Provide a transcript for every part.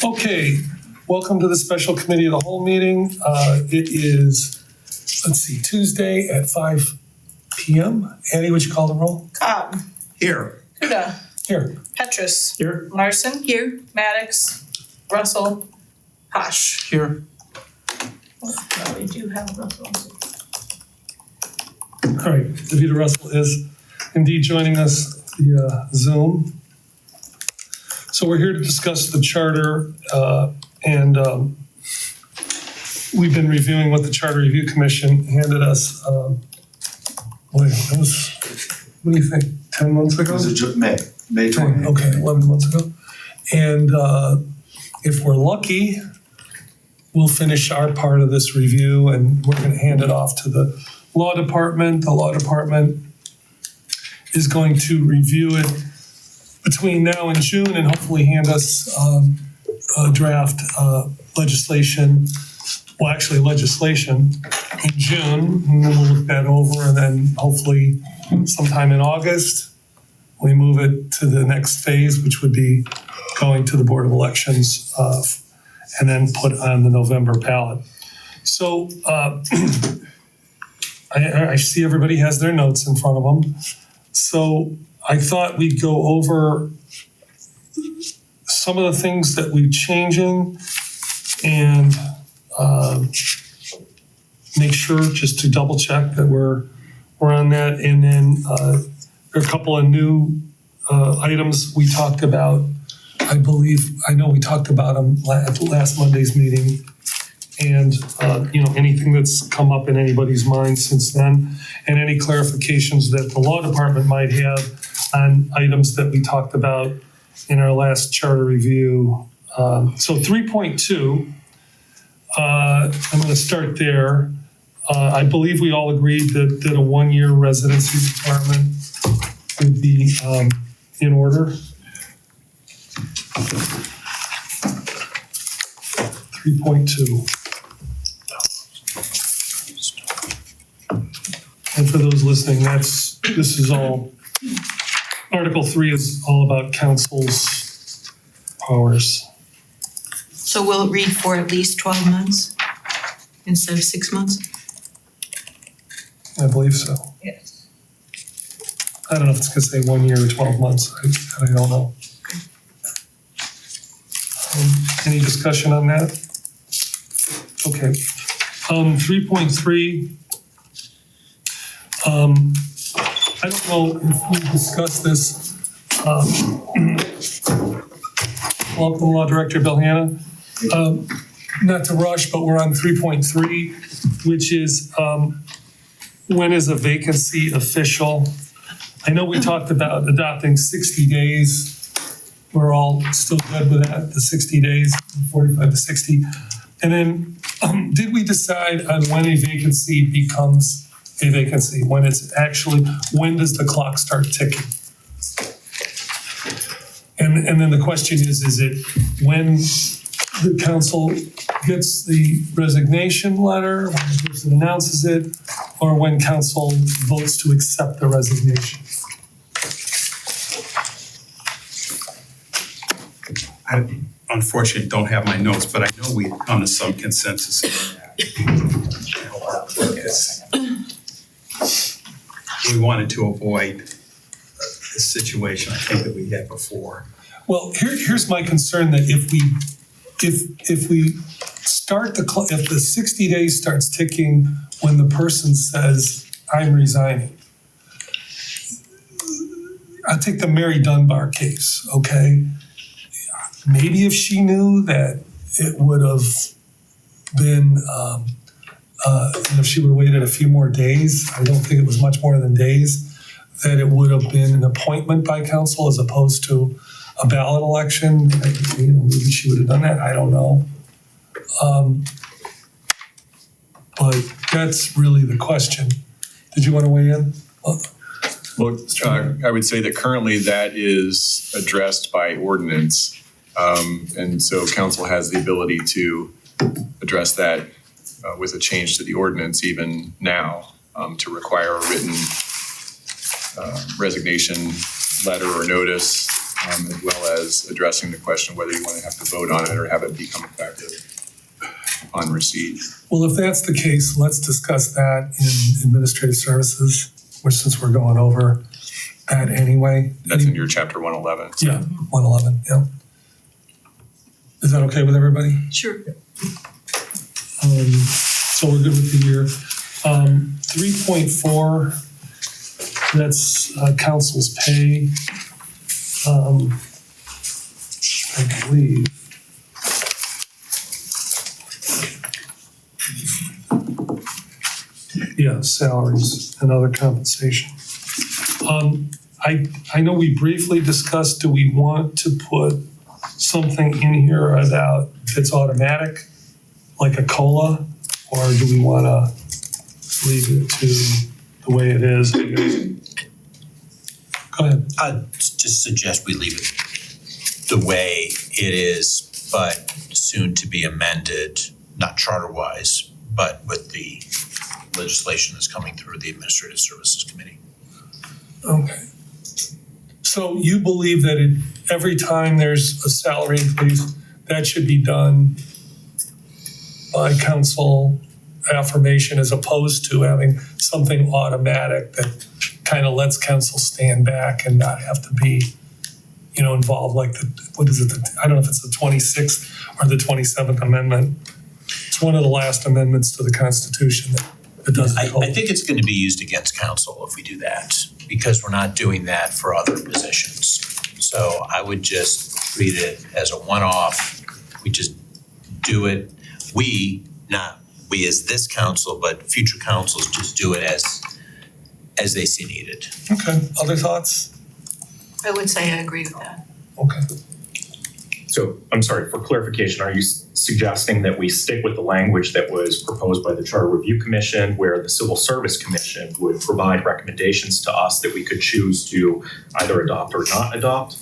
Okay, welcome to the special committee of the whole meeting. It is, Tuesday at 5 p.m. Annie, would you call the roll? Cobb. Here. Kuda. Here. Petrus. Here. Larson. Here. Maddox. Russell. Posh. Here. We do have Russell. All right, Davida Russell is indeed joining us via Zoom. So we're here to discuss the charter, and we've been reviewing what the Charter Review Commission handed us. That was, what do you think, 10 months ago? Was it May 20th? Okay, 11 months ago. And if we're lucky, we'll finish our part of this review and we're going to hand it off to the law department. The law department is going to review it between now and June and hopefully hand us a draft legislation in June, and then we'll look that over, and then hopefully sometime in August, we move it to the next phase, which would be going to the Board of Elections and then put on the November ballot. So I see everybody has their notes in front of them. So I thought we'd go over some of the things that we're changing and make sure just to double check that we're on that. And then there are a couple of new items we talked about. I know we talked about them at last Monday's meeting. And, anything that's come up in anybody's mind since then, and any clarifications that the law department might have on items that we talked about in our last charter review. So 3.2, I'm going to start there. I believe we all agreed that a one-year residency requirement would be in order. 3.2. And for those listening, this is all, Article 3 is all about council's powers. So will it read for at least 12 months instead of 6 months? I believe so. Yes. I don't know if it's going to say 1 year or 12 months. I don't know. Any discussion on that? Okay. 3.3. I don't know if we discussed this. Welcome, Law Director Bill Hanna. Not to rush, but we're on 3.3, which is when is a vacancy official? I know we talked about adopting 60 days. We're all still good with that, the 60 days, 45 to 60. And then did we decide on when a vacancy becomes a vacancy, when does the clock start ticking? And then the question is it when the council gets the resignation letter, when the person announces it, or when council votes to accept the resignation? I unfortunately don't have my notes, but I know we've come to some consensus on that. We wanted to avoid the situation I think that we had before. Well, here's my concern that if we start if the 60 days starts ticking when the person says, I'm resigning. I'll take the Mary Dunbar case, okay? Maybe if she knew that it would have been, if she would have waited a few more days, I don't think it was much more than days, that it would have been an appointment by council as opposed to a ballot election. Maybe she would have done that. I don't know. But that's really the question. Did you want to weigh in? Well, I would say that currently that is addressed by ordinance. And so council has the ability to address that with a change to the ordinance even now to require a written resignation letter or notice as well as addressing the question whether you want to have to vote on it or have it become effective upon receipt. Well, if that's the case, let's discuss that in administrative services, which since we're going over that anyway. That's in your chapter 111. Yeah, 111, yeah. Is that okay with everybody? Sure. So we're good with the year. 3.4, that's council's pay. I believe. Yeah, salaries and other compensation. I know we briefly discussed, do we want to put something in here about it's automatic, like a COLA, or do we want to leave it to the way it is? Go ahead. I'd just suggest we leave it the way it is, but soon to be amended, not charter-wise, but with the legislation that's coming through the Administrative Services Committee. Okay. So you believe that every time there's a salary increase, that should be done by council affirmation as opposed to having something automatic that kind of lets council stand back and not have to be, involved like what is it? I don't know if it's the 26th or the 27th Amendment. It's one of the last amendments to the Constitution that does the I think it's going to be used against council if we do that, because we're not doing that for other positions. So I would just treat it as a one-off. We just do it. Not we as this council, but future councils just do it as they see needed. Okay, other thoughts? I would say I agree with that. Okay. So, I'm sorry, for clarification, are you suggesting that we stick with the language that was proposed by the Charter Review Commission, where the Civil Service Commission would provide recommendations to us that we could choose to either adopt or not adopt,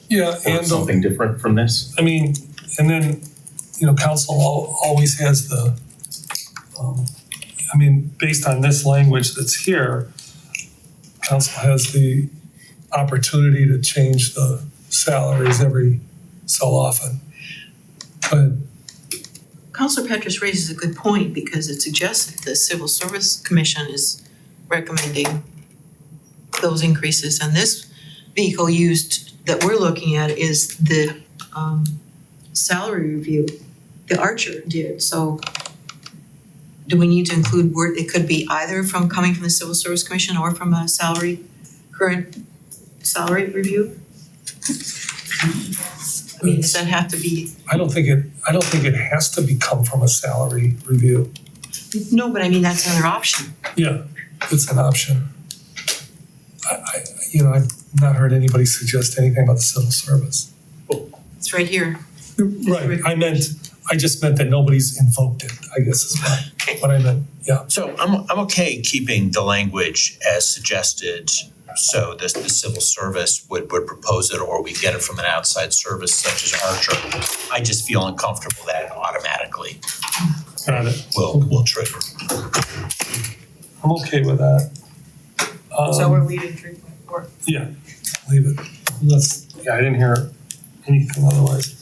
Yeah, or and something different from this? I mean, and then, council always has the, based on this language that's here, council has the opportunity to change the salaries every so often. But Councilor Petrus raises a good point because it suggests that the Civil Service Commission is recommending those increases. And this vehicle used that we're looking at is the salary review the Archer did. So do we need to include word, it could be either coming from the Civil Service Commission or from a current salary review? I mean, does that have to be? I don't think it has to come from a salary review. No, but I mean, that's another option. Yeah, it's an option. I've not heard anybody suggest anything about the civil service. It's right here. Right, I just meant that nobody's invoked it, I guess is what I meant, yeah. So I'm okay keeping the language as suggested. So the civil service would propose it, or we get it from an outside service such as Archer. I just feel uncomfortable that it automatically Got it. will trigger. I'm okay with that. So we're leaving 3.4. Yeah, leave it. I didn't hear anything otherwise.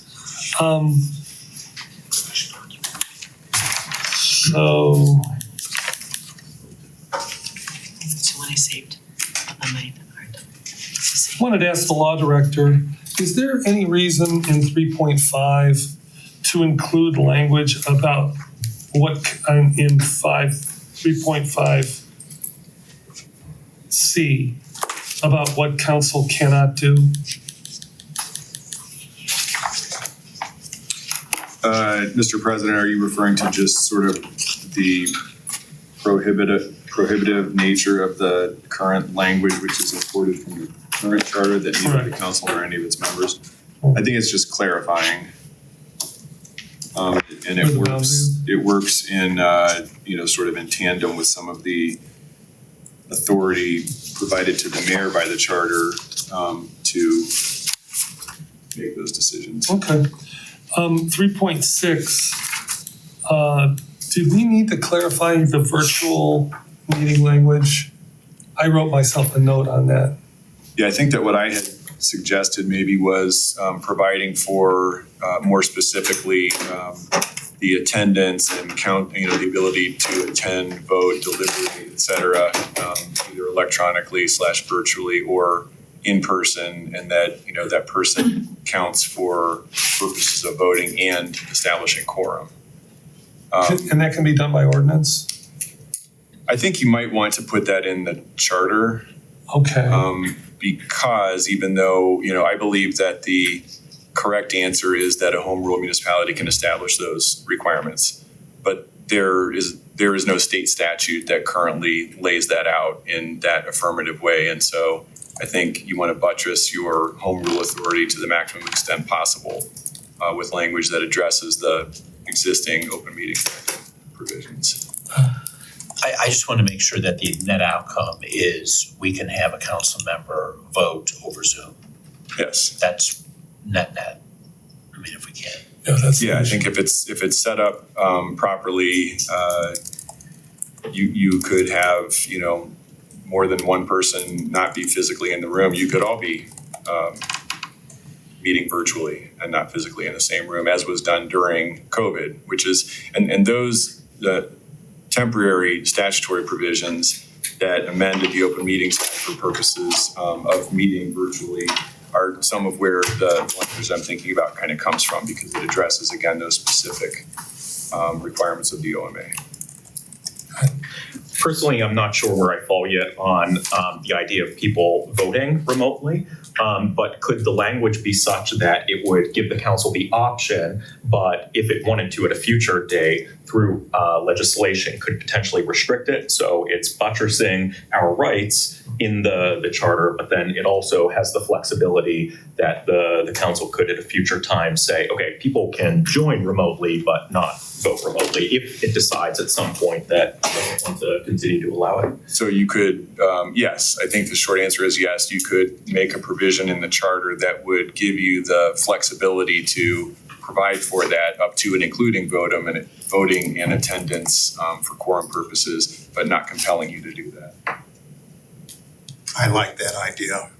So, It's the one I saved on my card. It's the same. wanted to ask the law director, is there any reason in 3.5 to include language about what in 3.5 C about what council cannot do? Mr. President, are you referring to just sort of the prohibitive nature of the current language which is imported from the current charter that neither the council or any of its members? I think it's just clarifying. And it works in, sort of in tandem with some of the authority provided to the mayor by the charter to make those decisions. Okay. 3.6, did we need to clarify the virtual meeting language? I wrote myself a note on that. Yeah, I think that what I had suggested maybe was providing for more specifically the attendance and count, the ability to attend, vote, deliberate, et cetera, either electronically / virtually or in person, and that, that person counts for purposes of voting and establishing quorum. And that can be done by ordinance? I think you might want to put that in the charter. Okay. Because even though, I believe that the correct answer is that a home rule municipality can establish those requirements, but there is no state statute that currently lays that out in that affirmative way. And so I think you want to buttress your home rule authority to the maximum extent possible with language that addresses the existing open meeting provisions. I just want to make sure that the net outcome is we can have a council member vote over Zoom. Yes. That's net. I mean, if we can. Yeah, that's. Yeah, I think if it's set up properly, you could have, more than one person not be physically in the room. You could all be meeting virtually and not physically in the same room, as was done during COVID, which is, and those temporary statutory provisions that amended the Open Meetings Act for purposes of meeting virtually are some of where the language I'm thinking about kind of comes from, because it addresses, again, those specific requirements of the OMA. Personally, I'm not sure where I fall yet on the idea of people voting remotely, but could the language be such that it would give the council the option, but if it wanted to at a future day through legislation, could potentially restrict it? So it's buttressing our rights in the charter, but then it also has the flexibility that the council could at a future time say, okay, people can join remotely, but not vote remotely if it decides at some point that it doesn't want to continue to allow it. So you could, yes, I think the short answer is yes, you could make a provision in the charter that would give you the flexibility to provide for that up to and including voting and attendance for quorum purposes, but not compelling you to do that. I like that idea.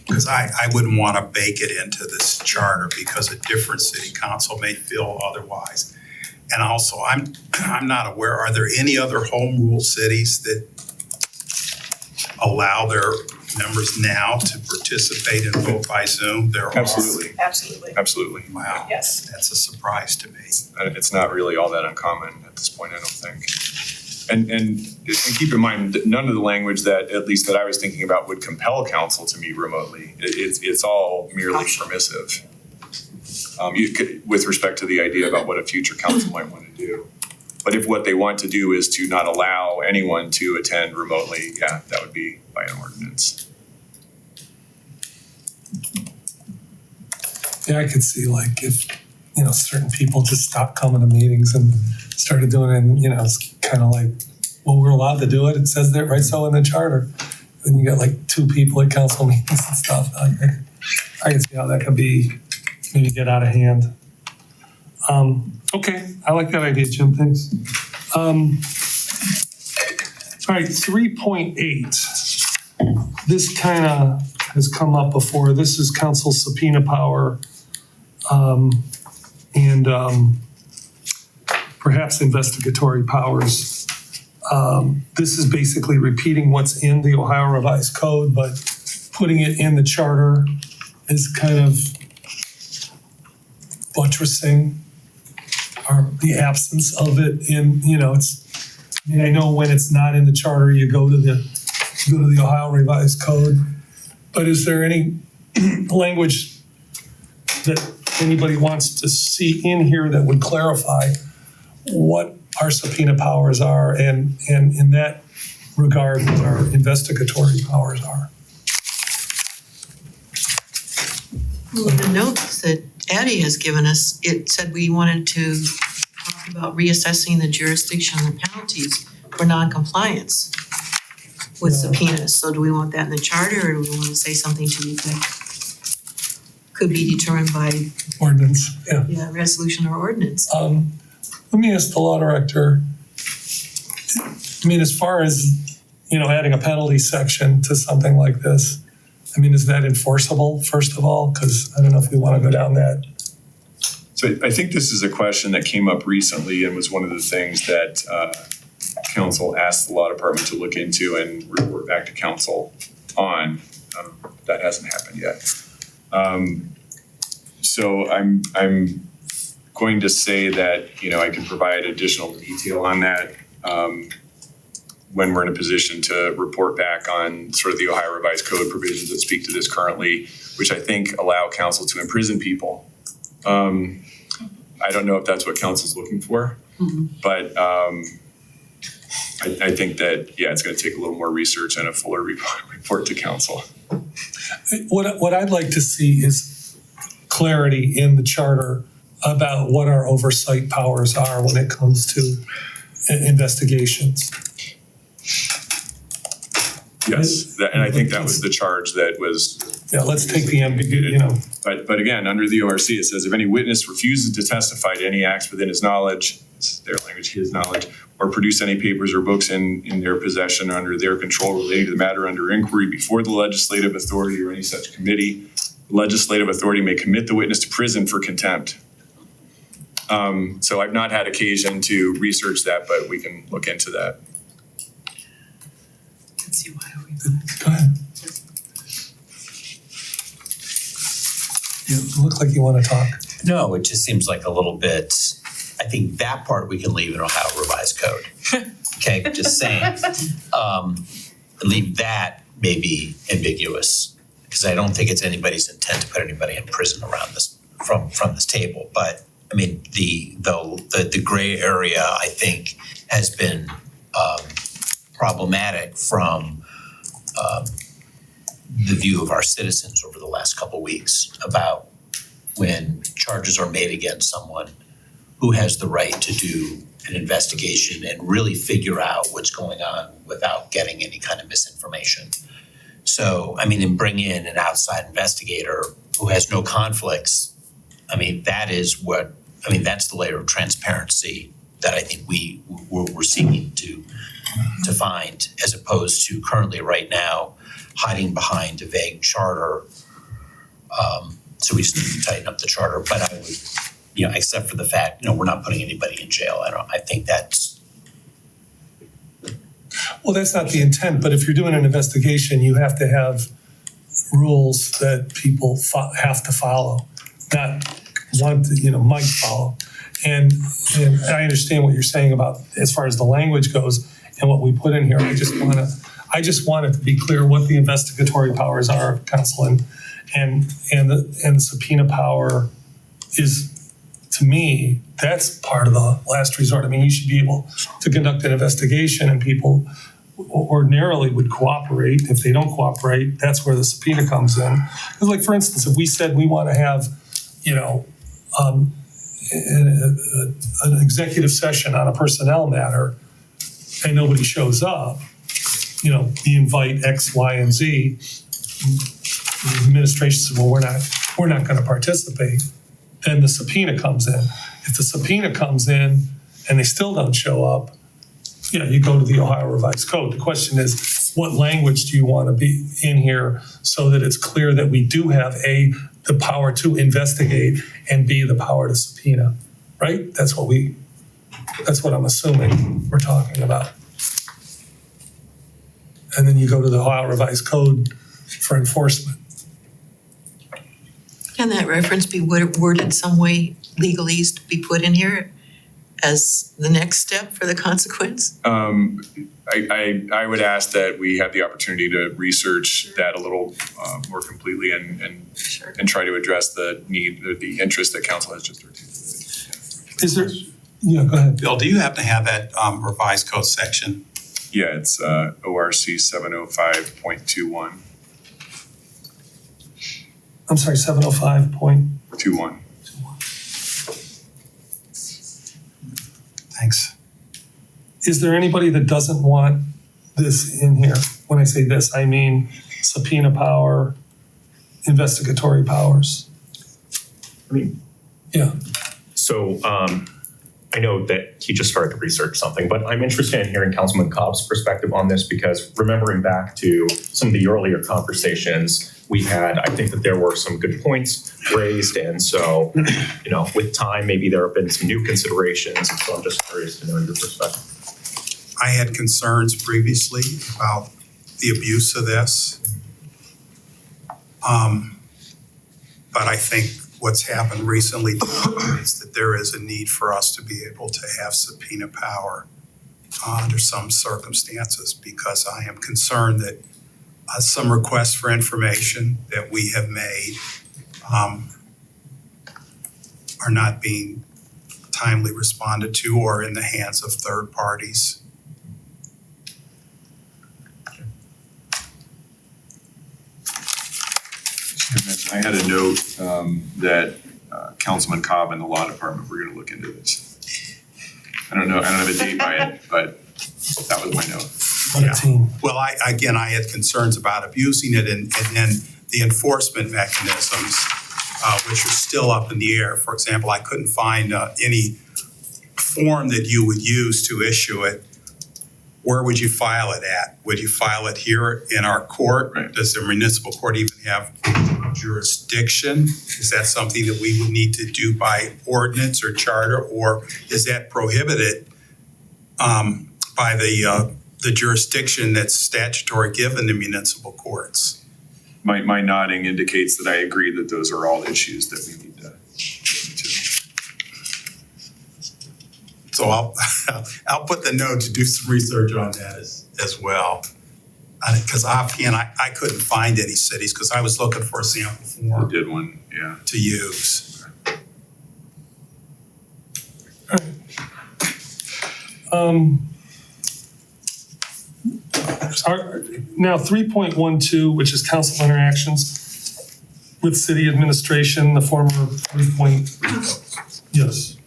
Because I wouldn't want to bake it into this charter because a different city council may feel otherwise. And also, I'm not aware, are there any other home rule cities that allow their members now to participate and vote by Zoom? There are. Absolutely. Absolutely. Wow. Yes. That's a surprise to me. It's not really all that uncommon at this point, I don't think. And keep in mind that none of the language that, at least that I was thinking about, would compel council to meet remotely. It's all merely permissive. You could, with respect to the idea about what a future council might want to do. But if what they want to do is to not allow anyone to attend remotely, yeah, that would be by an ordinance. Yeah, I could see like if, certain people just stopped coming to meetings and started doing it, and, it's kind of like, well, we're allowed to do it. It says that right so in the charter. And you got like 2 people at council meetings and stuff. I can see how that could be, maybe get out of hand. Okay, I like that idea, Jim, thanks. All right, 3.8. This kind of has come up before. This is council subpoena power and perhaps investigatory powers. This is basically repeating what's in the Ohio Revised Code, but putting it in the charter is kind of buttressing the absence of it in, I know when it's not in the charter, you go to the Ohio Revised Code, but is there any language that anybody wants to see in here that would clarify what our subpoena powers are and in that regard, what our investigatory powers are? Well, the notes that Addie has given us, it said we wanted to talk about reassessing the jurisdiction and the penalties for noncompliance with subpoenas. So do we want that in the charter, or do we want to say something to the effect could be determined by Ordinance, yeah. resolution or ordinance? Let me ask the law director, as far as, adding a penalty section to something like this, I mean, is that enforceable, first of all? Because I don't know if we want to go down that. So I think this is a question that came up recently and was one of the things that council asked the law department to look into and report back to council on. That hasn't happened yet. So I'm going to say that, you know, I can provide additional detail on that when we're in a position to report back on sort of the Ohio Revised Code provisions that speak to this currently, which I think allow council to imprison people. I don't know if that's what council's looking for, but I think that, yeah, it's going to take a little more research and a fuller report to council. What I'd like to see is clarity in the charter about what our oversight powers are when it comes to investigations. Yes, and I think that was the charge that was. Yeah, let's take the ambiguity, you know. But again, under the ORC, it says if any witness refuses to testify to any acts within his knowledge, it's their language, his knowledge, or produce any papers or books in their possession or under their control relating to the matter under inquiry before the legislative authority or any such committee, the legislative authority may commit the witness to prison for contempt. So I've not had occasion to research that, but we can look into that. Let's see, why are we? Go ahead. You look like you want to talk. No, it just seems like a little bit, I think that part we can leave in Ohio Revised Code. Okay, just saying. Leave that maybe ambiguous, because I don't think it's anybody's intent to put anybody in prison around this, from this table. But I mean, the gray area, I think, has been problematic from the view of our citizens over the last couple of weeks about when charges are made against someone, who has the right to do an investigation and really figure out what's going on without getting any kind of misinformation. So, I mean, and bring in an outside investigator who has no conflicts. I mean, that's the layer of transparency that I think we're seeking to find, as opposed to currently right now hiding behind a vague charter. So we just need to tighten up the charter. But I would, except for the fact, we're not putting anybody in jail. I think that's. Well, that's not the intent, but if you're doing an investigation, you have to have rules that people have to follow, not might follow. And I understand what you're saying about as far as the language goes and what we put in here. I just want it to be clear what the investigatory powers are of council, and the subpoena power is, to me, that's part of the last resort. I mean, you should be able to conduct an investigation, and people ordinarily would cooperate. If they don't cooperate, that's where the subpoena comes in. Because, like, for instance, if we said we want to have, an executive session on a personnel matter, and nobody shows up, we invite X, Y, and Z. The administration says, well, we're not going to participate. Then the subpoena comes in. If the subpoena comes in and they still don't show up, you go to the Ohio Revised Code. The question is, what language do you want to be in here so that it's clear that we do have A, the power to investigate, and B, the power to subpoena, right? That's what I'm assuming we're talking about. And then you go to the Ohio Revised Code for enforcement. Can that reference be worded some way legalese to be put in here as the next step for the consequence? I would ask that we have the opportunity to research that a little more completely and try to address the need, the interest that council has just articulated. Is there? Yeah, go ahead. Bill, do you happen to have that revised code section? Yeah, it's ORC 705.21. I'm sorry, 705.21. Thanks. Is there anybody that doesn't want this in here? When I say this, I mean subpoena power, investigatory powers. Yeah. So I know that he just started to research something, but I'm interested in hearing Councilman Cobb's perspective on this, because remembering back to some of the earlier conversations, I think that there were some good points raised, and so, with time, maybe there have been some new considerations, and so I'm just curious to know your perspective. I had concerns previously about the abuse of this. But I think what's happened recently is that there is a need for us to be able to have subpoena power under some circumstances, because I am concerned that some requests for information that we have made are not being timely responded to or in the hands of third parties. I had a note that Councilman Cobb and the law department were going to look into this. I don't have a date by it, but that was my note. What a team. Well, I had concerns about abusing it and then the enforcement mechanisms, which are still up in the air. For example, I couldn't find any form that you would use to issue it. Where would you file it at? Would you file it here in our court? Right. Does the municipal court even have jurisdiction? Is that something that we would need to do by ordinance or charter, or is that prohibited by the jurisdiction that's statutory given to municipal courts? My nodding indicates that I agree that those are all issues that we need to. So I'll put the note to do some research on that as well. Because offhand, I couldn't find any cities, because I was looking for a sample I form did one, yeah. to use. Now 3.12, which is council interactions with city administration, the former 3. Yes.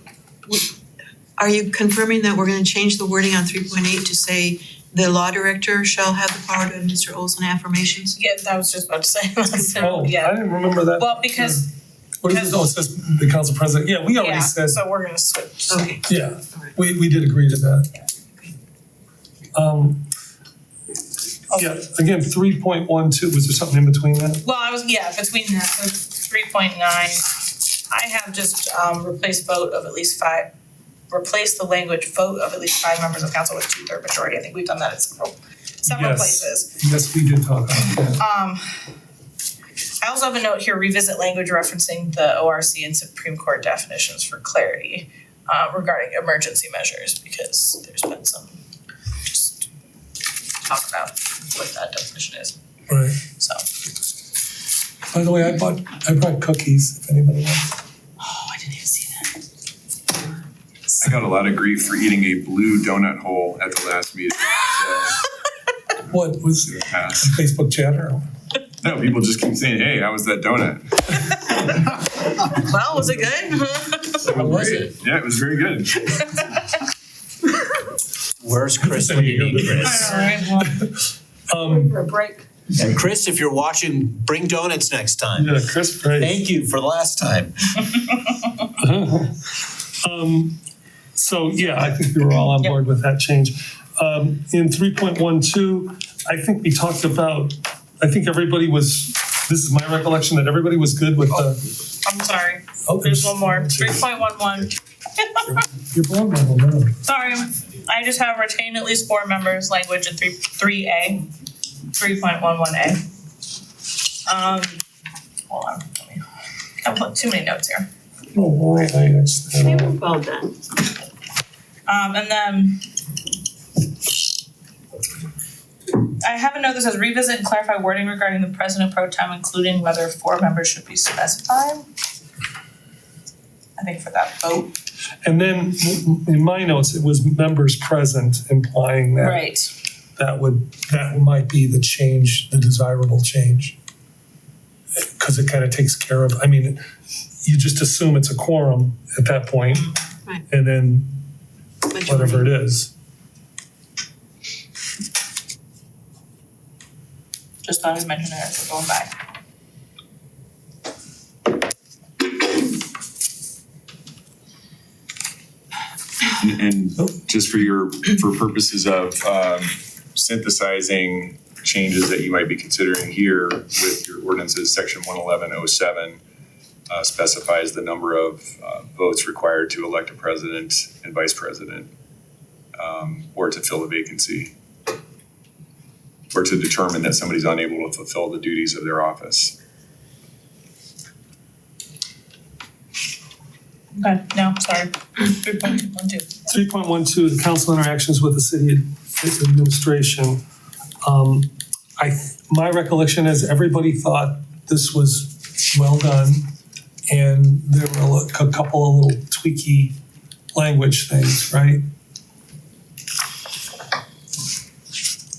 Are you confirming that we're gonna change the wording on 3.8 to say the law director shall have the power to administer oaths and affirmations? Yeah, I was just about to say. Oh, I Yeah. didn't remember that. Well, because, What is it? Oh, it says the council president. Yeah, we already yeah, said, so we're gonna switch. Okay. yeah, All right. we did agree to that. Yeah, again, 3.12, was there something in between that? Well, between that, so 3.9, I have just replace the language vote of at least 5 members of council with 2/3 majority. I think we've done that in several Yes. places. Yes, we did talk about that. I also have a note here, revisit language referencing the ORC and Supreme Court definitions for clarity regarding emergency measures, because there's been some just talk about what that definition is, Right. so. By the way, I brought cookies, if anybody wants. Oh, I didn't even see that. I got a lot of grief for eating a blue donut hole at the last meeting. What was So, pass. Facebook chatter? No, people just keep saying, hey, how was that donut? Well, was it good? How was it? Yeah, it was very good. Where's Chris when you need Chris? For a break. And Chris, if you're watching, bring donuts next time. Yeah, Chris Price. Thank you for the last time. So, yeah, I think we were all on board with that change. In 3.12, I think we talked about, I think everybody was, this is my recollection, that everybody was good with the. I'm sorry, Oh, there's one more, 3.11. Your board member, no. Sorry, I just have retain at least 4 members language in 3A, 3.11A. Hold on, I've put too many notes here. Oh, boy, Well done. And then I have a note that says revisit and clarify wording regarding the president pro tem, including whether 4 members should be specified. I think for that vote. And then in my notes, it was members present, implying that Right. that might be the change, the desirable change. Because it kind of takes care of, I mean, you just assume it's a quorum at that point. Right. And then whatever it is. Just thought I'd mention it as we're going back. And just for purposes of synthesizing changes that you might be considering here with your ordinances, section 11107 specifies the number of votes required to elect a president and vice president, or to fill a vacancy, or to determine that somebody's unable to fulfill the duties of their office. Okay, no, sorry. 3.12. 3.12, the council interactions with the city administration. My recollection is everybody thought this was well done, and there were a couple of little tweaky language things, right?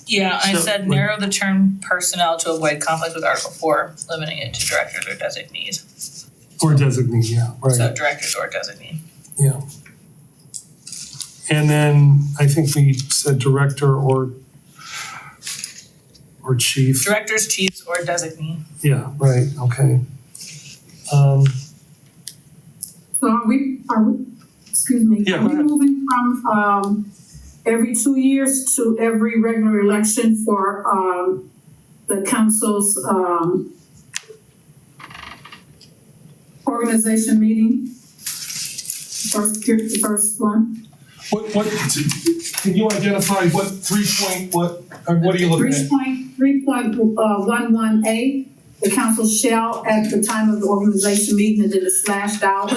Yeah, I So, said narrow the term personnel to avoid conflict with Article 4, limiting it to directors or designees. Or designee, yeah, right. So directors or designee. Yeah. And then I think we said director or chief. Directors, chiefs, or designee. Yeah, right, okay. So are we, excuse me, Yeah, are go we ahead. moving from, every 2 years to every regular election for, the council's, organization meeting? The first one? What, can you identify what are you looking at? 3.11A, the council shall, at the time of the organization meeting, and then it's slashed out,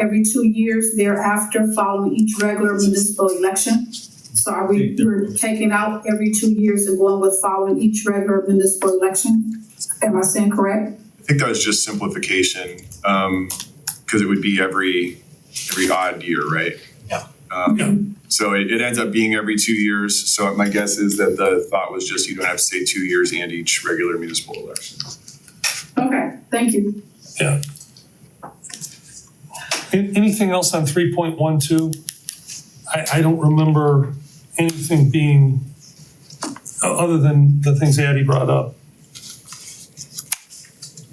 every 2 years thereafter following each regular municipal election. So we're taking out every 2 years and going with following each regular municipal election? Am I saying correct? I think that was just simplification, because it would be every odd year, right? Yeah. So it ends up being every 2 years. So my guess is that the thought was just you don't have to say 2 years and each regular municipal election. Okay, thank you. Yeah. Anything else on 3.12? I don't remember anything being, other than the things Addie brought up.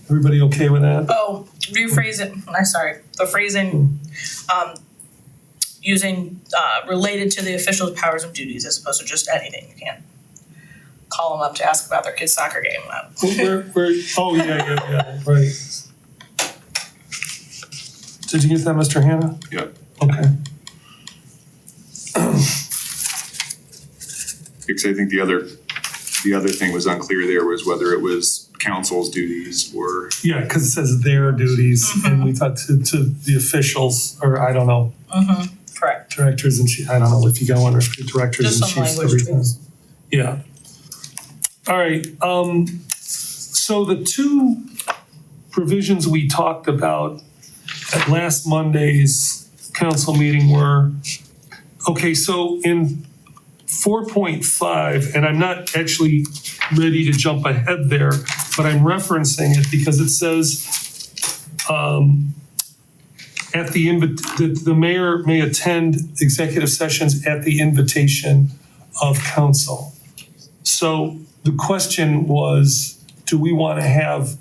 Everybody okay with that? Oh, rephrase it, the phrasing, using, related to the official's powers and duties as opposed to just anything. You can't call them up to ask about their kid's soccer game. Oh, yeah, right. Did you get that, Mr. Hannah? Yeah. Okay. Because I think the other thing was unclear there was whether it was council's duties or. Yeah, because it says their duties, and we thought to the officials, or I don't know, Correct. directors and chiefs, I don't know if you go under directors Just and some chiefs, language everything. tweaks. Yeah. All right, so the two provisions we talked about at last Monday's council meeting were, okay, so in 4.5, and I'm not actually ready to jump ahead there, but I'm referencing it because it says that the mayor may attend executive sessions at the invitation of council. So the question was, do we want to have,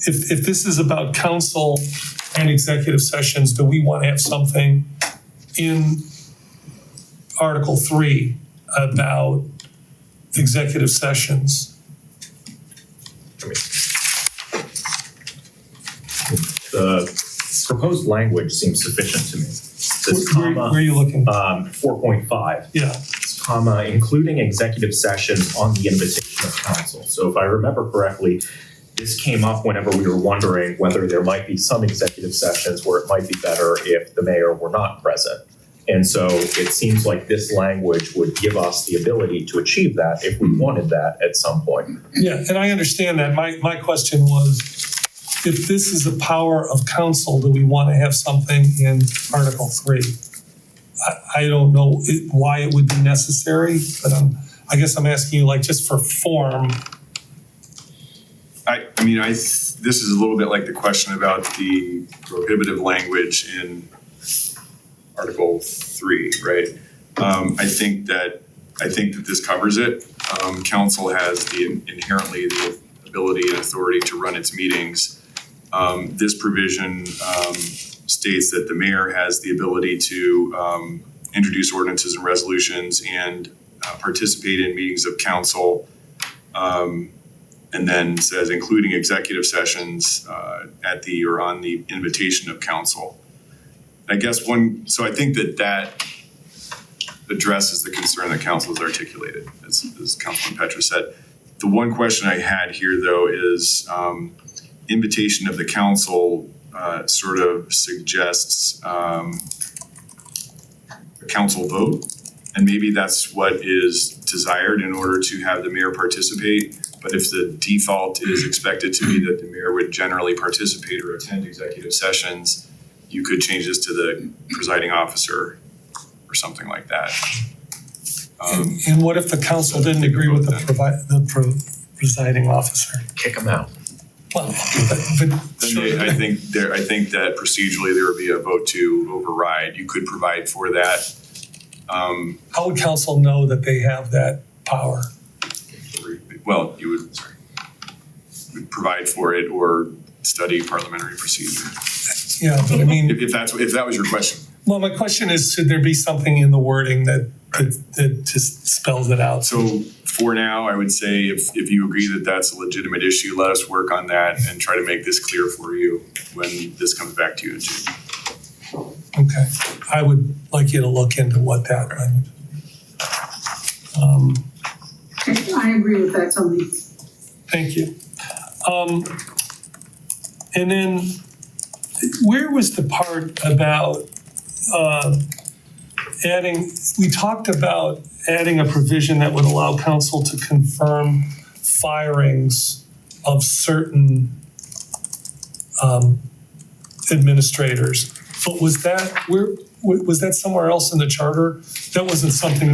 if this is about council and executive sessions, do we want to have something in Article 3 about executive sessions? The proposed language seems sufficient to me. It says Where are you looking? 4.5. Yeah, comma, including executive sessions on the invitation of council. So if I remember correctly, this came up whenever we were wondering whether there might be some executive sessions where it might be better if the mayor were not present. And so it seems like this language would give us the ability to achieve that if we wanted that at some point. yeah, and I understand that. My question was, if this is a power of council, do we want to have something in Article 3? I don't know why it would be necessary, but I guess I'm asking you, like, just for form. This is a little bit like the question about the prohibitive language in Article 3, right? I think that this covers it. Council has inherently the ability and authority to run its meetings. This provision states that the mayor has the ability to introduce ordinances and resolutions and participate in meetings of council And then says including executive sessions at the or on the invitation of council. I guess so I think that addresses the concern that council has articulated, as Councilman Petra said. The one question I had here though is invitation of the council sort of suggests a council vote. And maybe that's what is desired in order to have the mayor participate. But if the default is expected to be that the mayor would generally participate or attend executive sessions, you could change this to the presiding officer or something like that. And what if the council didn't agree with the presiding officer? Kick them out. Well, Then I think that procedurally there would be a vote to override. You could provide for that. how would council know that they have that power? Well, you would provide for it or study parliamentary procedure. Yeah, but I mean, If that was your question. well, my question is, should there be something in the wording that just spells it out? So for now, I would say if you agree that that's a legitimate issue, let us work on that and try to make this clear for you when this comes back to you in June. Okay, I would like you to look into what that language. I agree with that, Tony. Thank you. And then where was the part about we talked about adding a provision that would allow council to confirm firings of certain administrators. But was that somewhere else in the charter? That wasn't something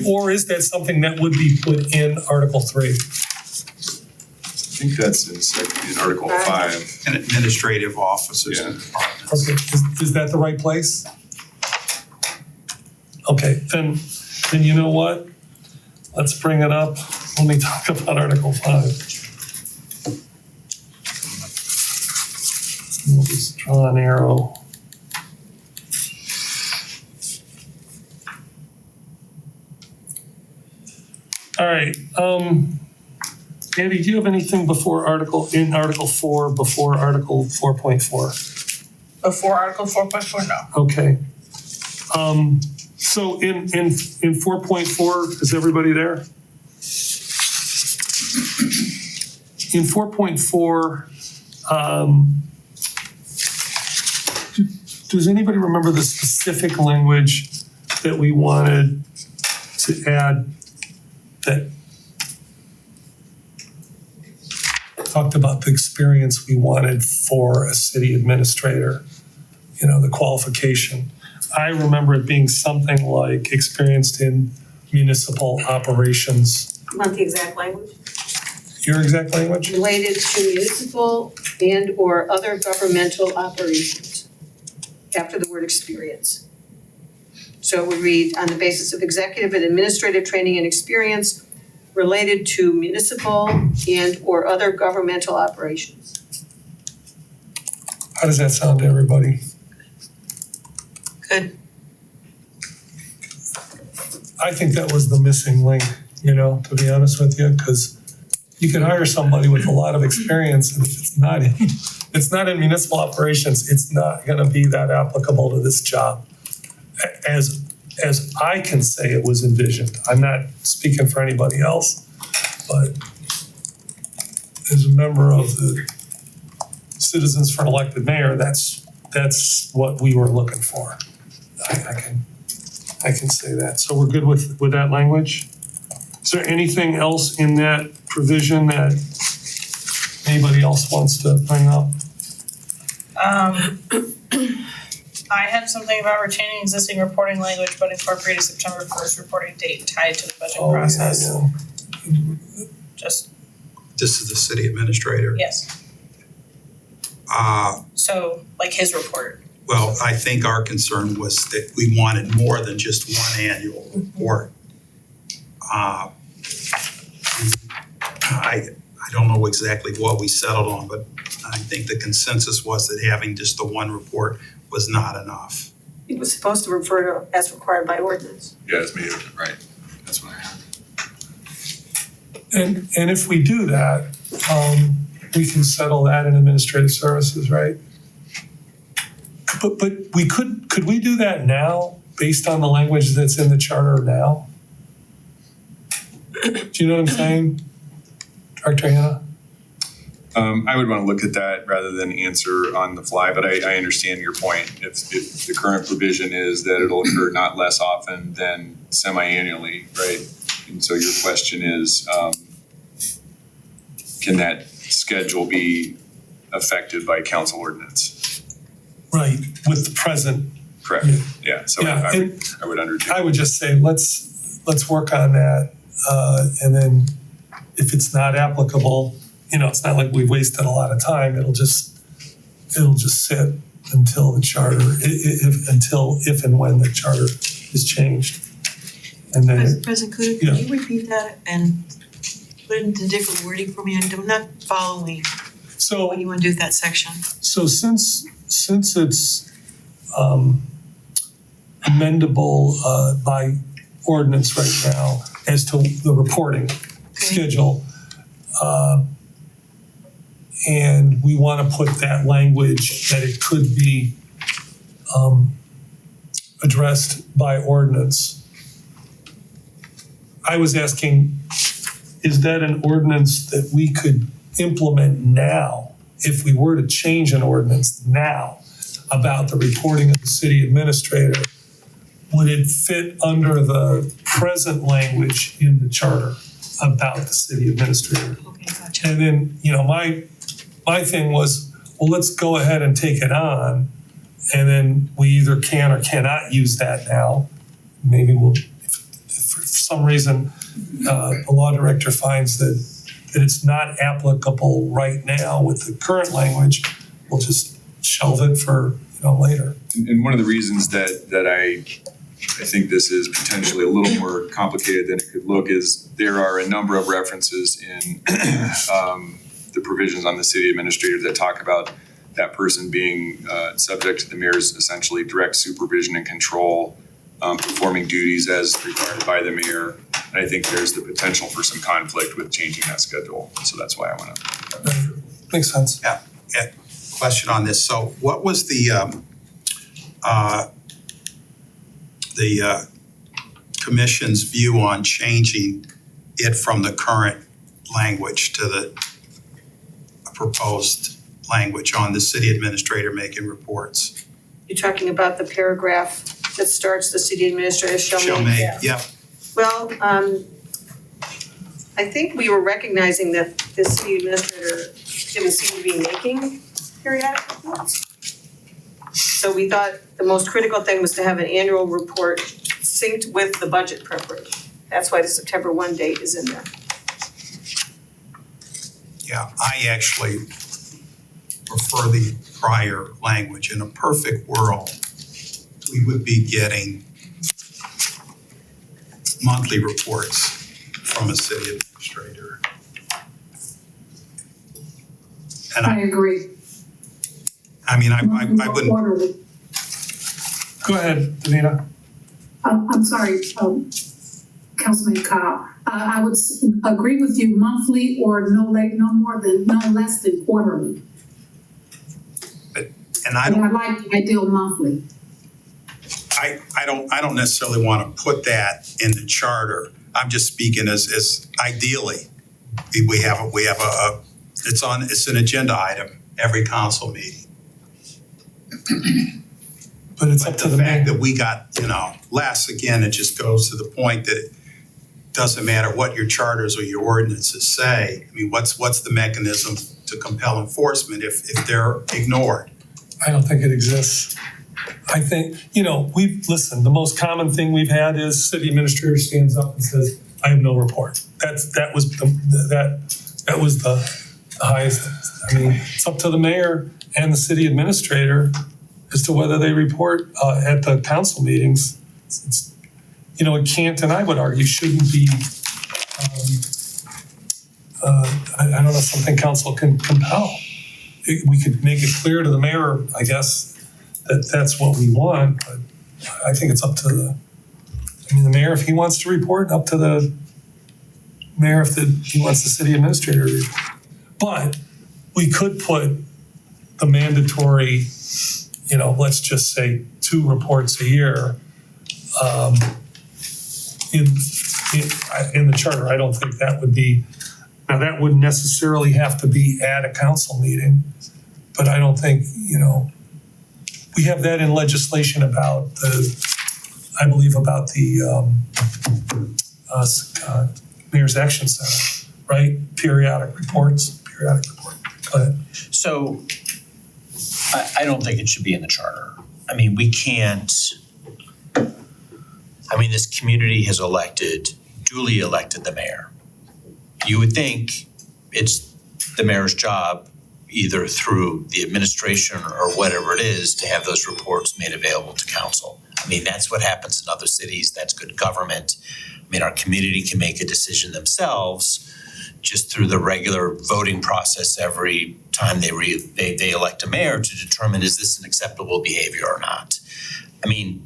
or is that something that would be put in Article 3? I think that's in Article 5. And administrative officers and Yeah. departments. Okay, is that the right place? Okay, then you know what? Let's bring it up. Let me talk about Article 5. We'll just draw an arrow. All right, Andy, do you have anything before Article 4, before Article 4.4? Before Article 4.4, no. Okay. So in 4.4, is everybody there? In 4.4, does anybody remember the specific language that we wanted to add that talked about the experience we wanted for a city administrator, the qualification? I remember it being something like experienced in municipal operations. Want the exact language? Your exact language? Related to municipal and/or other governmental operations, after the word experience. So it would read, on the basis of executive and administrative training and experience related to municipal and/or other governmental operations. How does that sound to everybody? Good. I think that was the missing link, to be honest with you, because you can hire somebody with a lot of experience, and if it's not in municipal operations, it's not going to be that applicable to this job. As I can say it was envisioned. I'm not speaking for anybody else, but as a member of the Citizens for an Elected Mayor, that's what we were looking for. I can say that. So we're good with that language? Is there anything else in that provision that anybody else wants to bring up? I had something about retaining existing reporting language, but incorporating September 1st reporting date tied to the budget process. Just, This is the city administrator. yes. So like his report. Well, I think our concern was that we wanted more than just one annual report. I don't know exactly what we settled on, but I think the consensus was that having just the one report was not enough. It was supposed to refer to as required by ordinance. Yeah, it's me. Right. That's what I have. And if we do that, we can settle that in administrative services, right? But we could we do that now based on the language that's in the charter now? Do you know what I'm saying, Director Hannah? I would want to look at that rather than answer on the fly, but I understand your point. If the current provision is that it'll occur not less often than semi-annually, right? And so your question is, can that schedule be affected by council ordinance? Right, with the present. Correct, yeah, so Yeah, I would undertake. I would just say, let's work on that, and then if it's not applicable, it's not like we've wasted a lot of time, it'll just sit until the charter, if and when the charter is changed. And then, President Kudo, Yeah. can you repeat that and put it into different wording for me? I'm not following so, what you want to do with that section. so since it's amendable by ordinance right now as to the reporting schedule, and we want to put that language that it could be addressed by ordinance. I was asking, is that an ordinance that we could implement now if we were to change an ordinance now about the reporting of the city administrator? Would it fit under the present language in the charter about the city administrator? Okay, gotcha. And then, my thing was, well, let's go ahead and take it on, and then we either can or cannot use that now. Maybe we'll, if for some reason, the law director finds that it's not applicable right now with the current language, we'll just shelve it for, later. And one of the reasons that I think this is potentially a little more complicated than it could look is there are a number of references in the provisions on the city administrator that talk about that person being subject to the mayor's essentially direct supervision and control, performing duties as required by the mayor. And I think there's the potential for some conflict with changing that schedule. So that's why I want to. Makes sense. Question on this. So what was the commission's view on changing it from the current language to the proposed language on the city administrator making reports? You're talking about the paragraph that starts, the city administrator shall make. Yeah. Well, I think we were recognizing that the city administrator didn't seem to be making periodic reports. So we thought the most critical thing was to have an annual report synced with the budget preparation. That's why the September 1 date is in there. Yeah, I actually prefer the prior language. In a perfect world, we would be getting monthly reports from a city administrator. And I agree. I mean, I wouldn't, Quarterly. Go ahead, Davina. I'm sorry, Councilman Cobb. I would agree with you, monthly or no less than quarterly. and I And don't, I like the ideal monthly. I don't necessarily want to put that in the charter. I'm just speaking as ideally, we have a it's an agenda item every council meeting. But it's up But to the the fact mayor. that we got, less, again, it just goes to the point that it doesn't matter what your charters or your ordinances say. I mean, what's the mechanism to compel enforcement if they're ignored? I don't think it exists. I think, the most common thing we've had is city administrator stands up and says, I have no report. That was the highest. I mean, it's up to the mayor and the city administrator as to whether they report at the council meetings. It can't, and I would argue shouldn't be, I don't know, something council can compel. We could make it clear to the mayor, I guess, that that's what we want, but I think it's up to the mayor, if he wants to report, up to the mayor if he wants the city administrator to report. But we could put the mandatory, let's just say 2 reports a year in the charter. I don't think that would be, now that wouldn't necessarily have to be at a council meeting, but I don't think, we have that in legislation about I believe about the Mayor's Action Center, right? Periodic report. Go ahead. So I don't think it should be in the charter. I mean, we can't, this community has duly elected the mayor. You would think it's the mayor's job, either through the administration or whatever it is, to have those reports made available to council. That's what happens in other cities. That's good government. Our community can make a decision themselves just through the regular voting process every time they elect a mayor to determine, is this an acceptable behavior or not? We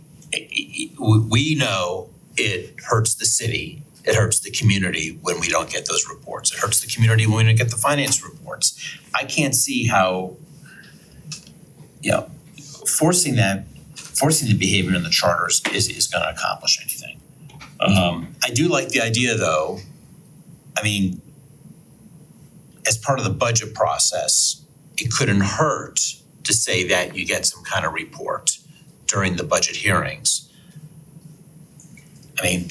know it hurts the city, it hurts the community when we don't get those reports. It hurts the community when we don't get the finance reports. I can't see how, forcing the behavior in the charters is gonna accomplish anything. I do like the idea though, as part of the budget process, it couldn't hurt to say that you get some kind of report during the budget hearings. I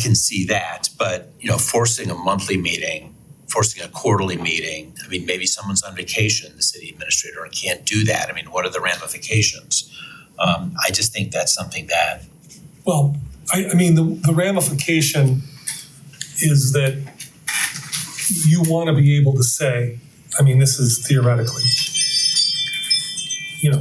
can see that, but forcing a monthly meeting, forcing a quarterly meeting, maybe someone's on vacation, the city administrator, and can't do that. What are the ramifications? I just think that's something that. Well, the ramification is that you want to be able to say, this is theoretically,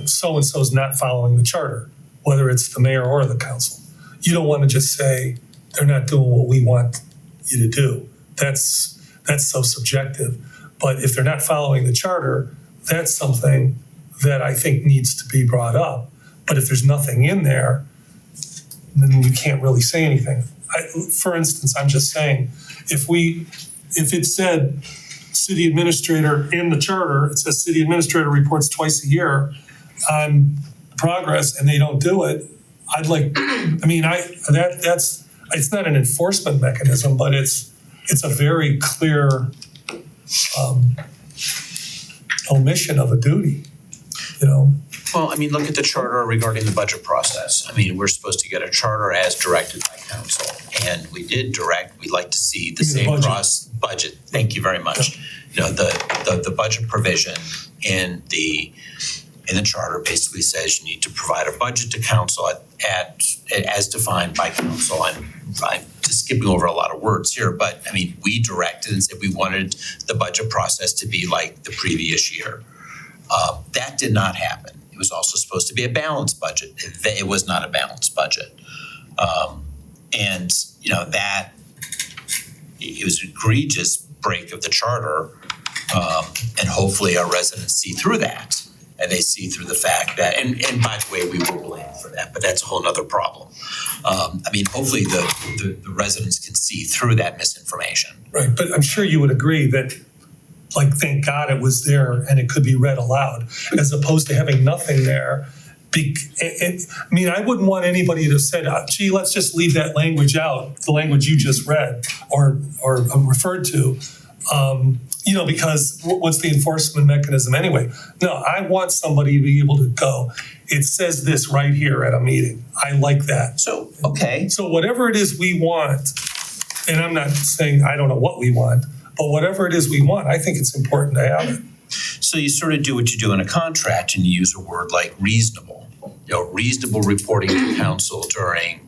so-and-so's not following the charter, whether it's the mayor or the council. You don't want to just say, they're not doing what we want you to do. That's so subjective. But if they're not following the charter, that's something that I think needs to be brought up. But if there's nothing in there, then you can't really say anything. For instance, I'm just saying, if it said city administrator in the charter, it says city administrator reports twice a year on progress and they don't do it, it's not an enforcement mechanism, but it's a very clear omission of a duty, Well, look at the charter regarding the budget process. We're supposed to get a charter as directed by council, and we did direct. We'd like to see the same budget. Thank you very much. The budget provision in the charter basically says you need to provide a budget to council as defined by council. I'm just skipping over a lot of words here, but we directed and said we wanted the budget process to be like the previous year. That did not happen. It was also supposed to be a balanced budget. It was not a balanced budget. That it was an egregious break of the charter. And hopefully our residents see through that. And they see through the fact that, and by the way, we were blamed for that, but that's a whole nother problem. Hopefully the residents can see through that misinformation. Right, but I'm sure you would agree that, thank God it was there and it could be read aloud, as opposed to having nothing there. I wouldn't want anybody to have said, gee, let's just leave that language out, the language you just read or referred to. Because what's the enforcement mechanism anyway? No, I want somebody to be able to go, it says this right here at a meeting. I like that. So, okay. So whatever it is we want, and I'm not saying I don't know what we want, but whatever it is we want, I think it's important to have it. So you sort of do what you do in a contract and you use a word like reasonable. Reasonable reporting to council during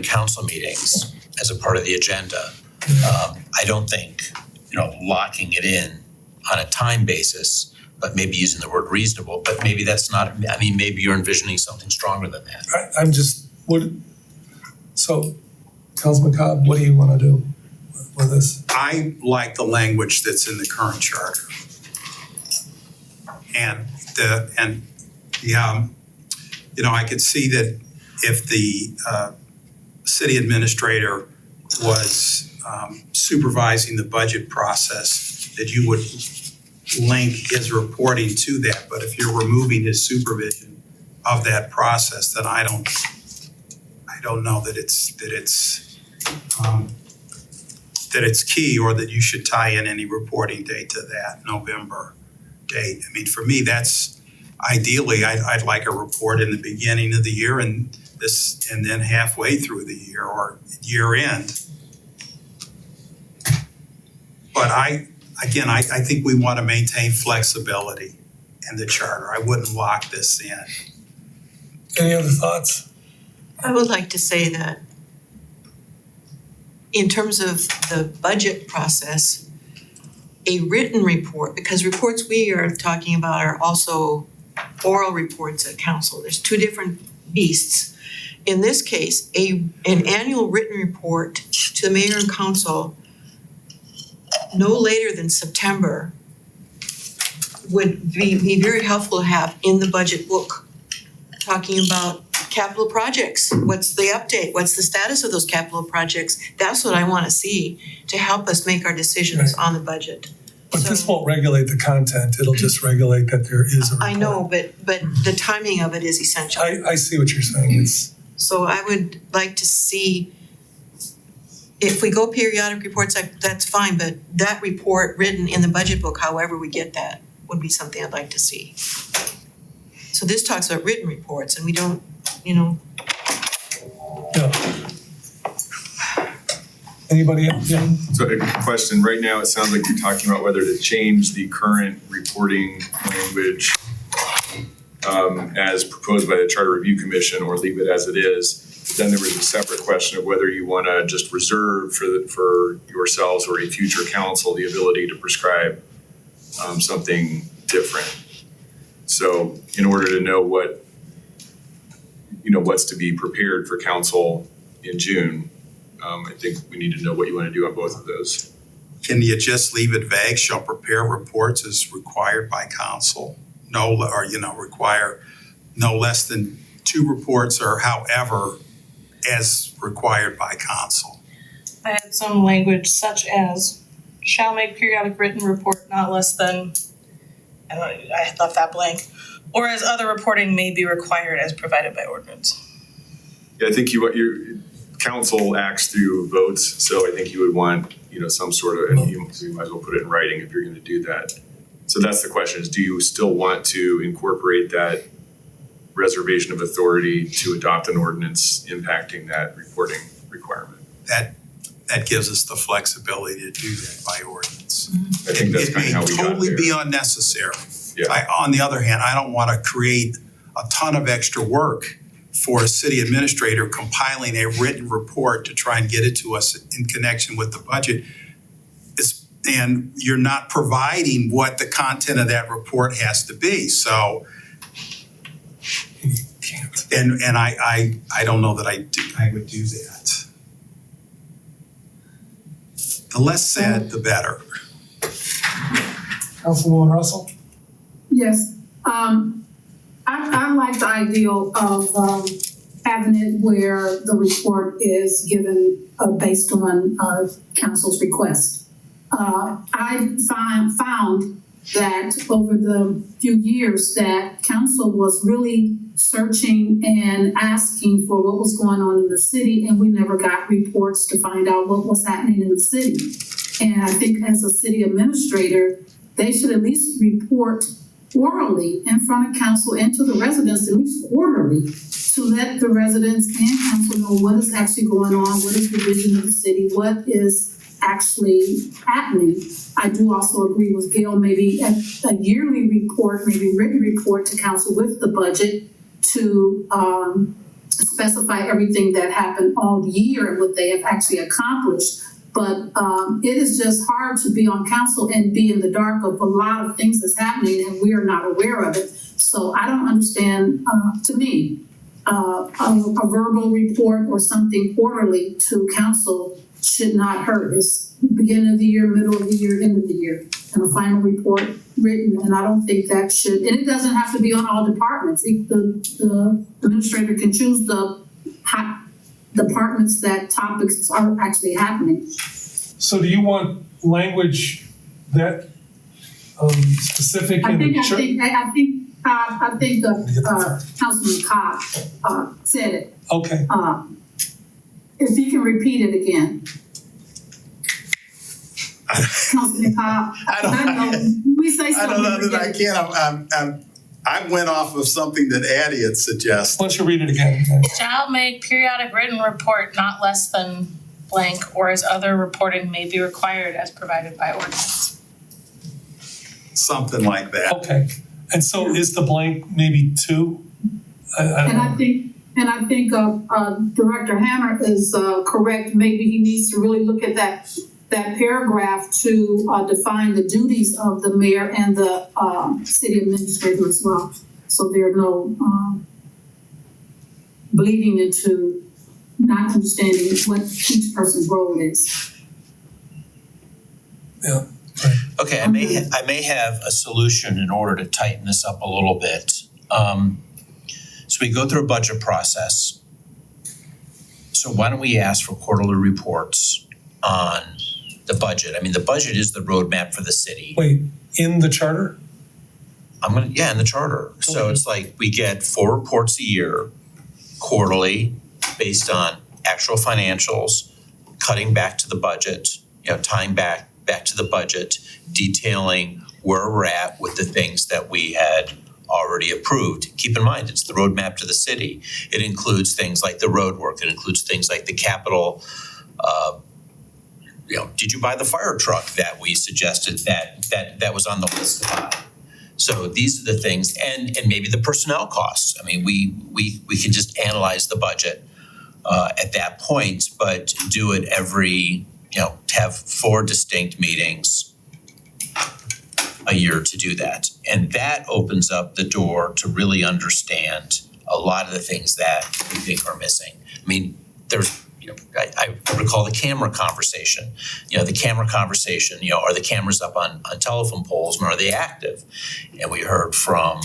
council meetings as a part of the agenda. I don't think, locking it in on a time basis, but maybe using the word reasonable, but maybe that's not, maybe you're envisioning something stronger than that. So, Councilman Cobb, what do you want to do with this? I like the language that's in the current charter. I could see that if city administrator was supervising the budget process, that you would link his reporting to that. But if you're removing his supervision of that process, then I don't know that it's key, or that you should tie in any reporting date to that November date. I mean, for me, that's ideally, I'd like a report in the beginning of the year and then halfway through the year or year end. But I think we want to maintain flexibility in the charter. I wouldn't lock this in. Any other thoughts? I would like to say that in terms of the budget process, a written report, because reports we are talking about are also oral reports at council. There's two different beasts. In this case, an annual written report to the mayor and council no later than September would be very helpful to have in the budget book, talking about capital projects. What's the update? What's the status of those capital projects? That's what I want to see to help us make our decisions on the budget. But this won't regulate the content, it'll just regulate that there is a report. I know, but the timing of it is essential. I see what you're saying, it's, So I would like to see, if we go periodic reports, that's fine, but that report written in the budget book, however we get that, would be something I'd like to see. So this talks about written reports, and we don't, yeah. Anybody else? Yeah. So a question, right now, it sounds like you're talking about whether to change the current reporting language as proposed by the Charter Review Commission or leave it as it is. Then there was a separate question of whether you want to just reserve for yourselves or a future council the ability to prescribe something different. So in order to know what's to be prepared for council in June, I think we need to know what you want to do on both of those. Can you just leave it vague? Shall prepare reports as required by council? Require no less than 2 reports, or however as required by council. I had some language such as shall make periodic written report not less than, I left that blank, or as other reporting may be required as provided by ordinance. Yeah, I think your council acts through votes, so I think you would want, some sort of, and you might as well put it in writing if you're going to do that. So that's the question: is do you still want to incorporate that reservation of authority to adopt an ordinance impacting that reporting requirement? That gives us the flexibility to do that by ordinance. I think that's kind of how we It got may totally there. be unnecessary. Yeah. On the other hand, I don't want to create a ton of extra work for a city administrator compiling a written report to try and get it to us in connection with the budget. And you're not providing what the content of that report has to be. So, and I don't know that I would do that. The less said, the better. Councilwoman Russell? Yes, I like the ideal of having it where the report is given based on council's request. I found that over the few years that council was really searching and asking for what was going on in the city, and we never got reports to find out what was happening in the city. And I think as a city administrator, they should at least report orally in front of council and to the residents, at least quarterly, to let the residents and council know what is actually going on, what is the vision of the city, what is actually happening. I do also agree with Gail, maybe a yearly report, maybe written report to council with the budget to specify everything that happened all year and what they have actually accomplished. But it is just hard to be on council and be in the dark of a lot of things that's happening and we are not aware of it. So I don't understand, to me, a verbal report or something quarterly to council should not hurt. It's beginning of the year, middle of the year, end of the year, and a final report written. And I don't think that should, and it doesn't have to be on all departments. The administrator can choose the departments that topics are actually happening. So do you want language that specific I in the think, Councilman Cobb, said it. Okay, If he can repeat it again. Councilman Cobb, I don't- I know, we say I something. don't know that I can. I went off of something that Addie had suggested. why don't you read it again? Shall make periodic written report not less than blank, or as other reporting may be required as provided by ordinance. Something like that. Okay, and so is the blank maybe 2? I don't And know. I think Director Hammer is correct. Maybe he needs to really look at that paragraph to define the duties of the mayor and the city administrator as well. So there are no bleeding into not understanding what each person's role is. Okay, I may have a solution in order to tighten this up a little bit. So we go through a budget process. So why don't we ask for quarterly reports on the budget? I mean, the budget is the roadmap for the city. Wait, in the charter? In the charter. So it's like we get 4 reports a year, quarterly, based on actual financials, cutting back to the budget, tying back to the budget, detailing where we're at with the things that we had already approved. Keep in mind, it's the roadmap to the city. It includes things like the road work. It includes things like the capital. Did you buy the fire truck that we suggested that was on the list to buy? So these are the things, and maybe the personnel costs. I mean, we can just analyze the budget at that point, but do it every, have 4 distinct meetings a year to do that. And that opens up the door to really understand a lot of the things that we think are missing. I mean, there's, I recall the camera conversation. The camera conversation, are the cameras up on telephone poles and are they active? And we heard from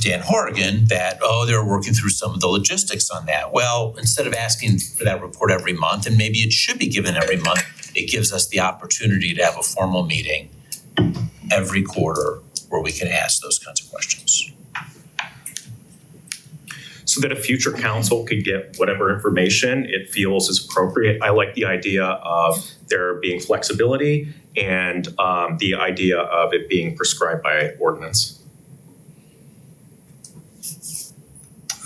Dan Horrigan that, they're working through some of the logistics on that. Well, instead of asking for that report every month, and maybe it should be given every month, it gives us the opportunity to have a formal meeting every quarter where we can ask those kinds of questions. So that a future council could get whatever information it feels is appropriate. I like the idea of there being flexibility and the idea of it being prescribed by ordinance.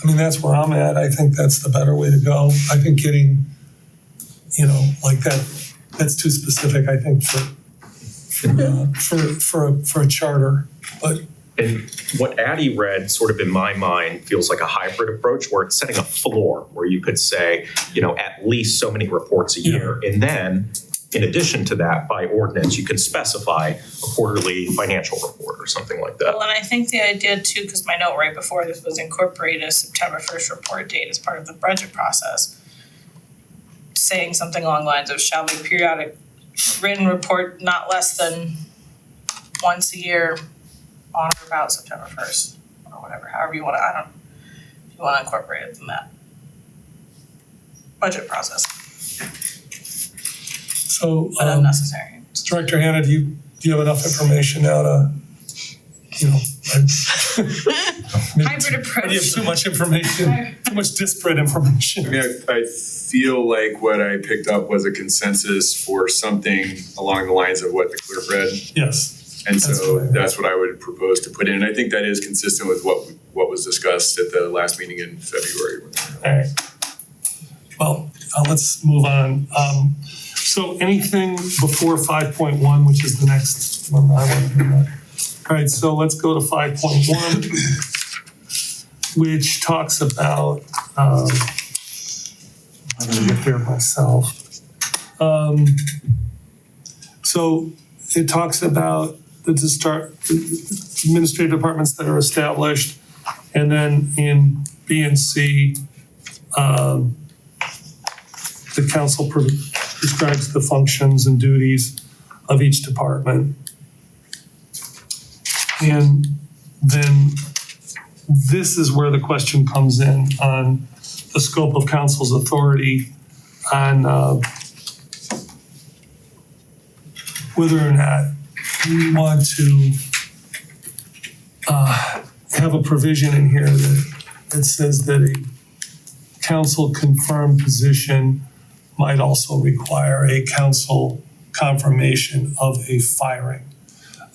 I mean, that's where I'm at. I think that's the better way to go. I think getting, like that's too specific, I think, for a charter. But And what Addie read sort of in my mind feels like a hybrid approach where it's setting a floor where you could say, at least so many reports a year. And then in addition to that, by ordinance, you can specify a quarterly financial report or something like that. Well, and I think the idea too, because my note right before this was incorporate a September 1st report date as part of the budget process, saying something along the lines of shall make periodic written report not less than once a year on or about September 1st or whatever, however you want to, if you want to incorporate it in that budget process, so, but unnecessary. Director Hannah, do you have enough information now to, maybe Hybrid approach. Or do you have too much information, too much disparate information? I mean, I feel like what I picked up was a consensus for something along the lines of what the clerk read. Yes. And That's so right. that's what I would propose to put in. And I think that is consistent with what was discussed at the last meeting in February. All right. Well, let's move on. So anything before 5.1, which is the next one I want to bring up. All right, so let's go to 5.1, which talks about, I'm gonna get there myself. So it talks about the administrative departments that are established, and then in B and C, the council prescribes the functions and duties of each department. And then this is where the question comes in on the scope of council's authority on whether or not we want to have a provision in here that says that a council confirmed position might also require a council confirmation of a firing,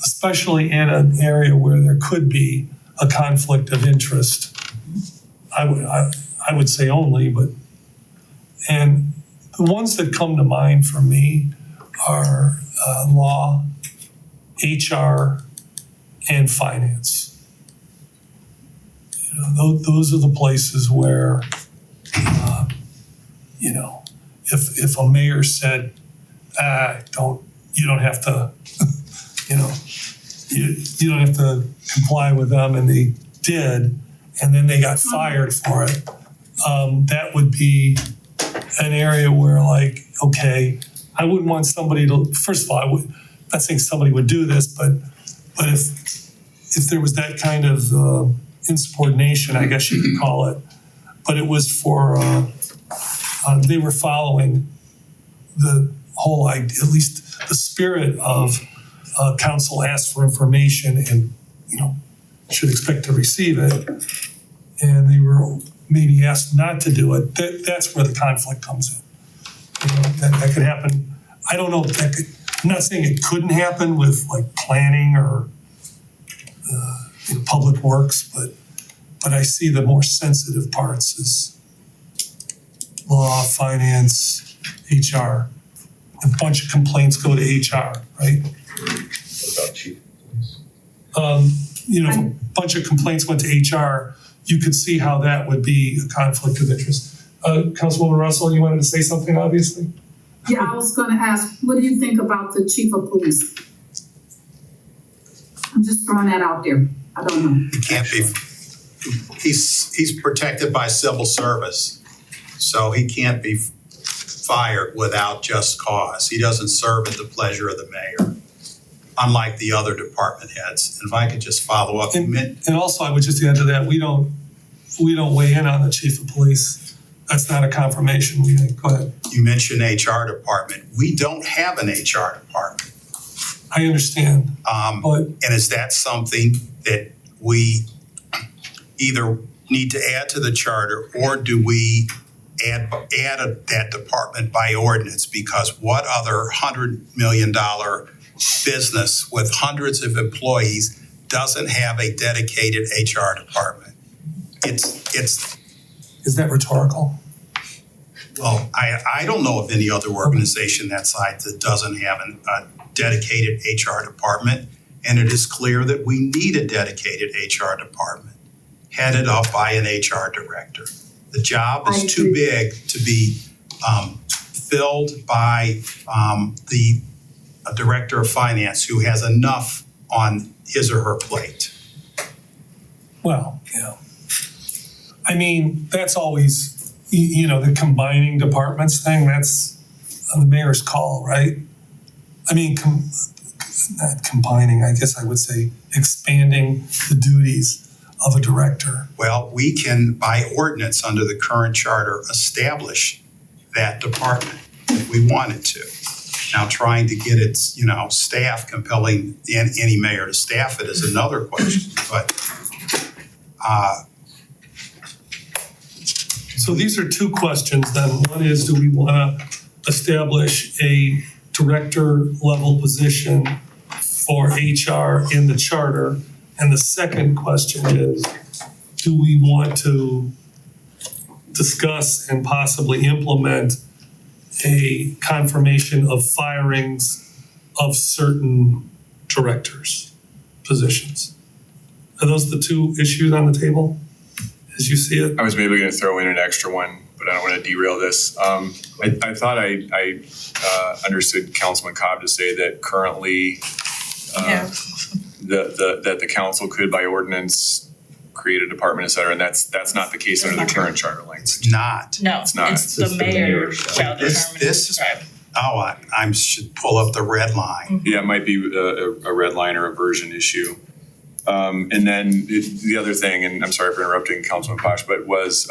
especially in an area where there could be a conflict of interest. I would say only, but, and the ones that come to mind for me are law, HR, and finance. You know, those are the places where, you know, if a mayor said, you don't have to, you know, you don't have to comply with them, and they did, and then they got fired for it. That would be an area where, like, okay, I wouldn't want somebody to, first of all, not saying somebody would do this, but if there was that kind of insubordination, I guess you could call it, but it was for, they were following the whole idea, at least the spirit of council asked for information and, you know, should expect to receive it, and they were maybe asked not to do it. That's where the conflict comes in. You know, that could happen. I don't know if that could, I'm not saying it couldn't happen with like planning or you know, public works, but I see the more sensitive parts as law, finance, HR. A bunch of complaints go to HR, right? What about chief? You know, if a bunch of complaints went to HR, you could see how that would be a conflict of interest. Councilwoman Russell, you wanted to say something, obviously? Yeah, I was gonna ask, what do you think about the chief of police? I'm just throwing that out there. I don't know. He can't be, he's protected by civil service, so he can't be fired without just cause. He doesn't serve at the pleasure of the mayor, unlike the other department heads. And if I could just follow up. And also, I would just add to that, we don't weigh in on the chief of police. That's not a confirmation. Go ahead. You mentioned HR department. We don't have an HR department. I understand, but And is that something that we either need to add to the charter, or do we add that department by ordinance? Because what other $100 million business with hundreds of employees doesn't have a dedicated HR department? It's is that rhetorical? well, I don't know of any other organization that size that doesn't have a dedicated HR department, and it is clear that we need a dedicated HR department headed up by an HR director. The job is too big to be filled by the director of finance who has enough on his or her plate. Well, yeah. I mean, that's always, you know, the combining departments thing, that's on the mayor's call, right? I mean, not combining, I guess I would say expanding the duties of a director. Well, we can, by ordinance under the current charter, establish that department if we wanted to. Now, trying to get its, you know, staff, compelling any mayor to staff it is another question, but So these are two questions then. One is, do we want to establish a director level position for HR in the charter? And the second question is, do we want to discuss and possibly implement a confirmation of firings of certain directors' positions? Are those the two issues on the table as you see it? I was maybe going to throw in an extra one, but I don't want to derail this. I thought I understood Councilman Cobb to say that currently Yeah. that the council could by ordinance create a department, et cetera, and that's not the case under the current charter language. it's not. No, It's not. it's the mayor shall This- determine. this is- Right. Oh, I should pull up the red line. Yeah, it might be a red line or a version issue. And then the other thing, and I'm sorry for interrupting Councilman Posh, but was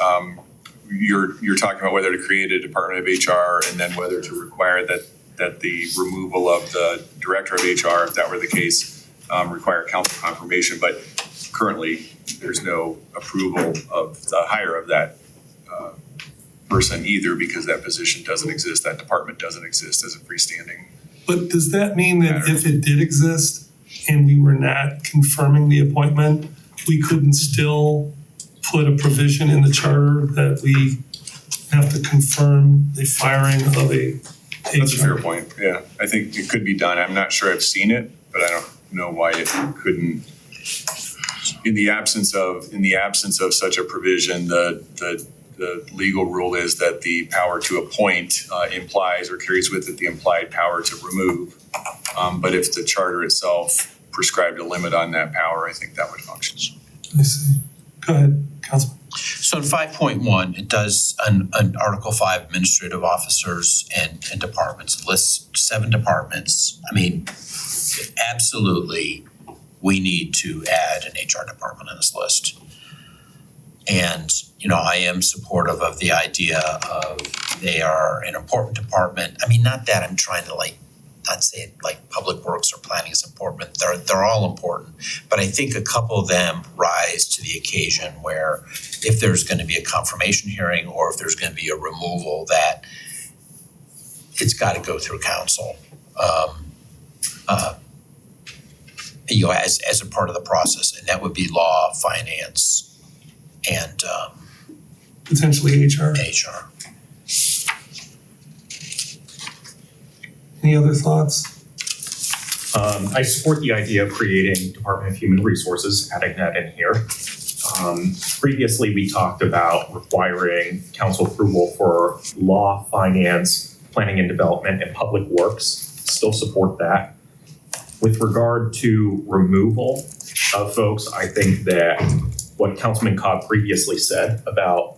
you're talking about whether to create a Department of HR and then whether to require that the removal of the Director of HR, if that were the case, require council confirmation. But currently, there's no approval of the hire of that person either, because that position doesn't exist, that department doesn't exist as a freestanding. But does that mean that if it did exist and we were not confirming the appointment, we couldn't still put a provision in the charter that we have to confirm the firing of a HR? That's a fair point, yeah. I think it could be done. I'm not sure I've seen it, but I don't know why it couldn't. In the absence of such a provision, the legal rule is that the power to appoint implies or carries with it the implied power to remove. But if the charter itself prescribed a limit on that power, I think that would function. I see. Go ahead, Councilman. So in 5.1, it does an Article 5 administrative officers and departments, lists 7 departments. I mean, absolutely, we need to add an HR department on this list. And, you know, I am supportive of the idea of they are an important department. I mean, not that I'm trying to not say like public works or planning is important. They're all important. But I think a couple of them rise to the occasion where if there's going to be a confirmation hearing or if there's going to be a removal, that it's got to go through council. You know, as a part of the process, and that would be law, finance, and Potentially HR. HR. Any other thoughts? I support the idea of creating Department of Human Resources, adding that in here. Previously, we talked about requiring council approval for law, finance, planning and development, and public works. Still support that. With regard to removal of folks, I think that what Councilman Cobb previously said about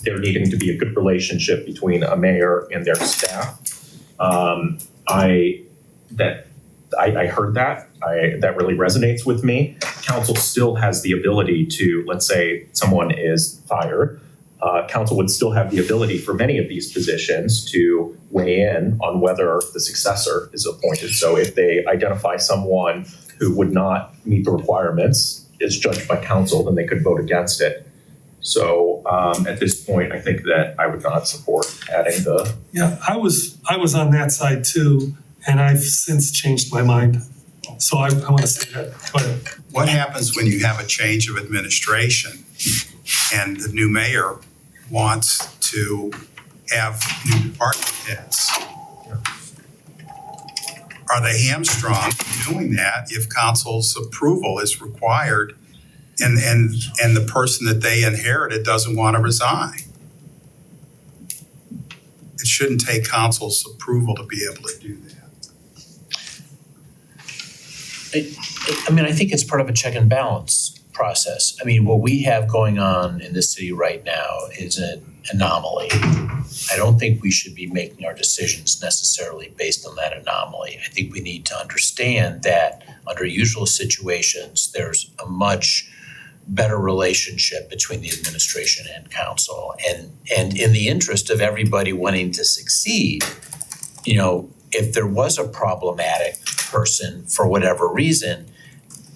there needing to be a good relationship between a mayor and their staff, I heard that. That really resonates with me. Council still has the ability to, let's say someone is fired, council would still have the ability for many of these positions to weigh in on whether the successor is appointed. So if they identify someone who would not meet the requirements, is judged by council, then they could vote against it. So at this point, I think that I would not support adding the. Yeah, I was on that side too, and I've since changed my mind. So I want to say that. Go ahead. What happens when you have a change of administration and the new mayor wants to have new department heads? Are they hamstrung doing that if council's approval is required and the person that they inherited doesn't want to resign? It shouldn't take council's approval to be able to do that. I mean, I think it's part of a check and balance process. I mean, what we have going on in this city right now is an anomaly. I don't think we should be making our decisions necessarily based on that anomaly. I think we need to understand that under usual situations, there's a much better relationship between the administration and council. And in the interest of everybody wanting to succeed, you know, if there was a problematic person for whatever reason,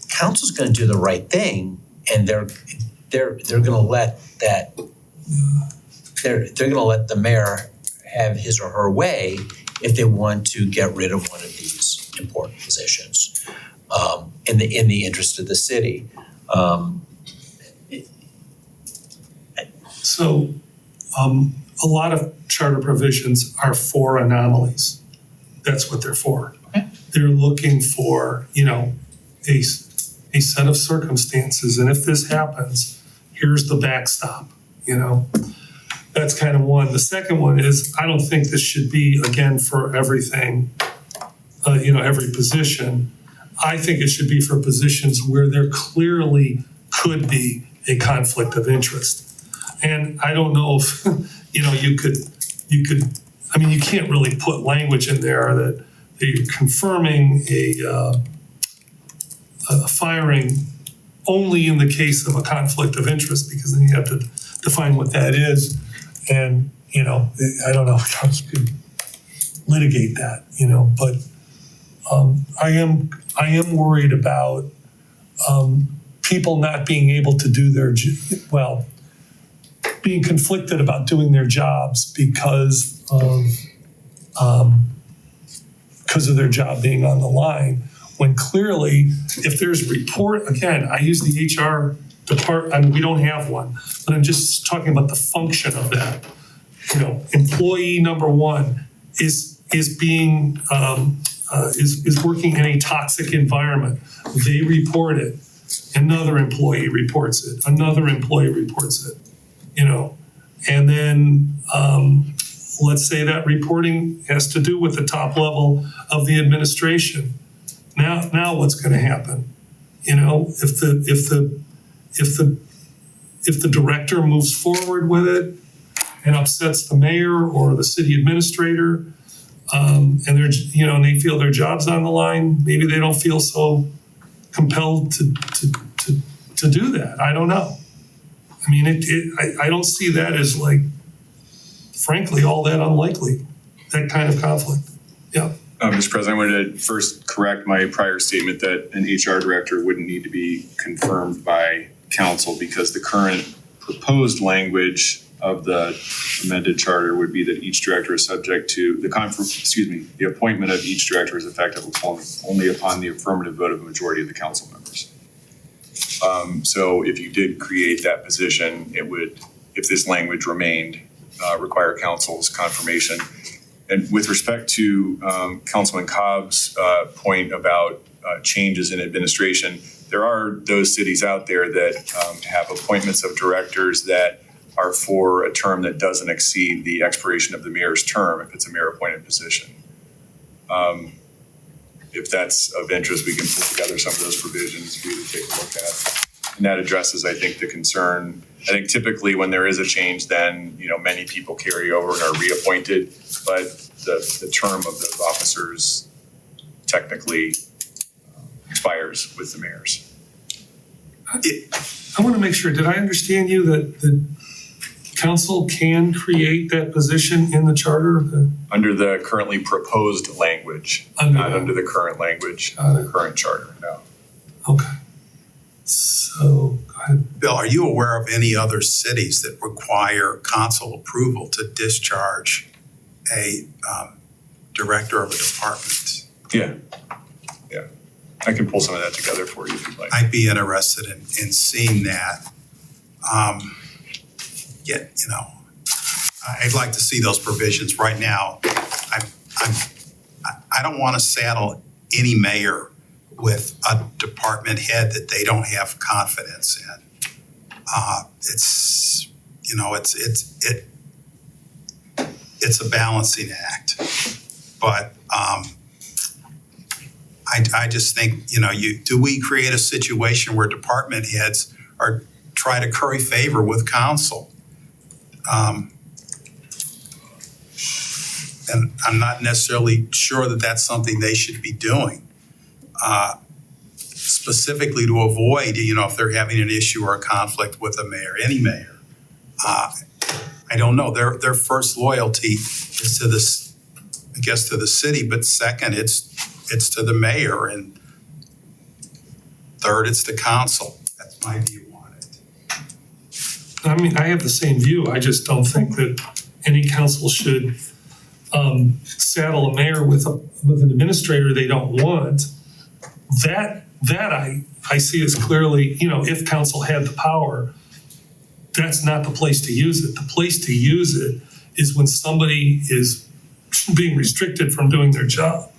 council's going to do the right thing, and they're going to let that they're going to let the mayor have his or her way if they want to get rid of one of these important positions in the interest of the city. So a lot of charter provisions are for anomalies. That's what they're for. Okay. They're looking for, you know, a set of circumstances, and if this happens, here's the backstop, you know. That's kind of one. The second one is, I don't think this should be, again, for everything, you know, every position. I think it should be for positions where there clearly could be a conflict of interest. And I don't know if, you know, you could, I mean, you can't really put language in there that you're confirming a firing only in the case of a conflict of interest, because then you have to define what that is. And, you know, I don't know how you could litigate that, you know, but I am worried about people not being able to do their, being conflicted about doing their jobs because of their job being on the line, when clearly, if there's report, again, I use the HR department, I mean, we don't have one, but I'm just talking about the function of that. You know, employee number one is being, is working in a toxic environment. They report it. Another employee reports it. Another employee reports it. You know, and then let's say that reporting has to do with the top level of the administration. Now what's going to happen? You know, if the director moves forward with it and upsets the mayor or the city administrator, and they're, you know, and they feel their job's on the line, maybe they don't feel so compelled to do that. I don't know. I mean, I don't see that as, like, frankly, all that unlikely, that kind of conflict. Yeah. Mr. President, I wanted to first correct my prior statement that an HR director wouldn't need to be confirmed by council, because the current proposed language of the amended charter would be that each director is subject to the appointment of each director is effective only upon the affirmative vote of a majority of the council members. So if you did create that position, it would, if this language remained, require council's confirmation. And with respect to Councilman Cobb's point about changes in administration, there are those cities out there that have appointments of directors that are for a term that doesn't exceed the expiration of the mayor's term if it's a mayor-appointed position. If that's of interest, we can pull together some of those provisions for you to take a look at. And that addresses, I think, the concern. I think typically when there is a change, then, you know, many people carry over and are reappointed, but the term of those officers technically expires with the mayors. I want to make sure, did I understand you that the council can create that position in the charter? Under the currently proposed language, not under the current language, the current charter, no. Okay. So, go ahead. Bill, are you aware of any other cities that require council approval to discharge a director of a department? Yeah. I can pull some of that together for you if you'd like. I'd be interested in seeing that. Yet, you know, I'd like to see those provisions. Right now, I don't want to saddle any mayor with a department head that they don't have confidence in. It's, you know, it's a balancing act. But I just think, you know, do we create a situation where department heads are try to curry favor with council? And I'm not necessarily sure that that's something they should be doing. Specifically to avoid, you know, if they're having an issue or a conflict with a mayor, any mayor. I don't know. Their first loyalty is to this, I guess, to the city, but second, it's to the mayor, and third, it's the council. That's my view on it. I mean, I have the same view. I just don't think that any council should saddle a mayor with an administrator they don't want. That I see as clearly, you know, if council had the power, that's not the place to use it. The place to use it is when somebody is being restricted from doing their job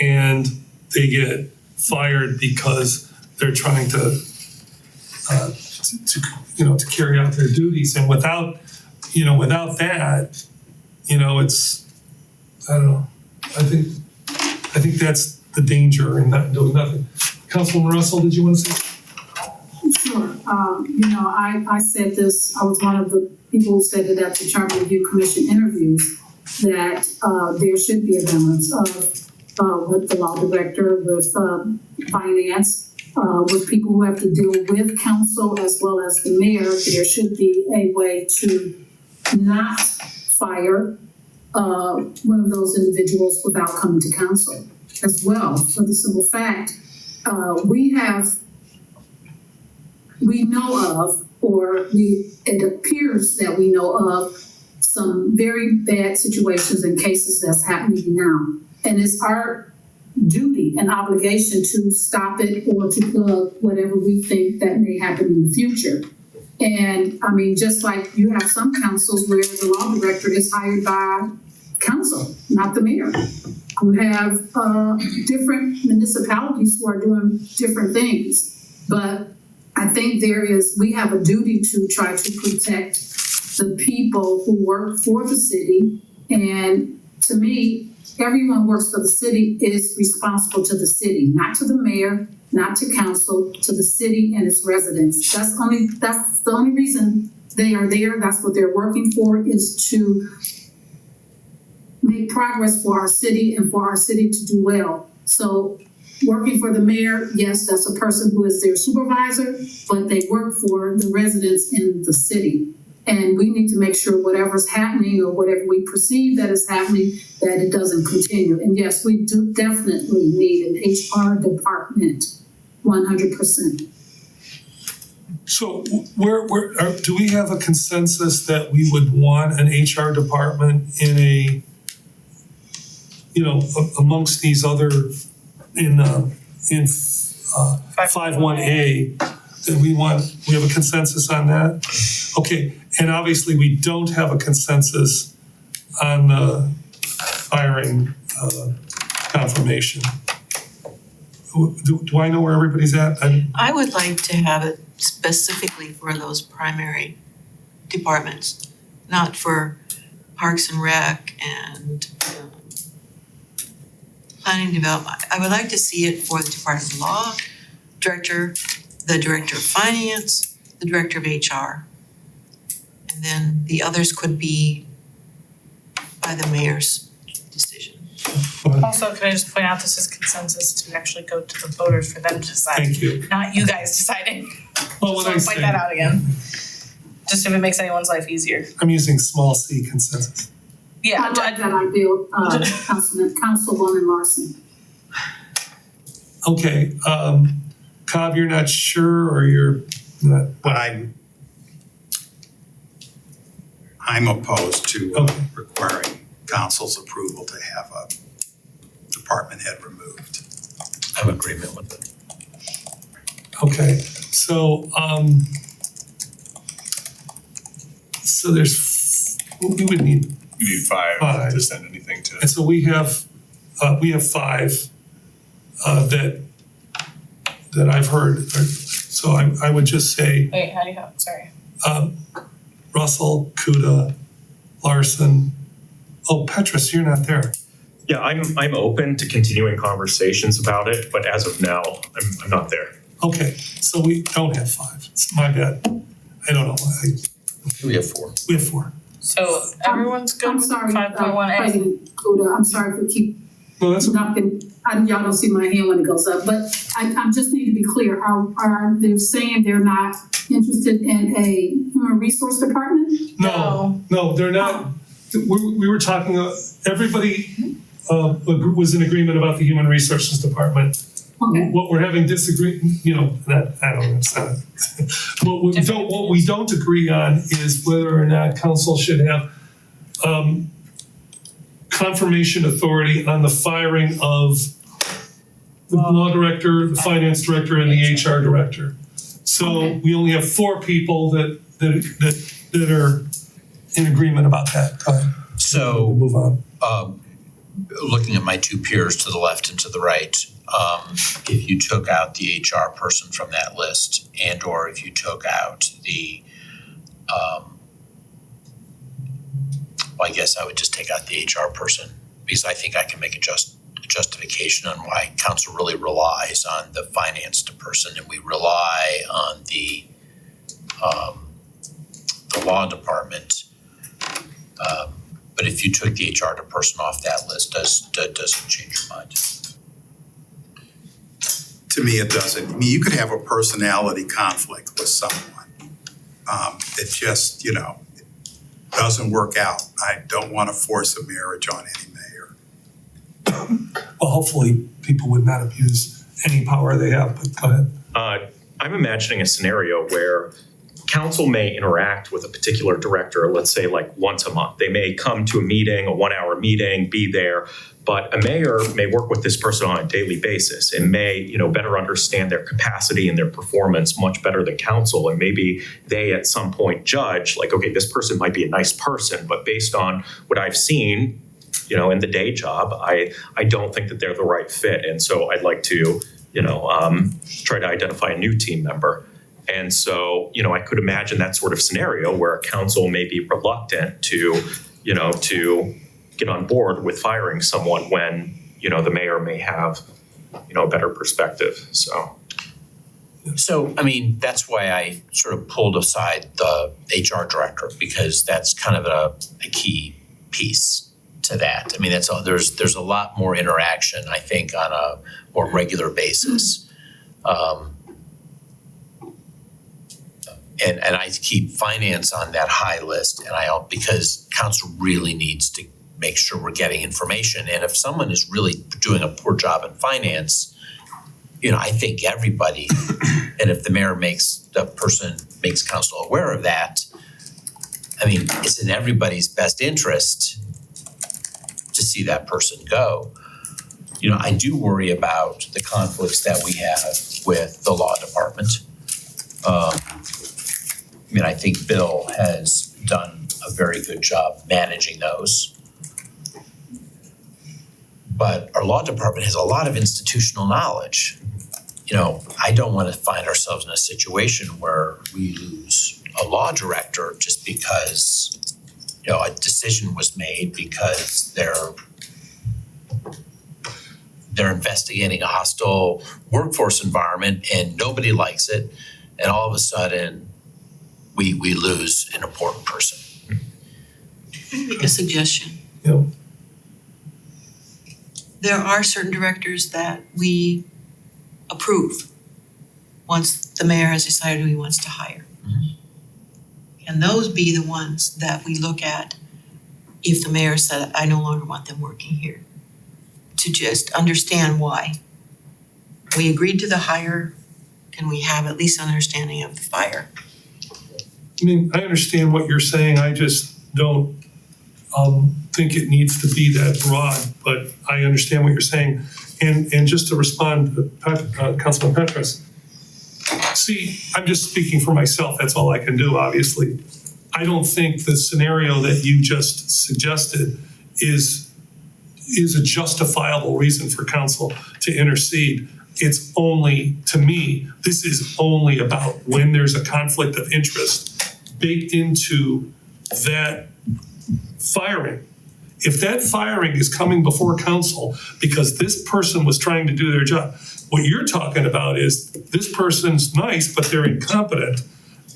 and they get fired because they're trying to carry out their duties. And without that, you know, it's, I don't know. I think that's the danger in not doing nothing. Councilwoman Russell, did you want to say? Sure. You know, I said this, I was one of the people who said it at the Charter Review Commission interviews, that there should be a balance of with the law director, with finance, with people who have to deal with council as well as the mayor, there should be a way to not fire one of those individuals without coming to council as well, for the simple fact, we know of, it appears that we know of some very bad situations and cases that's happening now. And it's our duty and obligation to stop it or to plug whatever we think that may happen in the future. And I mean, just like you have some councils where the law director is hired by council, not the mayor. We have different municipalities who are doing different things. But I think we have a duty to try to protect the people who work for the city. And to me, everyone who works for the city is responsible to the city, not to the mayor, not to council, to the city and its residents. That's the only reason they are there. That's what they're working for, is to make progress for our city and for our city to do well. So working for the mayor, yes, that's a person who is their supervisor, but they work for the residents in the city. And we need to make sure whatever's happening or whatever we perceive that is happening, that it doesn't continue. And yes, we do definitely need an HR department, 100%. So do we have a consensus that we would want an HR department in amongst these other, in 51A, that we have a consensus on that? Okay, and obviously we don't have a consensus on the firing confirmation. Do I know where everybody's at? I would like to have it specifically for those primary departments, not for Parks and Rec and planning development. I would like to see it for the Department of Law, the Director of Finance, the Director of HR. And then the others could be by the mayor's decision. Also, can I just point out, this is consensus to actually go to the voters for them to decide, Thank you. not you guys deciding. Well, Just wanna point that out again. Just if it makes anyone's life easier. I'm using small c consensus. Yeah, I like that ideal, Councilwoman Larson. Okay, Cobb, you're not sure, or you're not? I'm opposed to Okay. requiring council's approval to have a department head removed. I'm in agreement with it. Okay, so we would need, You need five Five. to send anything to. and so we have 5 that I've heard. So I would just say wait, how do you have, sorry. Russell, Kuda, Larson. Oh, Petrus, you're not there. Yeah, I'm open to continuing conversations about it, but as of now, I'm not there. Okay, so we don't have 5. It's my bad. I don't know why. We have 4. We have 4. So everyone's good I'm with sorry, 5.1A? President Kuda, I'm sorry for No, that's knocking, y'all don't see my hand when it goes up, but I just need to be clear. Are they saying they're not interested in a human resource department? no, they're not. We were talking, everybody was in agreement about the Human Resources Department. Okay. What we're having what we don't agree on is whether or not council should have confirmation authority on the firing of the law director, the finance director, and the HR director. So we only have 4 people that are in agreement about that. Go ahead. So, Move on. looking at my 2 peers to the left and to the right, if you took out the HR person from that list, and or if you took out the, well, I guess I would just take out the HR person, because I think I can make a justification on why council really relies on the finance person, and we rely on the law department. But if you took the HR person off that list, does it change your mind? to me, it doesn't. I mean, you could have a personality conflict with someone. It just, doesn't work out. I don't want to force a marriage on any mayor. Well, hopefully, people would not abuse any power they have, but go ahead. I'm imagining a scenario where council may interact with a particular director, let's say like once a month. They may come to a meeting, a 1-hour meeting, be there, but a mayor may work with this person on a daily basis and may, better understand their capacity and their performance much better than council. And maybe they at some point judge like, okay, this person might be a nice person, but based on what I've seen, in the day job, I don't think that they're the right fit. And so I'd like to, try to identify a new team member. And so, I could imagine that sort of scenario where a council may be reluctant to get on board with firing someone when, the mayor may have, a better perspective. So, I mean, that's why I sort of pulled aside the HR director, because that's kind of a key piece to that. I mean, there's a lot more interaction, I think, on a more regular basis. And I keep finance on that high list, because council really needs to make sure we're getting information. And if someone is really doing a poor job in finance, I think everybody, and if the mayor makes council aware of that, I mean, it's in everybody's best interest to see that person go. I do worry about the conflicts that we have with the law department. I think Bill has done a very good job managing those. But our law department has a lot of institutional knowledge. I don't want to find ourselves in a situation where we lose a law director just because, a decision was made because they're investigating a hostile workforce environment and nobody likes it. And all of a sudden, we lose an important person. Let me make a suggestion. Yeah. There are certain directors that we approve once the mayor has decided who he wants to hire. And those be the ones that we look at if the mayor said, I no longer want them working here, to just understand why. We agreed to the hire, can we have at least an understanding of the fire? I mean, I understand what you're saying. I just don't think it needs to be that broad, but I understand what you're saying. And just to respond to Councilman Petrus, see, I'm just speaking for myself. That's all I can do, obviously. I don't think the scenario that you just suggested is a justifiable reason for council to intercede. It's only, to me, this is only about when there's a conflict of interest baked into that firing. If that firing is coming before council because this person was trying to do their job, what you're talking about is this person's nice, but they're incompetent.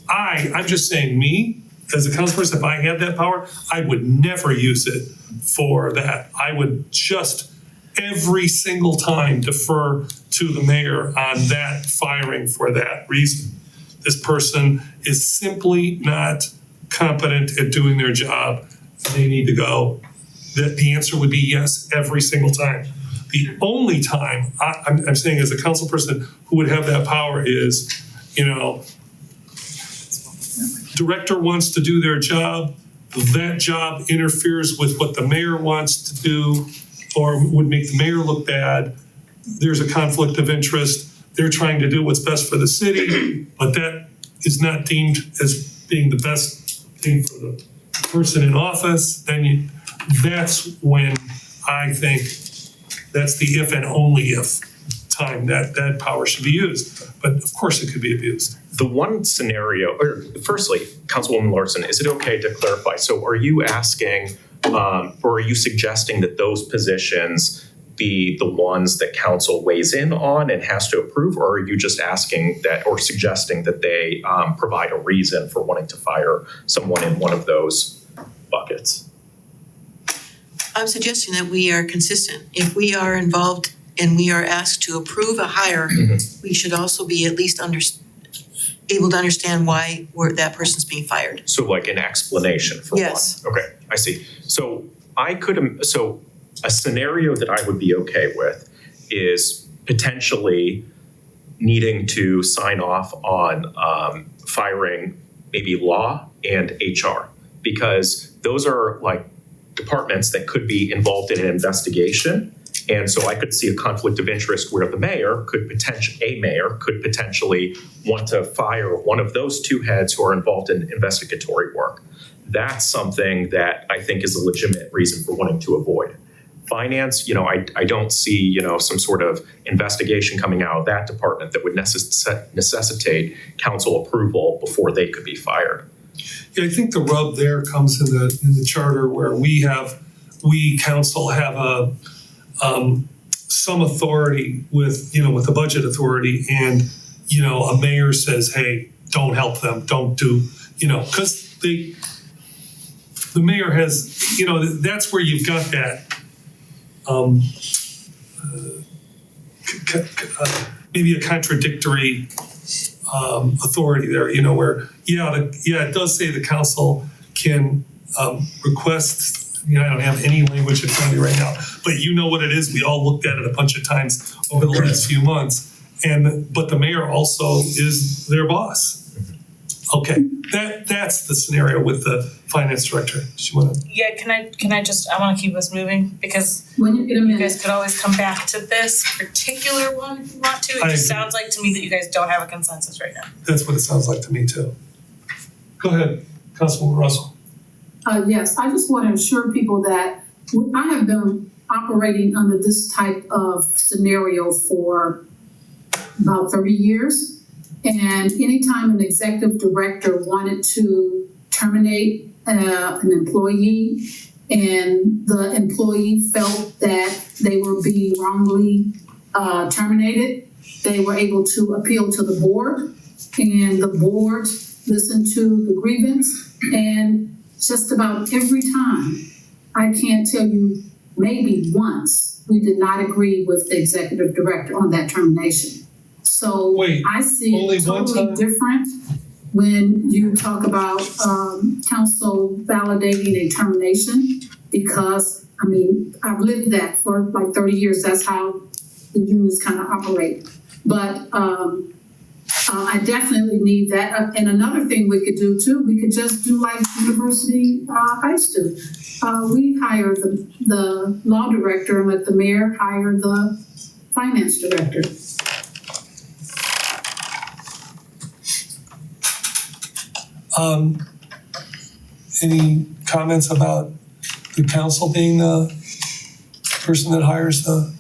I'm just saying, me, as a council person, if I had that power, I would never use it for that. I would just every single time defer to the mayor on that firing for that reason. This person is simply not competent at doing their job. They need to go. The answer would be yes every single time. The only time I'm saying as a council person who would have that power is, director wants to do their job, that job interferes with what the mayor wants to do or would make the mayor look bad. There's a conflict of interest. They're trying to do what's best for the city, but that is not deemed as being the best thing for the person in office. Then that's when I think that's the if and only if time that power should be used. But of course it could be abused. the one scenario, or firstly, Councilwoman Larson, is it okay to clarify? So are you asking, or are you suggesting that those positions be the ones that council weighs in on and has to approve, or are you just asking that or suggesting that they provide a reason for wanting to fire someone in one of those buckets? I'm suggesting that we are consistent. If we are involved and we are asked to approve a hire, we should also be at least able to understand why that person's being fired. So like an explanation for one. Yes. Okay, I see. So so a scenario that I would be okay with is potentially needing to sign off on firing maybe law and HR, because those are like departments that could be involved in an investigation. And so I could see a conflict of interest where a mayor could potentially want to fire one of those two heads who are involved in investigatory work. That's something that I think is a legitimate reason for wanting to avoid. Finance, I don't see, some sort of investigation coming out of that department that would necessitate council approval before they could be fired. Yeah, I think the rub there comes in the charter where we council have some authority with the budget authority, and a mayor says, hey, don't help them, don't do, because the mayor has, that's where you've got that maybe a contradictory authority there, where it does say the council can request. I don't have any language in front of me right now, but you know what it is. We all looked at it a bunch of times over the last few months, but the mayor also is their boss. Okay, that's the scenario with the finance director. Do you want to? Yeah, I wanna keep this moving because When you get a you minute, guys could always come back to this particular one if you want to. It I just agree. sounds like to me that you guys don't have a consensus right now. That's what it sounds like to me too. Go ahead, Councilwoman Russell. yes, I just want to assure people that I have been operating under this type of scenario for about 30 years. And anytime an executive director wanted to terminate an employee and the employee felt that they were being wrongly terminated, they were able to appeal to the board, and the board listened to the grievance. And just about every time, I can't tell you, maybe once, we did not agree with the executive director on that termination. So Wait, I see only it one totally time? different when you talk about council validating a termination, because I've lived that for like 30 years. That's how the unions kind of operate. But I definitely need that. And another thing we could do too, we could just do like University Heights do. We hire the law director and let the mayor hire the finance director. Any comments about the council being the person that hires the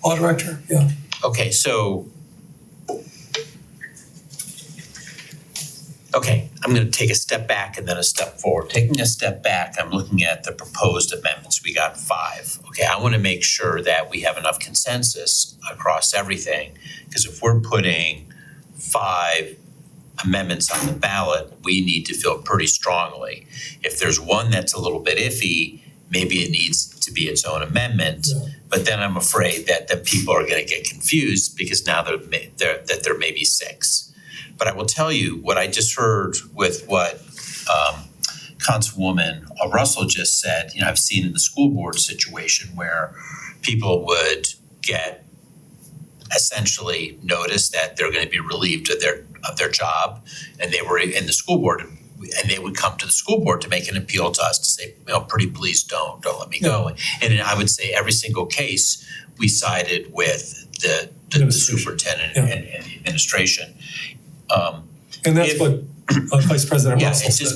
law director? Yeah. Okay, so. Okay, I'm gonna take a step back and then a step forward. Taking a step back, I'm looking at the proposed amendments. We got 5. Okay, I wanna make sure that we have enough consensus across everything. Because if we're putting 5 amendments on the ballot, we need to feel pretty strongly. If there's one that's a little bit iffy, maybe it needs to be its own amendment. Yeah. But then I'm afraid that the people are gonna get confused because now there may be 6. But I will tell you what I just heard with what Councilwoman Russell just said. I've seen in the school board situation where people would get essentially notice that they're going to be relieved of their job, and they were in the school board, and they would come to the school board to make an appeal to us to say, pretty please don't let me go. And I would say every single case we sided with the superintendent and the administration. And that's what Vice President Russell it's said.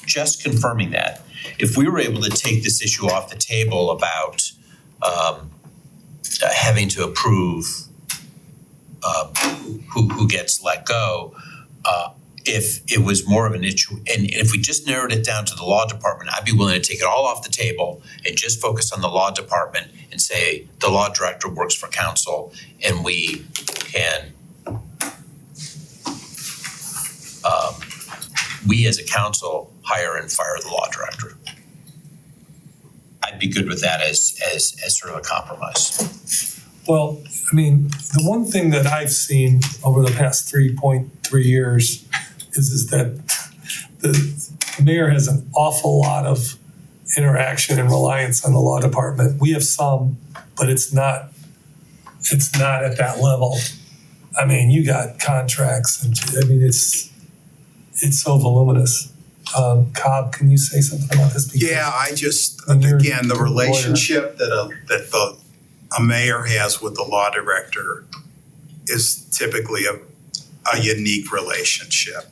just confirming that. If we were able to take this issue off the table about having to approve who gets let go, if it was more of an issue, and if we just narrowed it down to the law department, I'd be willing to take it all off the table and just focus on the law department and say the law director works for council, and we can we as a council hire and fire the law director. I'd be good with that as sort of a compromise. Well, I mean, the one thing that I've seen over the past 3.3 years is that the mayor has an awful lot of interaction and reliance on the law department. We have some, but it's not at that level. I mean, you got contracts and, I mean, it's so voluminous. Cobb, can you say something about this? Because Yeah, I just, when you're again, the a lawyer- relationship that a mayor has with the law director is typically a unique relationship.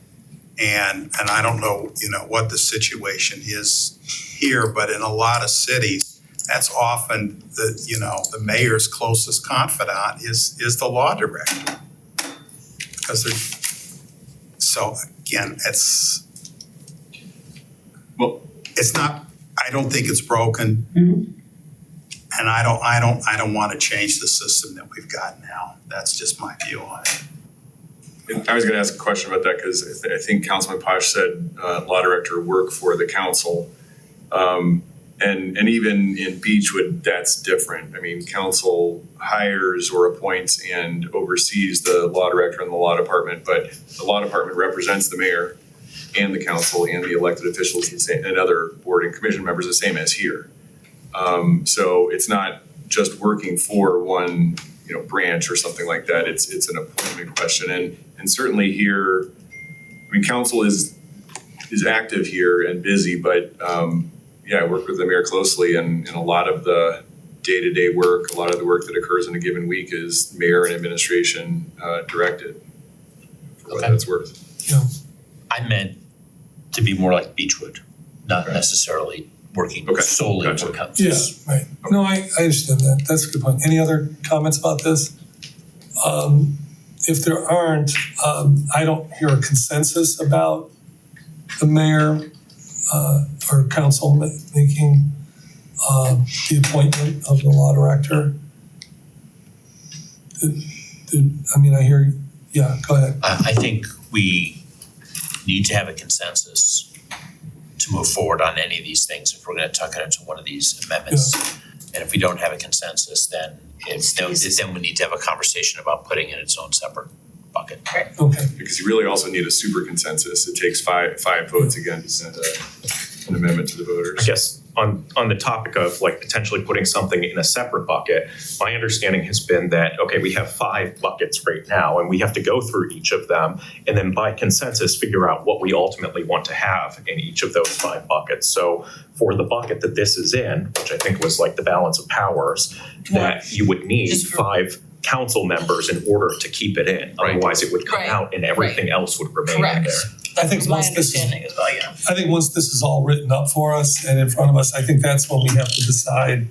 And I don't know, what the situation is here, but in a lot of cities, that's often the mayor's closest confidant is the law director. Because so again, it's not, I don't think it's broken. And I don't want to change the system that we've got now. That's just my view on it. I was going to ask a question about that because I think Councilman Posh said law director work for the council. And even in Beechwood, that's different. I mean, council hires or appoints and oversees the law director and the law department, but the law department represents the mayor and the council and the elected officials and other board and commission members, the same as here. So it's not just working for one, branch or something like that. It's an appointment question. And certainly here, I mean, council is active here and busy, but I work with the mayor closely, and a lot of the day-to-day work, a lot of the work that occurs in a given week is mayor and administration directed, for what Okay. that's worth. I meant to be more like Beechwood, not necessarily working Okay. solely Gotcha. for council. Yeah, right. No, I understand that. That's a good point. Any other comments about this? If there aren't, I don't hear a consensus about the mayor or council making the appointment of the law director. I hear, yeah, go ahead. I think we need to have a consensus to move forward on any of these things if we're gonna tuck it into one of these amendments. And if we don't have a consensus, then we need to have a conversation about putting it in its own separate bucket. Okay, Because you really also need a super consensus. It takes five votes again to send an amendment to the voters. I guess on the topic of like potentially putting something in a separate bucket, my understanding has been that, okay, we have 5 buckets right now and we have to go through each of them and then by consensus figure out what we ultimately want to have in each of those 5 buckets. So for the bucket that this is in, which I think was like the balance of powers, that you would need Just for- 5 council members in order to keep it in. Right. Otherwise it would come Right. out and everything else would remain in there. Correct. I That think was my once this is- understanding as well, yeah. I think once this is all written up for us and in front of us, I think that's when we have to decide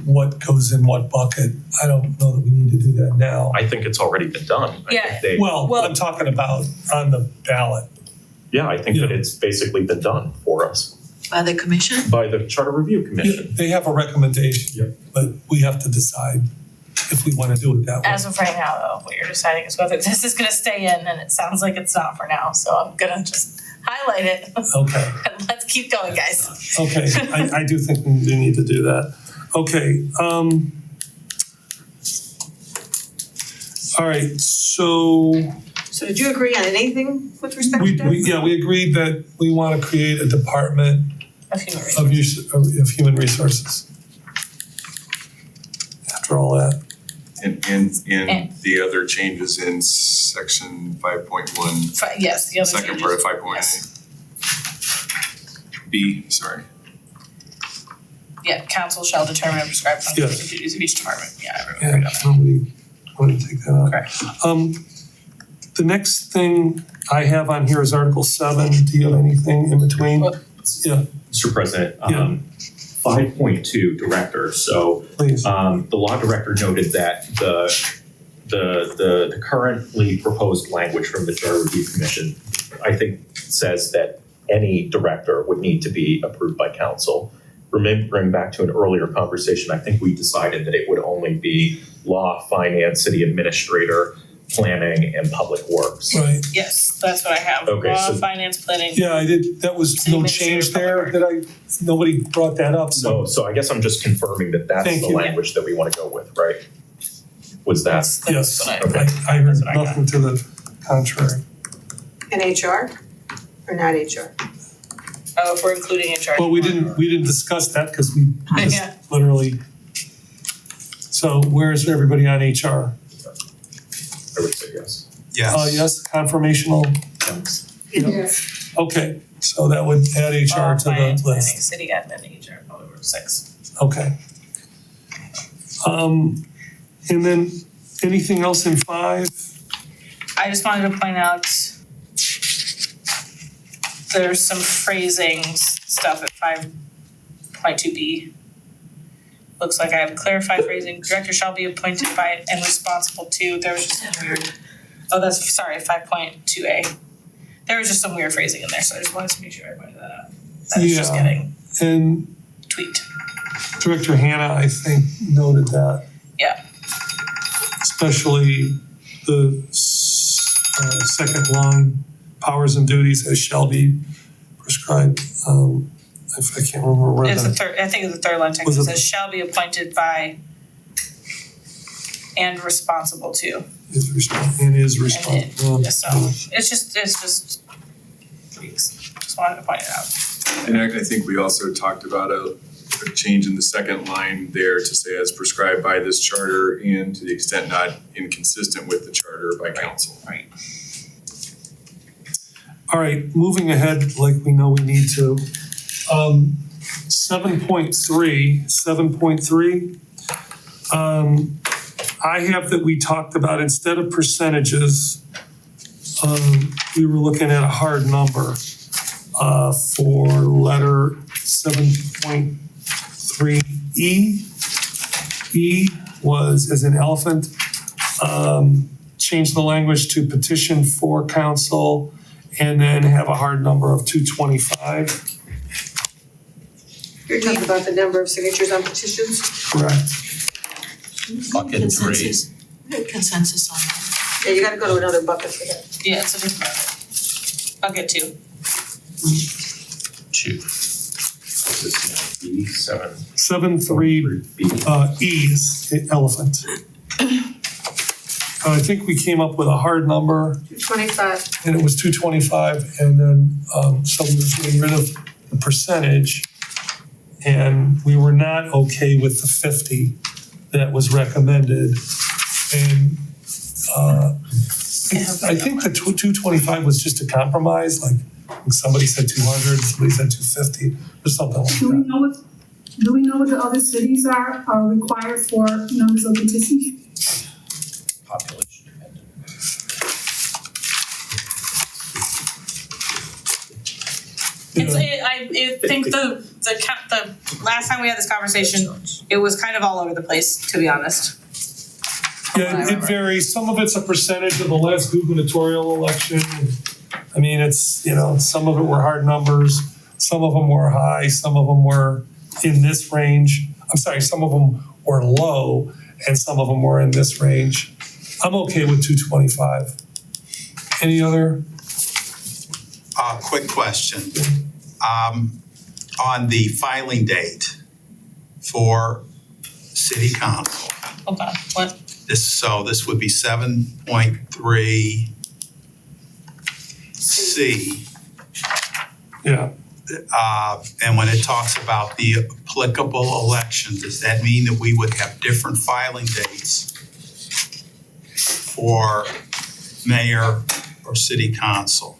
what goes in what bucket. I don't know that we need to do that now. I think it's already been done. I Yeah. think they, Well, Well- I'm talking about on the ballot. yeah, I think that Yeah. it's basically been done for us By the commission? by the Charter Review Commission. They have a recommendation, Yep. but we have to decide if we want to do it that way. As of right now, though, what you're deciding is whether this is gonna stay in, and it sounds like it's not for now, so I'm gonna just highlight it. Okay. And let's keep going, guys. Okay, I do think we do need to do that. Okay, all right, so So did you agree on anything with respect to that? we agreed that we want to create a department Of human of resources. of human resources. After all that, And the other changes in section 5.1, Yes, the other second changes. part of 5.1A. Yes. B, sorry. Yeah, council shall determine and prescribe functions Yes. and duties of each department. Yeah, I yeah, remember that. nobody wanted to take that out. Correct. The next thing I have on here is Article 7. Do you have anything in between? Well, Yeah, Mr. President, Yeah. 5.2 director. So please. the law director noted that the currently proposed language from the Charter Review Commission, I think, says that any director would need to be approved by council. Remembering back to an earlier conversation, I think we decided that it would only be law, finance, city administrator, planning and public works. Right, Yes, that's what I have. Okay, Law, so- finance, planning. yeah, I did, that was City no change there, administrator, nobody brought that up, so. So I guess I'm just confirming that that's Thank the you. language that we want to go with, right? Was that, Yes, what okay. I heard That's what I got. nothing to the contrary. And HR or not HR? Oh, if we're including HR. Well, we didn't discuss that because we Yeah. just literally. So where's everybody on HR? I would say yes. Yes. Yes, confirmational, Yes. okay, so that would add HR to Finance, the planning, list, city admin, HR, probably were 6. okay. And then anything else in 5? I just wanted to point out there's some phrasing stuff at 5.2B. Looks like I have clarified phrasing, director shall be appointed by and responsible to, there was just some weird, oh, that's, sorry, 5.2A. There was just some weird phrasing in there, so I just wanted to make sure I pointed that out. That is just Yeah. getting And tweaked. Director Hannah, I think, noted that. Yeah. Especially the second line, powers and duties as shall be prescribed. I can't remember where It's the that, third, I think it's the third line text, Was it it- says shall be appointed by and responsible to. is responsible. So it's just tweaks, just wanted to point it out. And I think we also talked about a change in the second line there to say as prescribed by this charter and to the extent not inconsistent with the charter by council. Right. All right, moving ahead like we know we need to. 7.3, I have that we talked about instead of percentages, we were looking at a hard number for letter 7.3E. E was as in elephant, change the language to petition for council and then have a hard number of 225, You're talking about the number of signatures on petitions? correct? Bucket 3. Consensus. We had consensus on that. Yeah, you gotta go to another bucket for that. Yeah, it's a different bucket. Bucket 2. 2. B7. 7.3 B. E is elephant. I think we came up with a hard number 25. and it was 225 and then so we were getting rid of the percentage and we were not okay with the 50 that was recommended. And I think the 225 was just a compromise, like somebody said 200, somebody said 250 or something like Do we that. know what the other cities are required for numbers of petitions? Population dependent. I think the last time we had this conversation, it was kind of all over the place, to be honest. Yeah, it varies. Some of it's a percentage of the last gubernatorial election. I mean, it's, you know, some of it were hard numbers, some of them were high, some of them were in this range. I'm sorry, some of them were low and some of them were in this range. I'm okay with 225. Any other? Quick question. On the filing date for city council, Okay, what? this would be 7.3 C. Yeah. And when it talks about the applicable election, does that mean that we would have different filing dates for mayor or city council?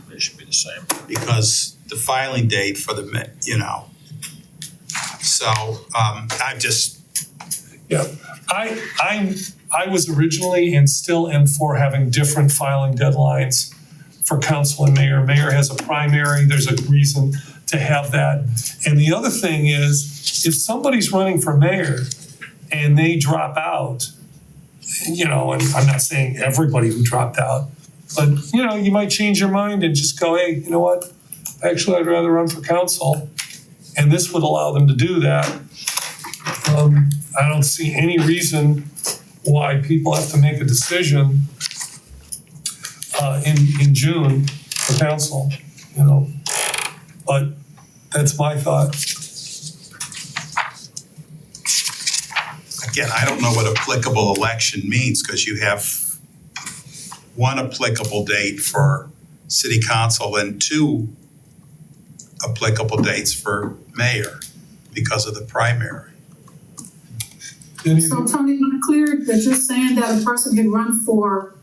They should be the same. Because the filing date for the, so I've just, Yeah, I was originally and still am for having different filing deadlines for council and mayor. Mayor has a primary, there's a reason to have that. And the other thing is, if somebody's running for mayor and they drop out, and I'm not saying everybody who dropped out, but you might change your mind and just go, hey, you know what? Actually, I'd rather run for council. And this would allow them to do that. I don't see any reason why people have to make a decision in June for council, you know. But that's my thought. Again, I don't know what applicable election means, because you have one applicable date for city council and two applicable dates for mayor because of the primary. So Tony, am I clear that you're saying that a person can run for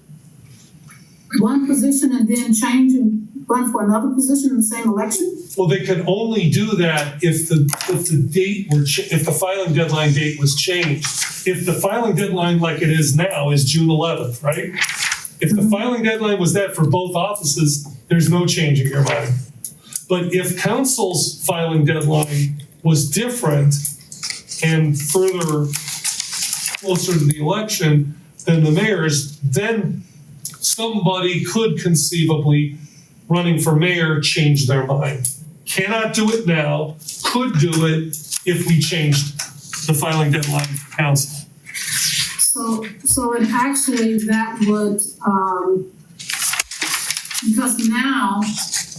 one position and then change and run for another position in the same election? Well, they can only do that if the date were, if the filing deadline date was changed. If the filing deadline like it is now is June 11th, right? If the filing deadline was that for both offices, there's no change in your mind. But if council's filing deadline was different and further closer to the election than the mayor's, then somebody could conceivably, running for mayor, change their mind. Cannot do it now, could do it if we changed the filing deadline for council. So and actually that would,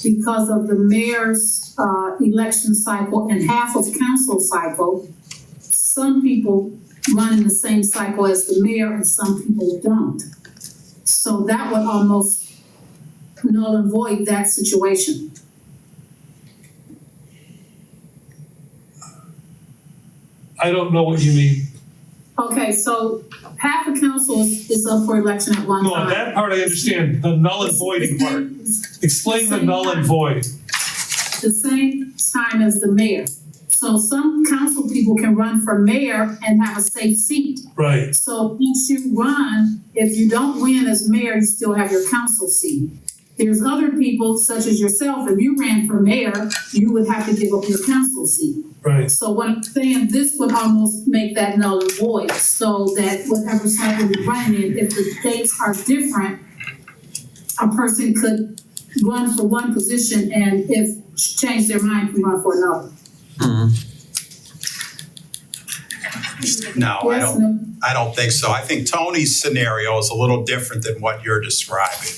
because of the mayor's election cycle and half of council cycle, some people run in the same cycle as the mayor and some people don't. So that would almost null and void that situation. I don't know what you mean. Okay, so half of council is up for election at one No, time. that part I understand, the null and voiding part. Explain the null and void. The same time as the mayor. So some council people can run for mayor and have a safe seat. Right. So once you run, if you don't win as mayor, you still have your council seat. There's other people, such as yourself, if you ran for mayor, you would have to give up your council seat. Right. So what I'm saying, this would almost make that null and void, so that whatever cycle you're running in, if the dates are different, a person could run for one position and if change their mind, can run for another. No, Yes, no? I don't think so. I think Tony's scenario is a little different than what you're describing.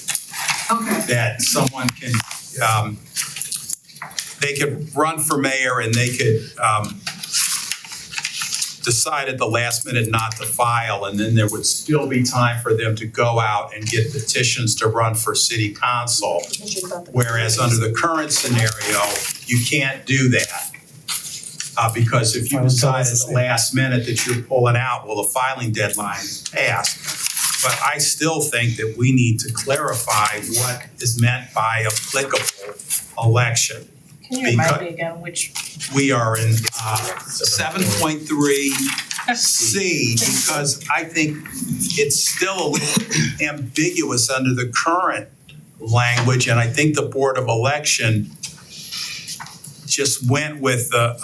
Okay, That someone can, they could run for mayor and they could decide at the last minute not to file, and then there would still be time for them to go out and get petitions to run for city council. Whereas under the current scenario, you can't do that. Because if you decide at the last minute that you're pulling out, well, the filing deadline passed. But I still think that we need to clarify what is meant by applicable election. Can you remind me again which? We are in 7.3C, because I think it's still a little ambiguous under the current language, and I think the Board of Election just went with the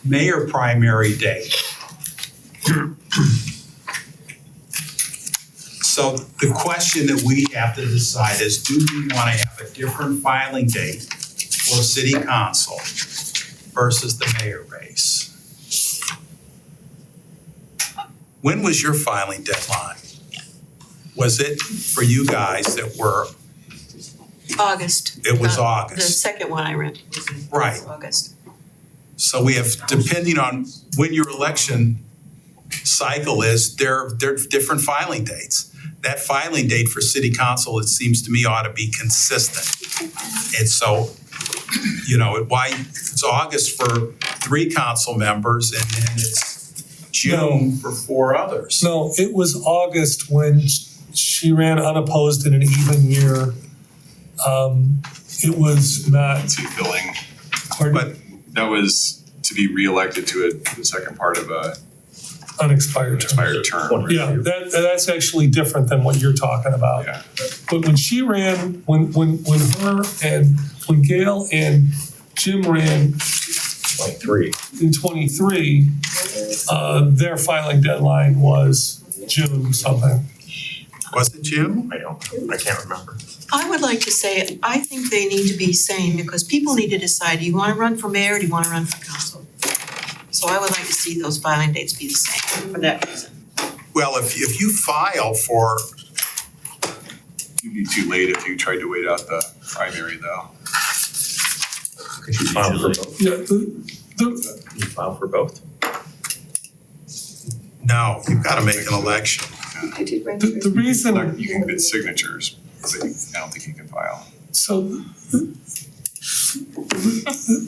mayor primary date. So the question that we have to decide is, do we want to have a different filing date for city council versus the mayor race? When was your filing deadline? Was it for you guys that were, August. it was The August? second one I read was in Right. August. So we have, depending on when your election cycle is, there are different filing dates. That filing date for city council, it seems to me, ought to be consistent. And so, why it's August for 3 council members and then it's June for 4 others. No, it was August when she ran unopposed in an even year. It was not. To filling, Pardon? But that was to be reelected to the second part of a Unexpired term. expired term. Yeah, that's actually different than what you're talking about. Yeah. But when she ran, when Gail and Jim ran 23. in 23, their filing deadline was June something. was it June? I can't remember. I would like to say, I think they need to be same, because people need to decide, do you wanna run for mayor, or do you wanna run for council? So I would like to see those filing dates be the same for that reason. Well, if you file for, You'd be too late if you tried to wait out the primary though. Could you file for both? Yeah, Can you file for both? no, you've got to make an election. I did run the through. reason, You can get signatures, but I don't think you can file. so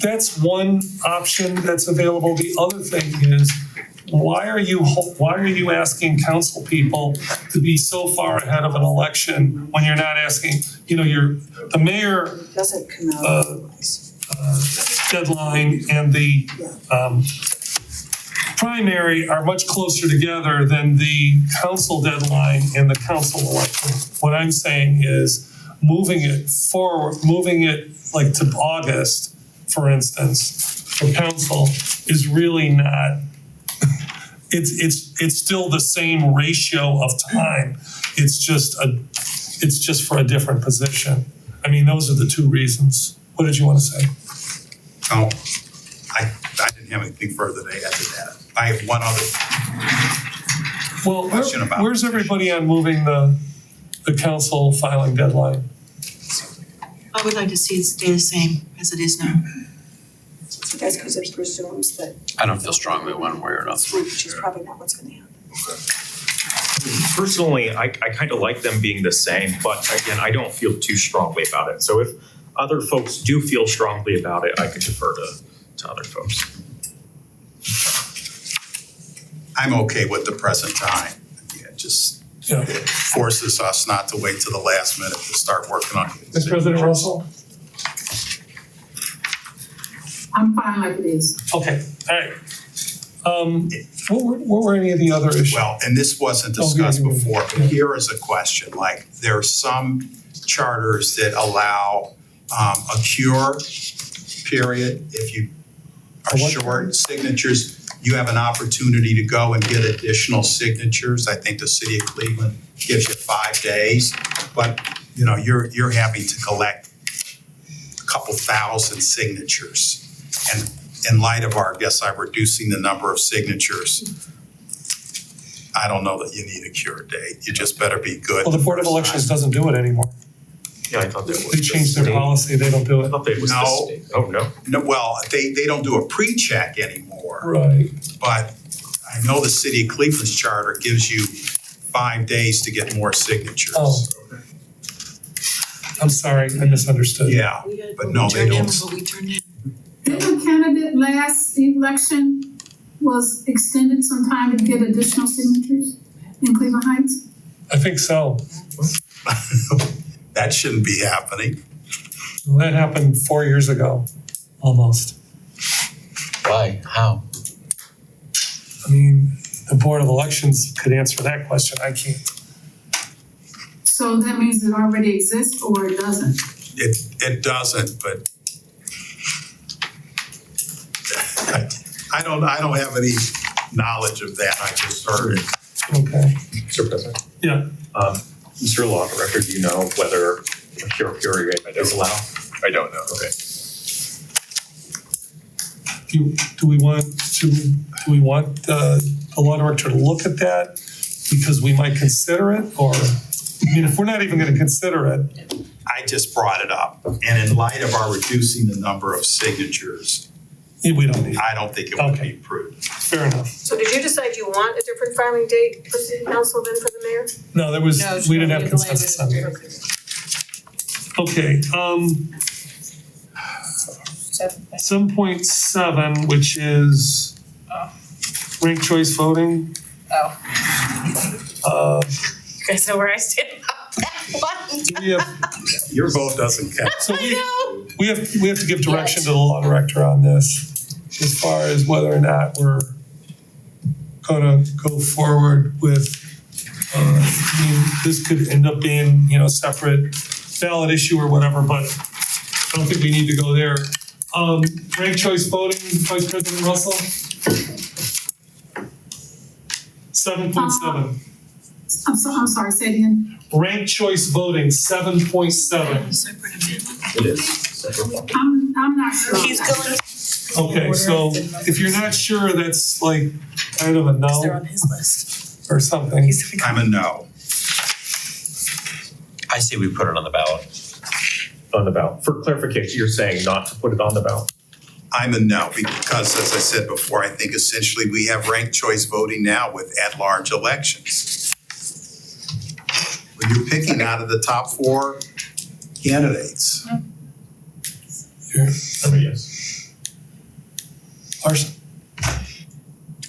that's one option that's available. The other thing is, why are you asking council people to be so far ahead of an election when you're not asking, the mayor Doesn't come out Uh, otherwise. deadline and the primary are much closer together than the council deadline and the council election. What I'm saying is moving it forward, moving it like to August, for instance, for council is really not, it's still the same ratio of time. It's just for a different position. I mean, those are the two reasons. What did you want to say? Oh, I didn't have anything further to add to that. I have one other, Well, Question about- where's everybody on moving the council filing deadline? I would like to see it stay the same as it is now. So that's because it presumes that, I don't feel strongly one way or another. which is probably not what's gonna happen. Personally, I kind of like them being the same, but again, I don't feel too strongly about it. So if other folks do feel strongly about it, I could defer to other folks. I'm okay with the present time. Yeah, it just Yeah. forces us not to wait till the last minute to start working on it. Mr. President Russell? I'm fine like it is. Okay, all right. What were any of the other issues? Well, and this wasn't Oh, yeah, discussed yeah, yeah. before, but here is a question, like, there are some charters that allow a cure period. If you are A what short signatures, you have an opportunity to go and get additional signatures. I think the city of Cleveland gives you 5 days, but, you're having to collect a couple thousand signatures. And in light of reducing the number of signatures, I don't know that you need a cure date. You just better be good. Well, the Board of first Elections time. doesn't do it anymore. Yeah, I thought that was. They changed their policy, they don't do I it. thought that was the No. state. Oh, no. No, well, they don't do a pre-check anymore, Right. but I know the city of Cleveland's charter gives you 5 days to get more signatures. Oh. I'm sorry, I misunderstood. Yeah, We got but what no, we they turned in, don't. what we turned in. Didn't a candidate last election was extended some time to get additional signatures in Cleveland Heights? I think so. That shouldn't be happening. Well, that happened 4 years ago, almost. Why? How? I mean, the Board of Elections could answer that question, I can't. So that means it already exists or it doesn't? It doesn't, but I don't have any knowledge of that. I just heard it. Okay, Mr. President? yeah. Mr. Law Director, do you know whether a cure period is allowed? I don't know. Okay. Do we want the law director to look at that? Because we might consider it, or, I mean, if we're not even gonna consider it, I just brought it up. And in light of our reducing the number of signatures, we don't need it. I don't think it would Okay. be prudent. Fair enough. So did you decide you want a different filing date for city council than for the mayor? No, there was, No, we didn't have the language consensus on is that. Okay, 7.7, which is ranked choice voting. Oh. Uh, You guys know where I stand about that one. do we have, Your vote doesn't count. so I know. we have to give direction to the law director on this as far as whether or not we're gonna go forward with, I mean, this could end up being, separate ballot issue or whatever, but I don't think we need to go there. Ranked choice voting, Vice President Russell? 7.7. I'm sorry, say it again. Ranked choice voting, 7.7. Separate amendment. It is. I'm not sure. on He's that. going. Okay, so if you're not sure, that's like kind of a They're no. on his list. or something. I'm a no. I say we put it on the ballot. On the ballot. For clarification, you're saying not to put it on the ballot? I'm a no, because as I said before, I think essentially we have ranked choice voting now with at-large elections. When you're picking out of the top 4 candidates. Yes. Arson?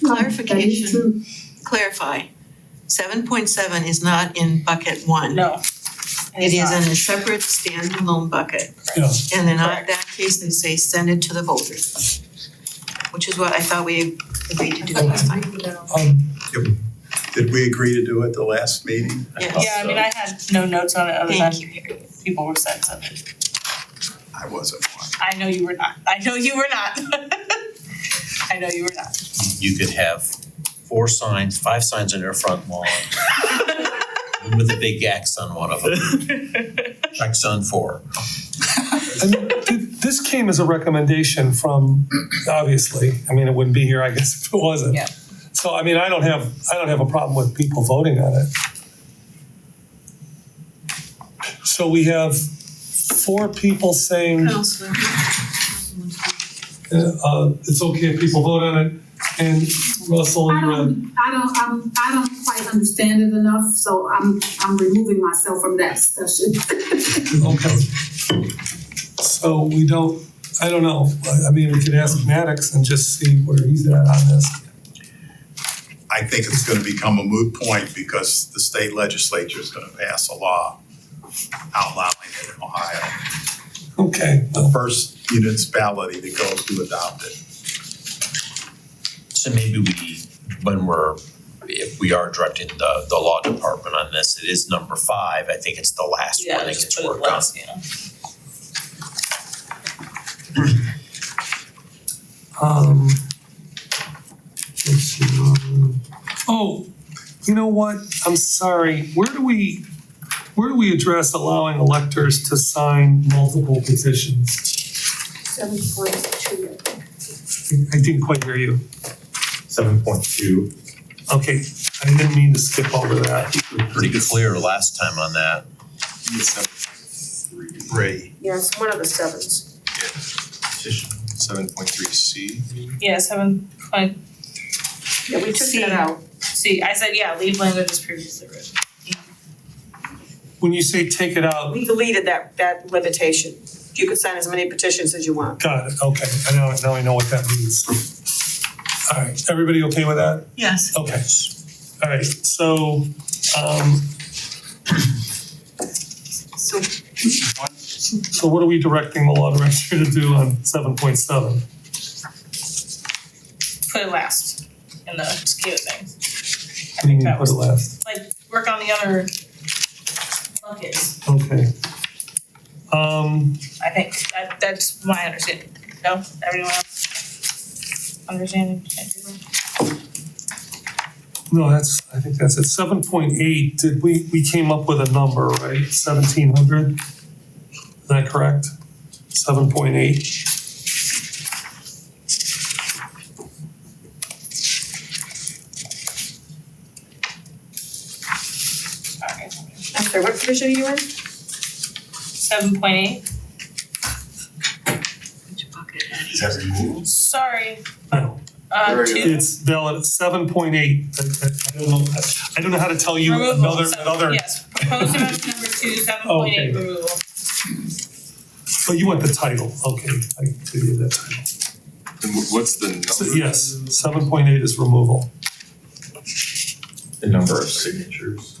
Clarification. That is true. Clarify. 7.7 is not in bucket 1. No. It is in a separate standalone bucket. Yeah. And then on Correct. that case, they say send it to the voters, which is what I thought we agreed to do last time. Did we agree to do it the last meeting? Yes. Yeah, I mean, I had no notes on it other than Thank you. people were saying something. I wasn't one. I know you were not. I know you were not. I know you were not. You could have 5 signs on your front lawn. With a big X on one of them. X on 4. And this came as a recommendation from, obviously, I mean, it wouldn't be here, I guess, if it wasn't. Yeah. So, I mean, I don't have a problem with people voting on it. So we have 4 people saying, Counselor. it's okay if people vote on it, and Russell, I you're I don't quite understand it enough, so I'm removing myself from that discussion. okay. So I don't know, I mean, we could ask Maddox and just see where he's at on this. I think it's gonna become a moot point because the state legislature is gonna pass a law outlawing it in Ohio. Okay, The first municipality that goes to adopt it. So maybe if we are directing the law department on this, it is number 5. I think it's the last Yeah, one that just gets put it worked on. last, yeah. Let's see. Oh, you know what? I'm sorry. Where do we address allowing electors to sign multiple petitions? 7.2. I didn't quite hear you. 7.2. Okay, I didn't mean to skip over that. Pretty clear last time on that. 3. Yeah, it's one of the 7s. Petition 7.3C. Yeah, 7 point Yeah, we took C. that out. C. I said, yeah, leave language as previously written. When you say take it out, We deleted that limitation. You could sign as many petitions as you want. got it, okay. Now I know what that means. All right, everybody okay with that? Yes. Okay. All right, so, so what are we directing the law director to do on 7.7? Put it last in the scheme of things. What do you mean that put it was- last? Like, work on the other buckets. Okay. I think that's my understanding. No, everyone else understanding? No, I think that's it. 7.8, we came up with a number, right? 1,700? Is that correct? 7.8? I'm sorry, what provision are you in? 7.8? Which bucket? Is that removed? Sorry, No, 2. it's valid at 7.8. I don't know how to tell you Removal, another, yes, proposed amendment number 2, 7.8 Okay. removal. oh, you want the title, okay, I give you that title. And what's the number? So yes, 7.8 is removal. The number of signatures.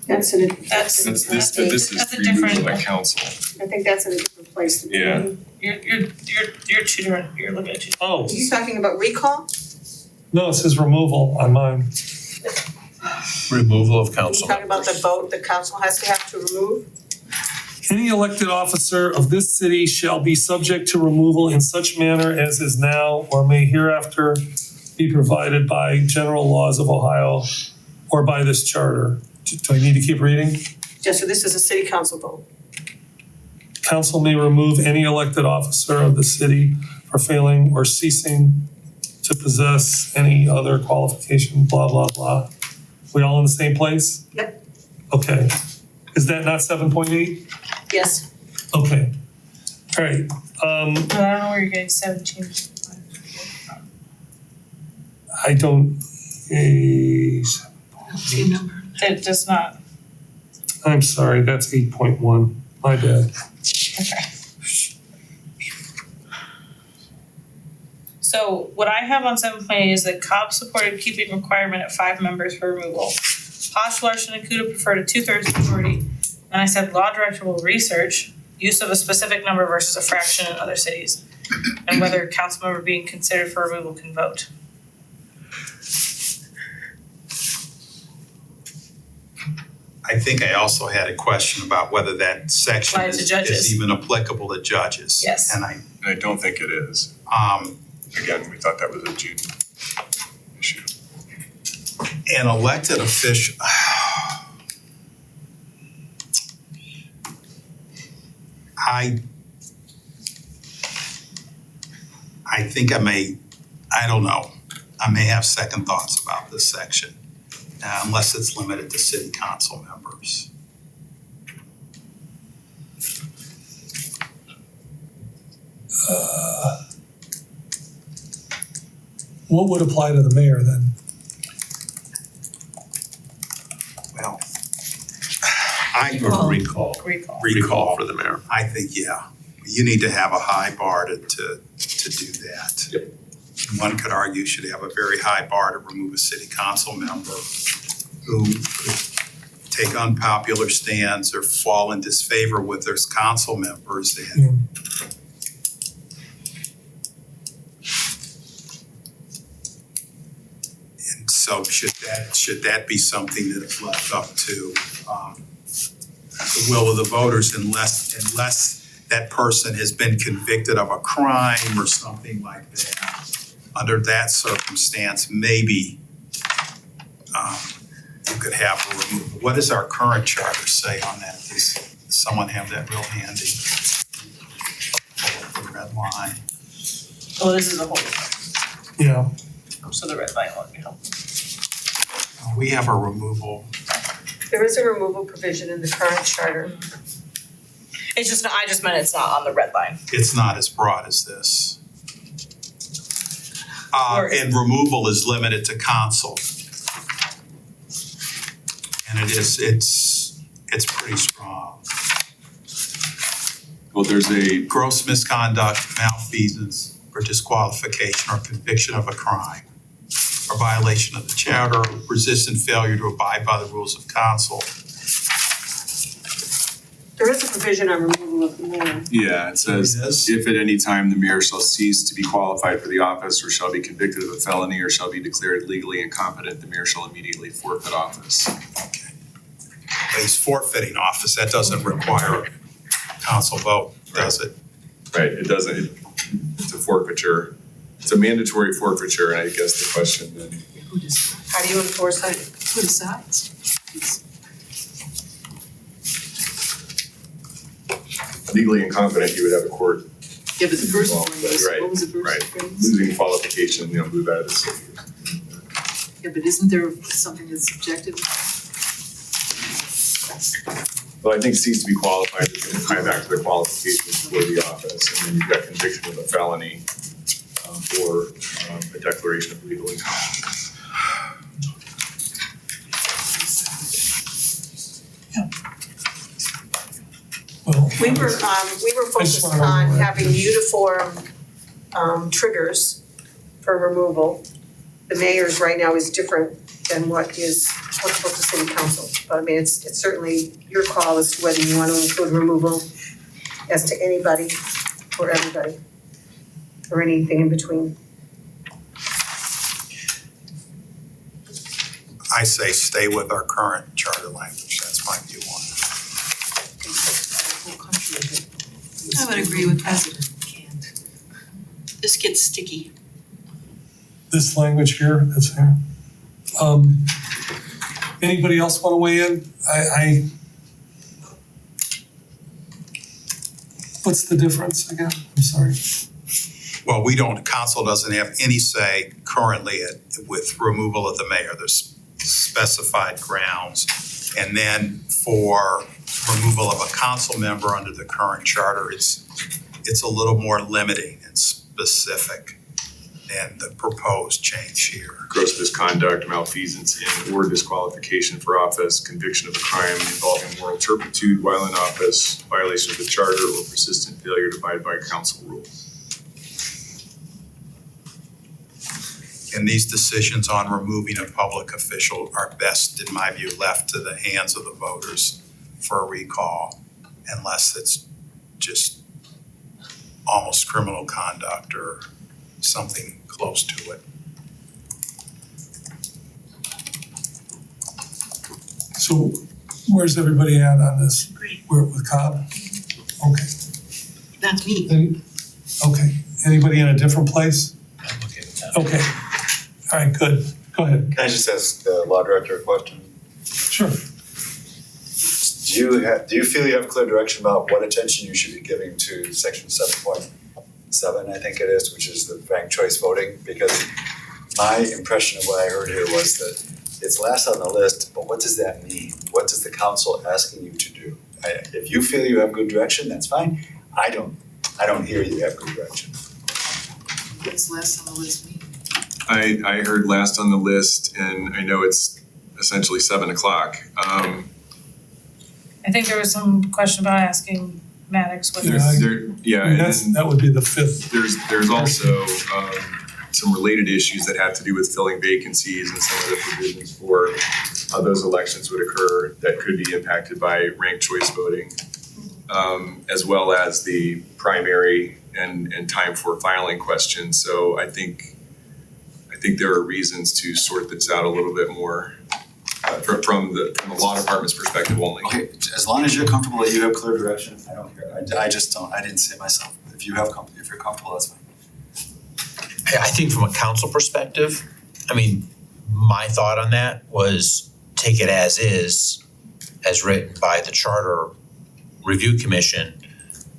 That's in a, That's That's that's this a is removal different, by council. I think that's in a different place. Yeah. you're tutoring, you're looking at Oh, Are you talking about recall? no, it says removal on mine. Removal of Are you council talking about the members. vote the council has to have to remove? Any elected officer of this city shall be subject to removal in such manner as is now or may hereafter be provided by general laws of Ohio or by this charter. Do I need to keep reading? Yeah, so this is a city council vote. Council may remove any elected officer of the city for failing or ceasing to possess any other qualification, blah, blah, blah. We all in the same place? Yep. Okay. Is that not 7.8? Yes. Okay. All right. I don't know where you're getting 17. I don't, I don't see a number. It does not. I'm sorry, that's 8.1. My bad. So what I have on 7.8 is that Cobb supported keeping requirement at 5 members for removal. Posh, Larson, and Kuda preferred a 2/3 majority. And I said law director will research use of a specific number versus a fraction in other cities, and whether a council member being considered for removal can vote. I think I also had a question about whether that section Applies to is judges. even applicable to judges. Yes. And And I don't think it is. Again, we thought that was a June issue. an elected official. I think I don't know. I may have second thoughts about this section, unless it's limited to city council members. What would apply to the mayor then? Well, I Recall. Recall. For the mayor. I think, yeah, you need to have a high bar to do that. Yep. One could argue should have a very high bar to remove a city council member who could take unpopular stands or fall in disfavor with their council members. And so should that be something that is left up to the will of the voters unless that person has been convicted of a crime or something like that? Under that circumstance, maybe you could have a removal. What does our current charter say on that? Does someone have that real handy? The red line. Well, this is a whole, Yeah, so the red line won't be helpful. We have a removal. There is a removal provision in the current charter. It's just, I just meant it's not on the red line. It's not as broad as this. Or- And removal is limited to council. And it's pretty strong. Well, there's a, Gross misconduct, malfeasance, or disqualification or conviction of a crime, or violation of the charter, or persistent failure to abide by the rules of council. There is a provision on removal of the mayor. yeah, it says, Yes. if at any time the mayor shall cease to be qualified for the office or shall be convicted of a felony or shall be declared legally incompetent, the mayor shall immediately forfeit office. But he's forfeiting office. That doesn't require a council vote, does it? Right, it doesn't, it's a forfeiture. It's a mandatory forfeiture, and I guess the question then, Who decides? How do you enforce that? Who decides? legally incompetent, you would have a court Yeah, but the first one Well, was, right, what was the first right. phrase? losing qualification, move out of the city. Yeah, but isn't there something that's subjective? Well, I think cease to be qualified is going to tie back to the qualifications for the office, and then you've got conviction of a felony or a declaration of legal incompetence. well. We were focused wanna on remember. having uniform triggers for removal. The mayor's right now is different than what is applicable to city council. But I mean, it's certainly your call as to whether you want to include removal as to anybody or everybody, or anything in between. I say stay with our current charter language. That's my view on it. Whole country of it. I would agree with President Kant. This gets sticky. This language here, that's here. Anybody else want to weigh in? What's the difference again? I'm sorry. Well, we don't, council doesn't have any say currently with removal of the mayor. There's specified grounds. And then for removal of a council member under the current charter, it's a little more limiting and specific than the proposed change here. Gross misconduct, malfeasance in or disqualification for office, conviction of a crime involving moral turpitude while in office, violation of the charter, or persistent failure to abide by council rules. And these decisions on removing a public official are best, in my view, left to the hands of the voters for a recall, unless it's just almost criminal conduct or something close to it. So where's everybody at on this? We're with Cobb? Okay. That's me. Okay. Anybody in a different place? I'm okay with that. Okay. All right, good. Go ahead. Can I just ask the law director a question? Sure. Do you feel you have clear direction about what attention you should be giving to section 7.7, I think it is, which is the ranked choice voting? Because my impression of what I heard here was that it's last on the list, but what does that mean? What does the council asking you to do? If you feel you have good direction, that's fine. I don't hear you have good direction. What's last on the list mean? I heard last on the list, and I know it's essentially 7 o'clock. I think there was some question about asking Maddox what Yeah, And then that would be the fifth. there's also some related issues that have to do with filling vacancies and some of the provisions for how those elections would occur that could be impacted by ranked choice voting, as well as the primary and time for filing questions. So I think there are reasons to sort this out a little bit more from the law department's perspective only. Okay, as long as you're comfortable that you have clear direction, I don't care. I just don't, I didn't say it myself. If you're comfortable, that's fine. I think from a council perspective, I mean, my thought on that was take it as is, as written by the Charter Review Commission,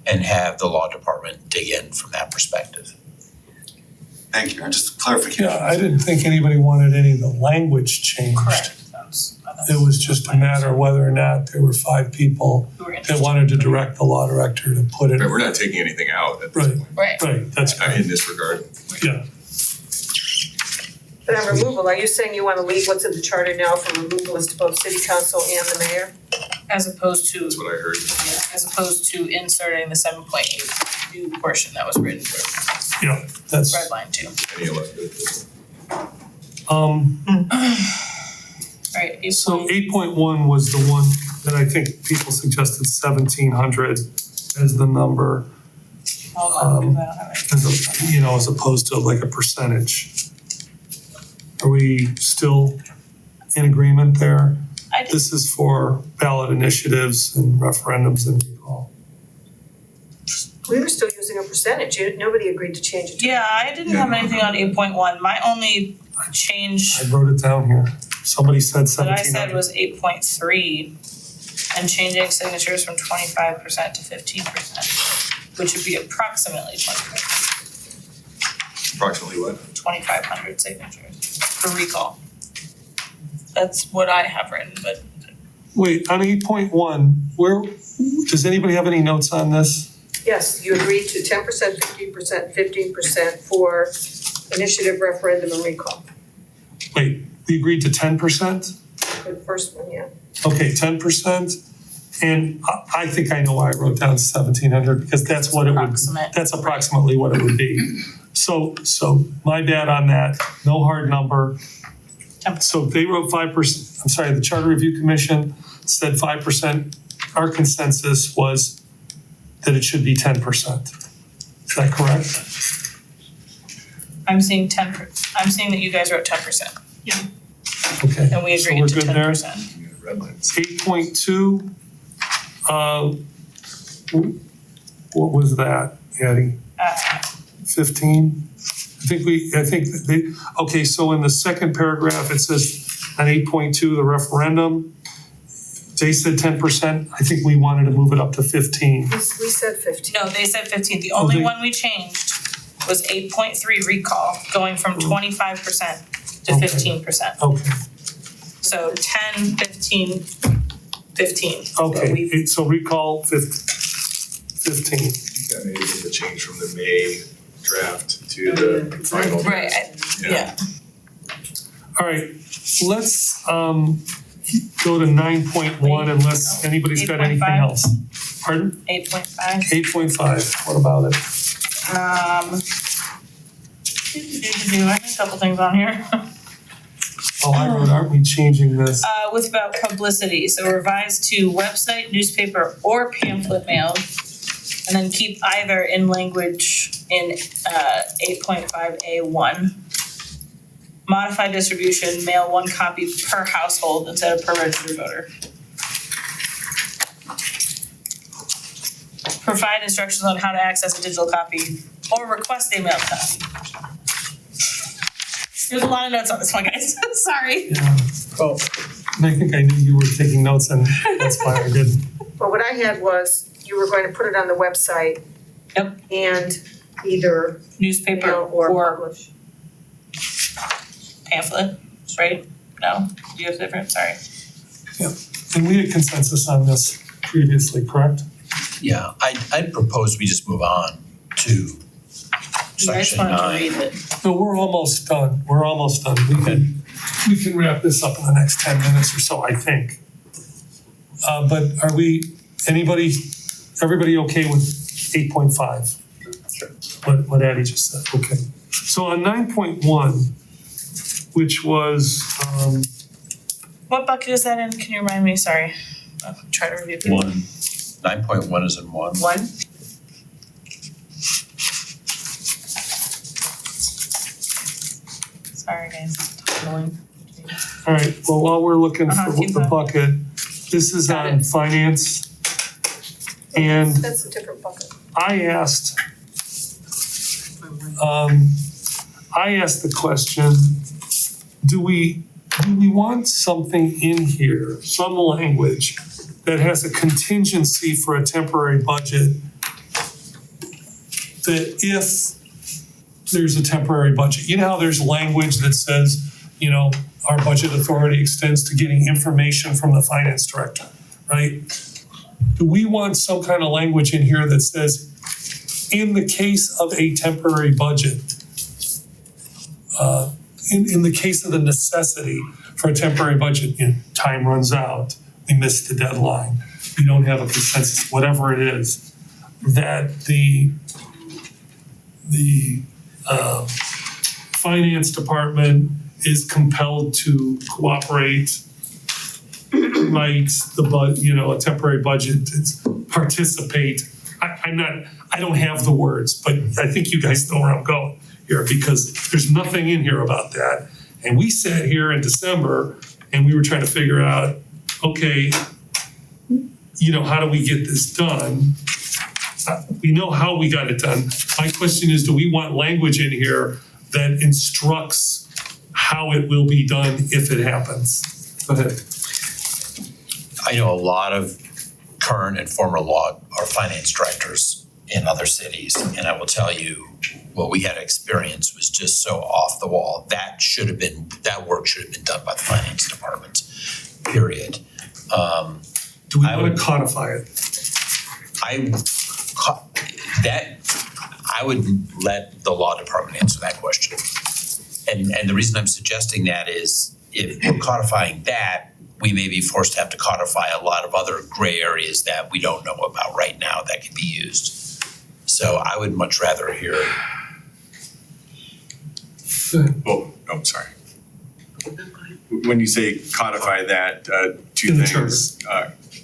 and have the law department dig in from that perspective. Thank you, just clarification. Yeah, I didn't think anybody wanted any of the language changed. Correct. It was just a matter of whether or not there were 5 people Who were that interested. wanted to direct the law director to put it. But we're not taking anything out at this Right. point, Right. That's in right. this regard. Yeah. But on removal, are you saying you wanna leave what's in the charter now for removal as to both city council and the mayor? As opposed to, That's what I heard. as opposed to inserting the 7.8 new portion that was written for Yeah, that's, red line 2. Any elected official. Right, so 8.1 was the one that I think people suggested 1,700 as the number, hold on, 'cause I don't have it. as opposed to like a percentage. Are we still in agreement there? I did, This is for ballot initiatives and referendums and recall. We were still using a percentage, nobody agreed to change it to. yeah, I didn't have anything on 8.1. My only change I wrote it down here. Somebody said that I said 1,700. was 8.3 and changing signatures from 25% to 15%, which would be approximately Approximately what? 2,500 signatures for recall. That's what I have written, but Wait, on 8.1, where, does anybody have any notes on this? Yes, you agreed to 10%, 15%, 15% for initiative, referendum, and recall. Wait, we agreed to 10%? For the first one, yeah. Okay, 10%. And I think I know why I wrote down 1,700 because that's what it would, approximate. that's approximately what it would be. So my bad on that, no hard number. 10%. So they wrote 5%, I'm sorry, the Charter Review Commission said 5%. Our consensus was that it should be 10%. Is that correct? I'm seeing I'm seeing that you guys wrote 10%, Okay. and we so agreed we're to good there? 10%. Red lines. 8.2, what was that, Addie? 15? I think that okay, so in the second paragraph, it says on 8.2, the referendum, they said 10%. I think we wanted to move it up to 15. We said 15. No, they said 15. The only Okay. one we changed was 8.3 recall, going from 25% to Okay. 15%. Okay, So 10, 15, 15. So okay, we've- so recall 15. That may be the change from the May draft to the final. Right, yeah. All right, let's go to 9.1 unless anybody's got anything 8.5. else. Pardon? 8.5. 8.5, what about it? I have a couple things on here. Oh, I wrote, aren't we changing this? With about publicity, so revised to website, newspaper, or pamphlet mail. And then keep either in language in 8.5A1. Modified distribution, mail 1 copy per household instead of per registered voter. Provide instructions on how to access a digital copy or request a mailed copy. There's a lot of notes on this one, guys, sorry. Yeah. Well, And I think I knew you were taking notes and that's why I didn't. Well, what I had was you were going to put it on the website. Yep. And either Newspaper mail or or publish. pamphlet, right? No, do you have different, sorry. And we had consensus on this previously, correct? yeah, I'd propose we just move on to You guys section wanted to 9. read it. No, we're almost done. We can wrap this up in the next 10 minutes or so, I think. But are everybody okay with 8.5? Sure. What Addie just said, okay. So on 9.1, which was, What bucket is that in? Can you remind me? Sorry. I'll try to review. 9.1 is in 1. 1? Sorry, guys. Annoying. all right, well, while we're looking for keep the going. bucket, this is Got on it. finance. And That's a different bucket. I asked the question, do we want something in here, some language that has a contingency for a temporary budget that if there's a temporary budget, you know how there's language that says, you know, our budget authority extends to getting information from the finance director, right? Do we want some kind of language in here that says, in the case of a temporary budget, in the case of the necessity for a temporary budget, you know, time runs out, we missed the deadline, we don't have a consensus, whatever it is, that the finance department is compelled to cooperate, write a temporary budget, participate. I don't have the words, but I think you guys know where I'm going here because there's nothing in here about that. And we sat here in December and we were trying to figure out, okay, you know, how do we get this done? We know how we got it done. My question is, do we want language in here that instructs how it will be done if it happens? Go ahead. I know a lot of current and former law or finance directors in other cities, and I will tell you, what we had experienced was just so off the wall. That work should have been done by the finance department, period. Do we I want would- to codify it? I would let the law department answer that question. And the reason I'm suggesting that is if we're codifying that, we may be forced to have to codify a lot of other gray areas that we don't know about right now that can be used. So I would much rather hear. Oh, sorry. When you say codify that, two In the things.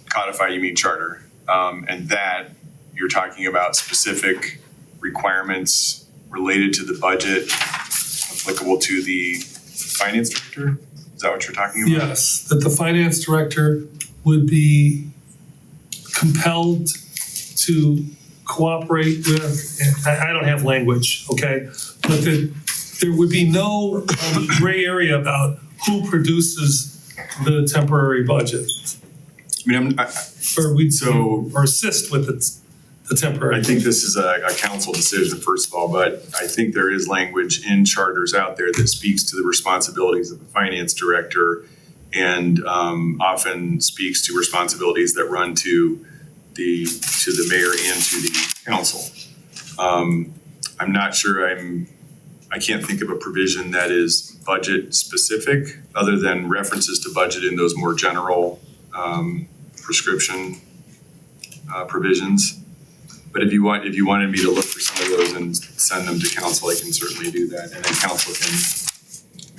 Codify, you mean charter. And that, you're talking about specific requirements related to the budget applicable to the finance director? Is that what you're talking about? Yes, that the finance director would be compelled to cooperate with, I don't have language, okay? But that there would be no gray area about who produces the temporary budget. I mean, Or assist with the temporary. I think this is a council decision, first of all, but I think there is language in charters out there that speaks to the responsibilities of the finance director and often speaks to responsibilities that run to the mayor and to the council. I'm not sure I can't think of a provision that is budget specific other than references to budget in those more general prescription provisions. But if you wanted me to look for some of those and send them to council, I can certainly do that, and then council can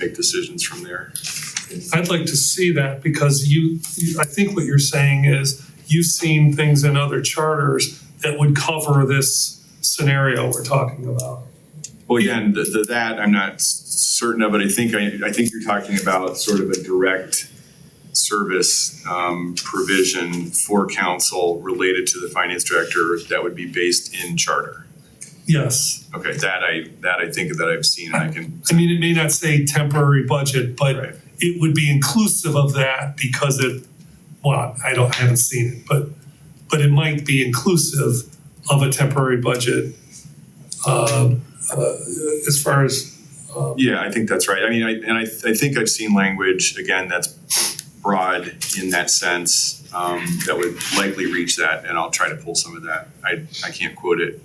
make decisions from there. I'd like to see that because I think what you're saying is you've seen things in other charters that would cover this scenario we're talking about. Well, again, that I'm not certain of, but I think you're talking about sort of a direct service provision for council related to the finance director that would be based in charter. Yes. Okay, that I think that I've seen, and I can. I mean, it may not say temporary budget, but Right. it would be inclusive of that because I haven't seen it, but it might be inclusive of a temporary budget as far as. Yeah, I think that's right. I mean, I think I've seen language, again, that's broad in that sense, that would likely reach that, and I'll try to pull some of that. I can't quote it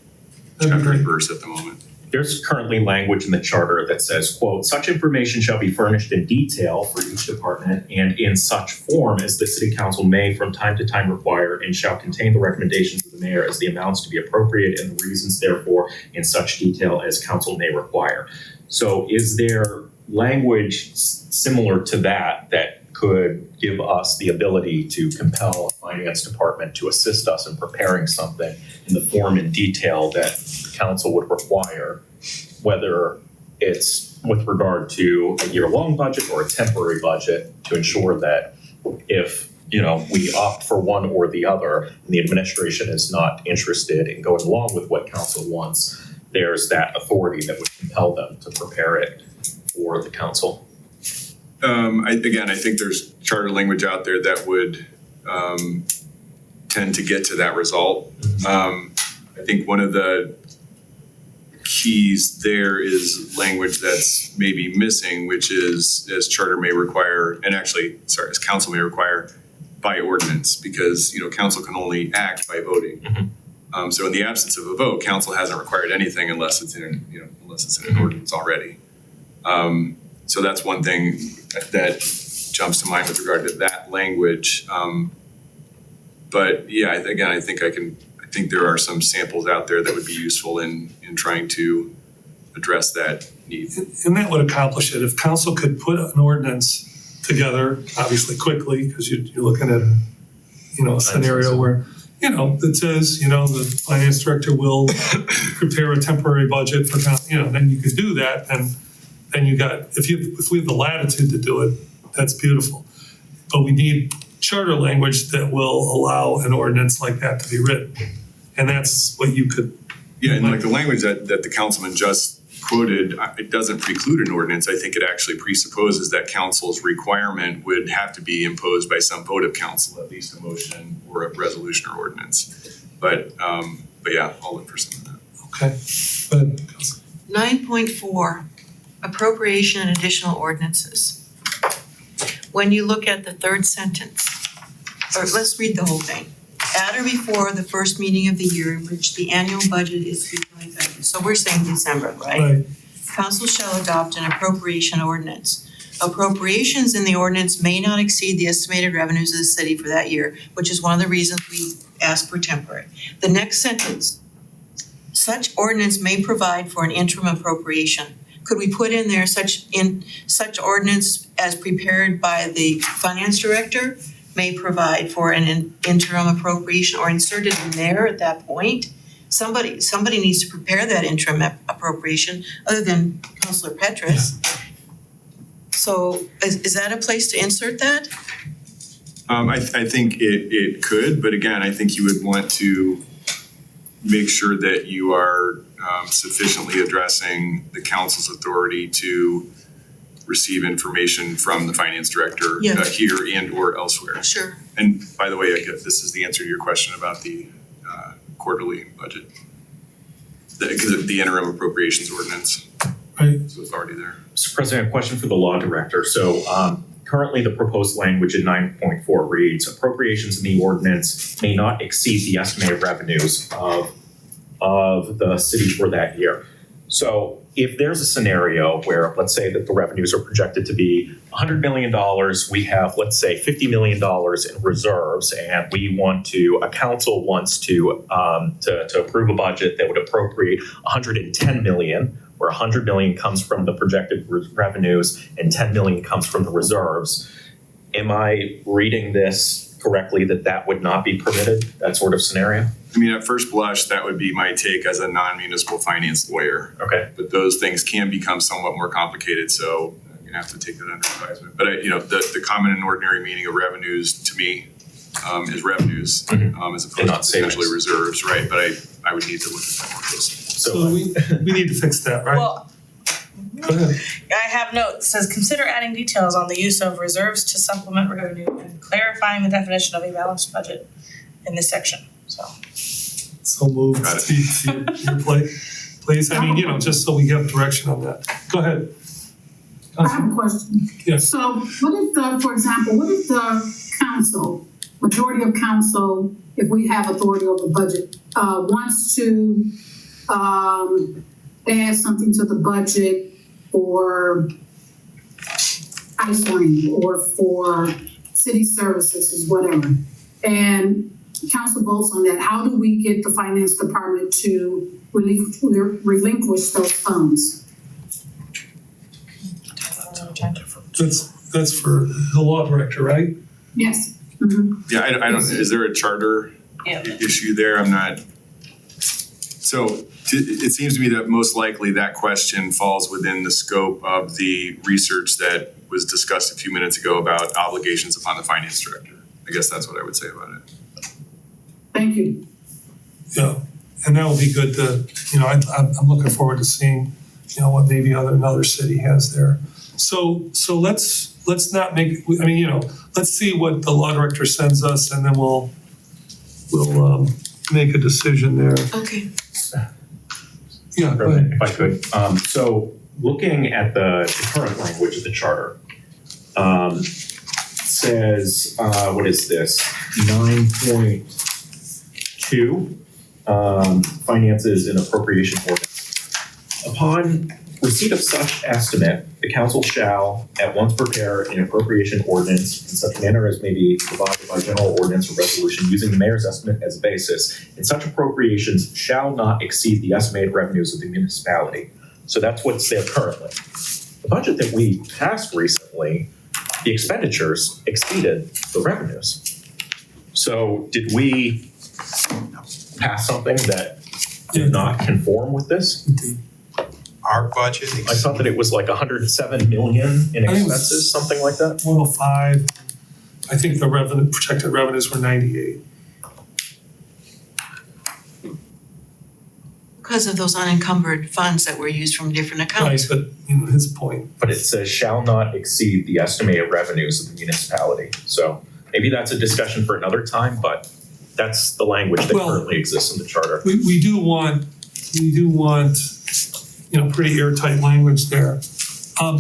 chapter and verse at the moment. There's currently language in the charter that says, quote, "Such information shall be furnished in detail for each department and in such form as the city council may from time to time require, and shall contain the recommendations of the mayor as the amounts to be appropriate and the reasons therefore in such detail as council may require." So is there language similar to that could give us the ability to compel a finance department to assist us in preparing something in the form and detail that council would require, whether it's with regard to a year-long budget or a temporary budget, to ensure that if we opt for one or the other and the administration is not interested in going along with what council wants, there's that authority that would compel them to prepare it for the council. I think there's charter language out there that would tend to get to that result. I think one of the keys there is language that's maybe missing, which is as charter may require, as council may require by ordinance, because council can only act by voting. Mm-hmm. So in the absence of a vote, council hasn't required anything unless it's in an ordinance already. So that's one thing that jumps to mind with regard to that language. But yeah, I think there are some samples out there that would be useful in trying to address that need. And that would accomplish it. If council could put an ordinance together, obviously quickly, because you're looking at a scenario where, that says, the finance director will prepare a temporary budget for, then you could do that. And then if we have the latitude to do it, that's beautiful. But we need charter language that will allow an ordinance like that to be written. And that's what you could. Yeah, and like the language that the councilman just quoted, it doesn't preclude an ordinance. I think it actually presupposes that council's requirement would have to be imposed by some vote of council, at least a motion or a resolution or ordinance. But yeah, I'll look for some of that. Okay. Go ahead, Council. 9.4, appropriation and additional ordinances. When you look at the third sentence, or let's read the whole thing. At or before the first meeting of the year in which the annual budget is to be effective. So we're saying December, right? Right. Council shall adopt an appropriation ordinance. Appropriations in the ordinance may not exceed the estimated revenues of the city for that year, which is one of the reasons we ask for temporary. The next sentence, such ordinance may provide for an interim appropriation. Could we put in there such ordinance as prepared by the finance director may provide for an interim appropriation, or inserted in there at that point? Somebody needs to prepare that interim appropriation other than Councilor Petrus. Yeah. So is that a place to insert that? I think it could, but again, I think you would want to make sure that you are sufficiently addressing the council's authority to receive information from the finance director here and or elsewhere. Sure. And by the way, I guess this is the answer to your question about the quarterly budget. Because of the interim appropriations ordinance, Right, so it's already there. Mr. President, a question for the law director. So currently the proposed language in 9.4 reads, appropriations in the ordinance may not exceed the estimated revenues of the city for that year. So if there's a scenario where, let's say that the revenues are projected to be $100 million, we have, let's say, $50 million in reserves, and a council wants to approve a budget that would appropriate $110 million, where $100 million comes from the projected revenues and $10 million comes from the reserves. Am I reading this correctly that would not be permitted, that sort of scenario? I mean, at first blush, that would be my take as a non-municipal finance lawyer. Okay. But those things can become somewhat more complicated, so you're gonna have to take that under advisement. But the common and ordinary meaning of revenues to me is revenues, as And opposed to not potentially savings. reserves, right? But I would need to look at that more closely. so we need to fix that, right? Well, Go ahead. I have notes, it says consider adding details on the use of reserves to supplement revenue and clarifying the definition of a balanced budget in this section, so. So moved Got it. to your plate, please. I mean, just so we have direction on that. Go ahead. I have a question. Yes. So for example, what if the council, majority of council, if we have authority over the budget, wants to add something to the budget for ice rink or for city services or whatever, and council votes on that, how do we get the finance department to relinquish those funds? That's for the law director, right? Yes. Mhm. Yeah, I don't, is there a charter Yeah. issue there? I'm not. So it seems to me that most likely that question falls within the scope of the research that was discussed a few minutes ago about obligations upon the finance director. I guess that's what I would say about it. Thank you. Yeah, and that would be good to, I'm looking forward to seeing, what maybe another city has there. So let's not make, let's see what the law director sends us, and then we'll make a decision there. Okay. Yeah, go ahead. If I could. So looking at the current language of the charter, says, what is this? 9.2, finances and appropriation ordinance. Upon receipt of such estimate, the council shall at once prepare an appropriation ordinance in such manner as may be provided by general ordinance or resolution using the mayor's estimate as a basis, and such appropriations shall not exceed the estimated revenues of the municipality. So that's what's there currently. The budget that we passed recently, the expenditures exceeded the revenues. So did we pass something that did not conform with this? Our budget, I thought that it was like 107 million in I think it was- expenses, something like that. 105, I think the projected revenues were 98. Because of those unencumbered funds that were used from different Right, accounts. but his point. But it says shall not exceed the estimated revenues of the municipality. So maybe that's a discussion for another time, but that's the language that Well- currently exists in the charter. We do want, pretty airtight language there. I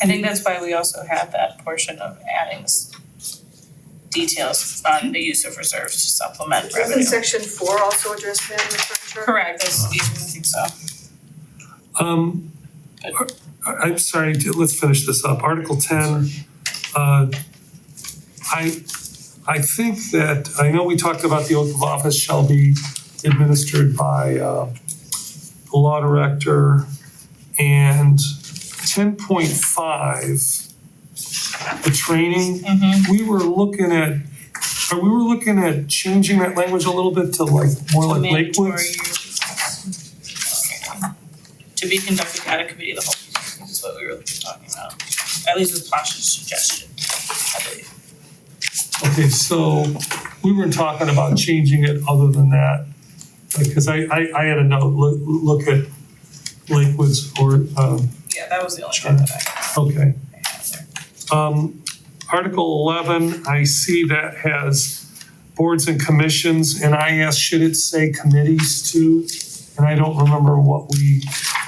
think that's why we also have that portion of adding details on the use of reserves to supplement revenue. Doesn't section 4 also address that in the current charter? Correct, that's, I think so. I'm sorry, let's finish this up. Article 10, I think that, I know we talked about the oath of office shall be administered by the law director, and 10.5, the training, we were looking at changing that language a little bit to more like Mandatory Lakewood's. to be conducted at a committee of the whole, is what we were talking about. At least with Posh's suggestion, I believe. Okay, so we weren't talking about changing it other than that, because I had a note, look at Lakewood's or, Yeah, that was the only one that I okay. had there. Article 11, I see that has boards and commissions, and I asked, should it say committees too? And I don't remember what we,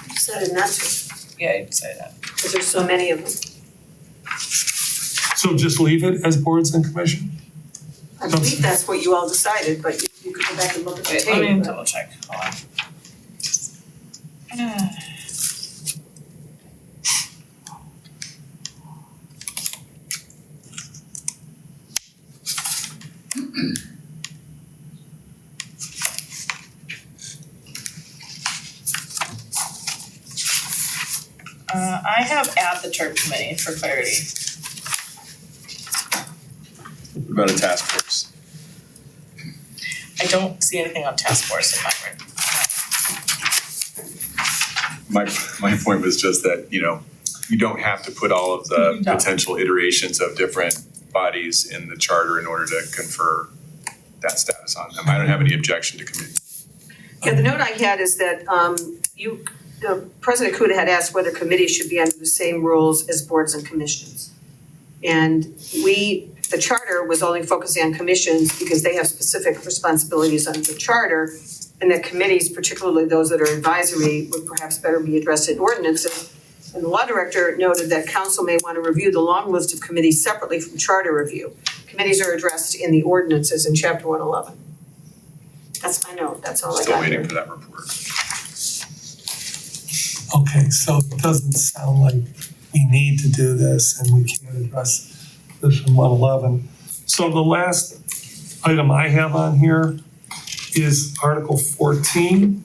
Decided not to, Yeah, you'd say that. because there's so many of them. so just leave it as boards and commission? I believe that's what you all decided, but you could go back and look at the Wait, let me tape. double check, hold on. I have add the TERP committee for clarity. What about a task force? I don't see anything on task force in my word. My point was just that, you know, you don't have to put all of You the don't. potential iterations of different bodies in the charter in order to confer that status on them. I don't have any objection to committees. Yeah, the note I had is that President Kuda had asked whether committees should be under the same rules as boards and commissions. And the charter was only focusing on commissions because they have specific responsibilities under the charter, and that committees, particularly those that are advisory, would perhaps better be addressed in ordinances. And the law director noted that council may want to review the long list of committees separately from charter review. Committees are addressed in the ordinances in chapter 111. That's my note, that's all I Still got here. waiting for that report. Okay, so it doesn't sound like we need to do this and we can't address this in 111. So the last item I have on here is Article 14.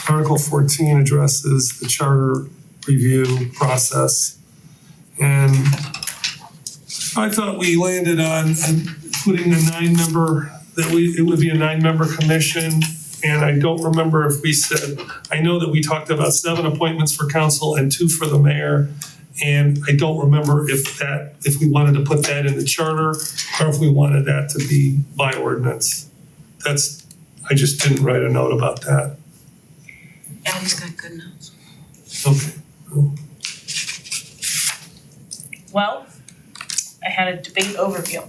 Article 14 addresses the charter review process. And I thought we landed on putting a 9-member, it would be a 9-member commission. And I don't remember if we said, I know that we talked about 7 appointments for council and 2 for the mayor. And I don't remember if we wanted to put that in the charter or if we wanted that to be by ordinance. I just didn't write a note about that. Addie's got good notes. Okay. Well, I had a debate overview,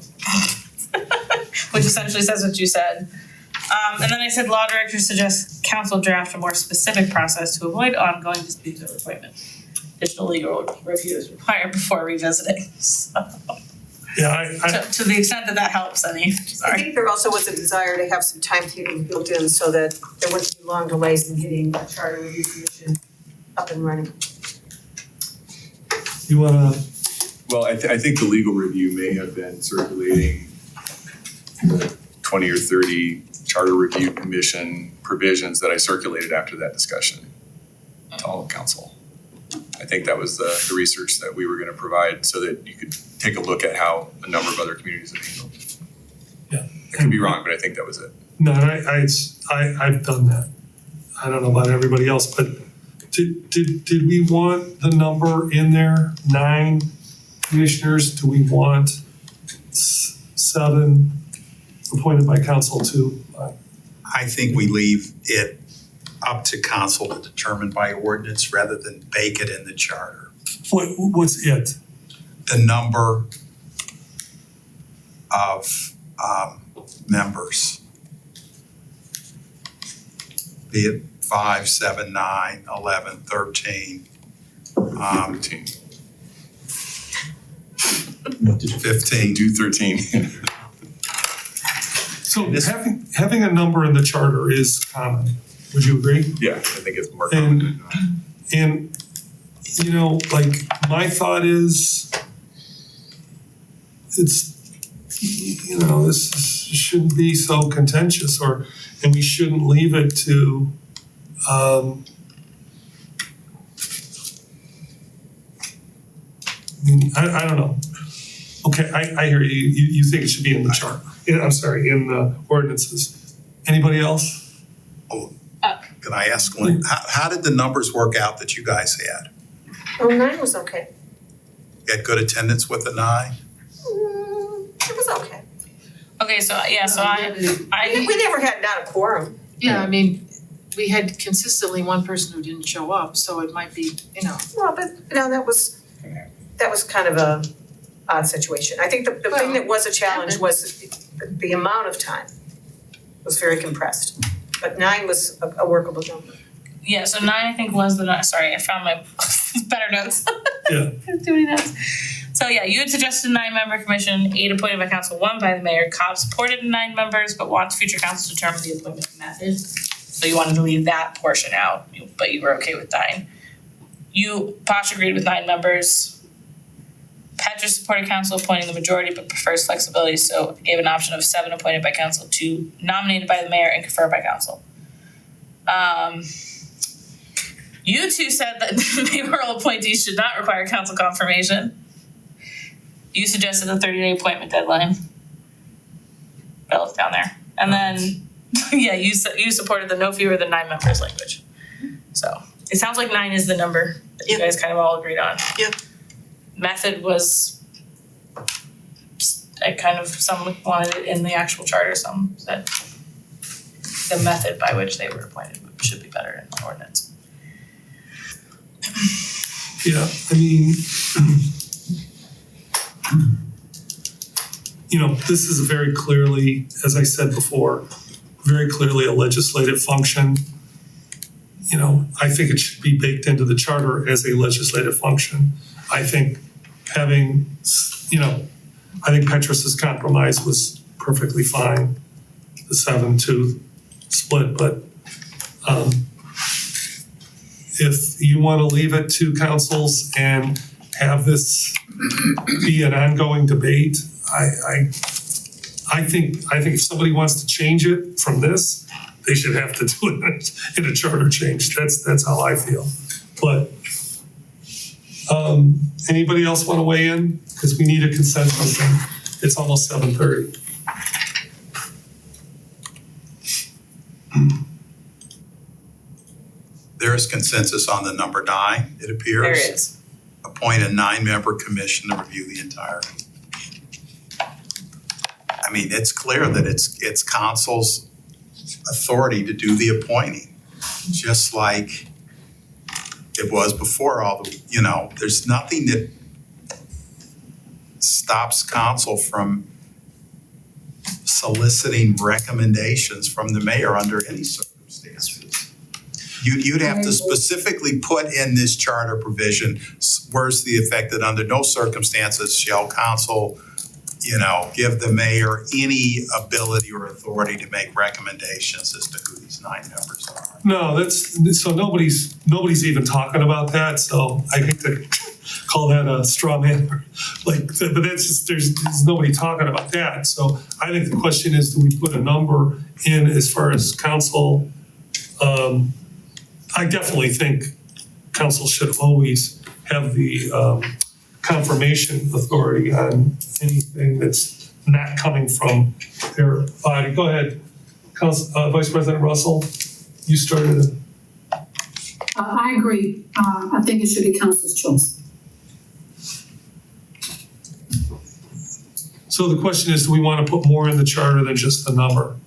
which essentially says what you said. And then I said law director suggests council draft a more specific process to avoid ongoing disputes over appointment. Additional legal review is required before revisiting. So, Yeah, to the extent that that helps any, I sorry. think there also was a desire to have some timetables built in so that there wouldn't be long delays in getting the charter review commission up and running. you wanna, Well, I think the legal review may have been circulating 20 or 30 charter review commission provisions that I circulated after that discussion to all of council. I think that was the research that we were gonna provide so that you could take a look at how a number of other communities have handled it. Yeah. I could be wrong, but I think that was it. no, I've done that. I don't know about everybody else, but did we want the number in there, 9 commissioners? Do we want 7 appointed by council to? I think we leave it up to council to determine by ordinance rather than bake it in the charter. What's it? The number of members. Be it 5, 7, 9, 11, 13, 13. 15. Do 13. So having a number in the charter is common. Would you agree? Yeah, I think it's more common than not. And, you know, like, my thought is, this shouldn't be so contentious, and we shouldn't leave it to, I don't know. Okay, I hear you. You think it should be in the chart. I'm sorry, in the ordinances. Anybody else? Can I ask one? How did the numbers work out that you guys had? Oh, 9 was okay. You had good attendance with the 9? It was okay. Okay, so yeah, so We never had not a quorum. Yeah, I mean, we had consistently one person who didn't show up, so it might be, Well, but that was kind of a odd situation. I think the thing that was a challenge was the amount of time was very compressed, but 9 was a workable number. Yeah, so 9 I think was sorry, I found my better notes. Yeah. Too many notes. So yeah, you had suggested a 9-member commission, 8 appointed by council, 1 by the mayor. Cobb supported 9 members, but wants future council to determine the appointment method. So you wanted to leave that portion out, but you were okay with 9. Posh agreed with 9 members. Petrus supported council appointing the majority but prefers flexibility, so gave an option of 7 appointed by council, 2 nominated by the mayor and conferred by council. You two said that mayoral appointees should not require council confirmation. You suggested a 30-day appointment deadline. Bell's down there. And then, yeah, you supported the no fewer than 9 members language. So it sounds like 9 is the number that you guys kind of all agreed on. Yep. Method was, some wanted it in the actual charter, some said the method by which they were appointed should be better in the ordinance. Yeah, I mean, this is very clearly, as I said before, very clearly a legislative function. I think it should be baked into the charter as a legislative function. I think I think Petrus's compromise was perfectly fine, the 7-2 split, but if you want to leave it to councils and have this be an ongoing debate, I think if somebody wants to change it from this, they should have to do it in a charter change. That's how I feel. But anybody else want to weigh in? Because we need a consensus and it's almost 7:30. There is consensus on the number 9, it appears. There it is. Appoint a 9-member commission to review the entire. I mean, it's clear that it's council's authority to do the appointing, just like it was before there's nothing that stops council from soliciting recommendations from the mayor under any circumstances. You'd have to specifically put in this charter provision, where's the effect that under no circumstances shall council, give the mayor any ability or authority to make recommendations as to who these 9 members are. No, so nobody's even talking about that. So I hate to call that a straw man, but that's just there's nobody talking about that. So I think the question is, do we put a number in as far as council? I definitely think council should always have the confirmation authority on anything that's not coming from their body. Go ahead, Vice President Russell, you started it. I agree. I think it should be council's choice. So the question is, do we want to put more in the charter than just the number?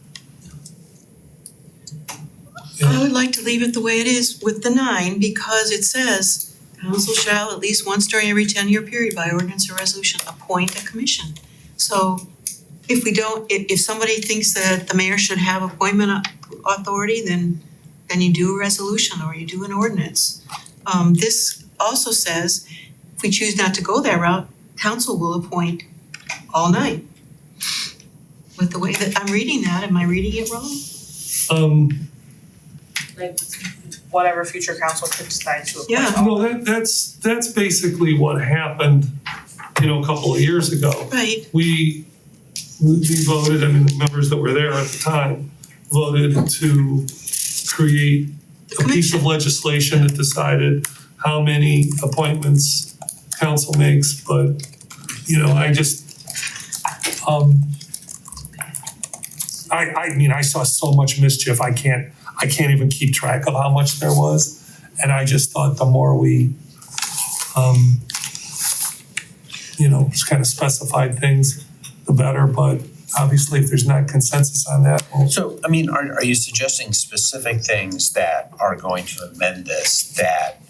I would like to leave it the way it is with the 9 because it says council shall at least once during every 10-year period by ordinance or resolution appoint a commission. So if somebody thinks that the mayor should have appointment authority, then you do a resolution or you do an ordinance. This also says if we choose not to go that route, council will appoint all 9. With the way that I'm reading that, am I reading it wrong? Like whatever future council could decide to appoint. Yeah. No, that's basically what happened, a couple of years ago. Right. We voted, the members that were there at the time voted to create a piece of legislation that decided how many appointments council makes, but, I saw so much mischief, I can't even keep track of how much there was. And I just thought the more we, just kind of specified things, the better. But obviously, if there's not consensus on that, well. So, are you suggesting specific things that are going to amend this that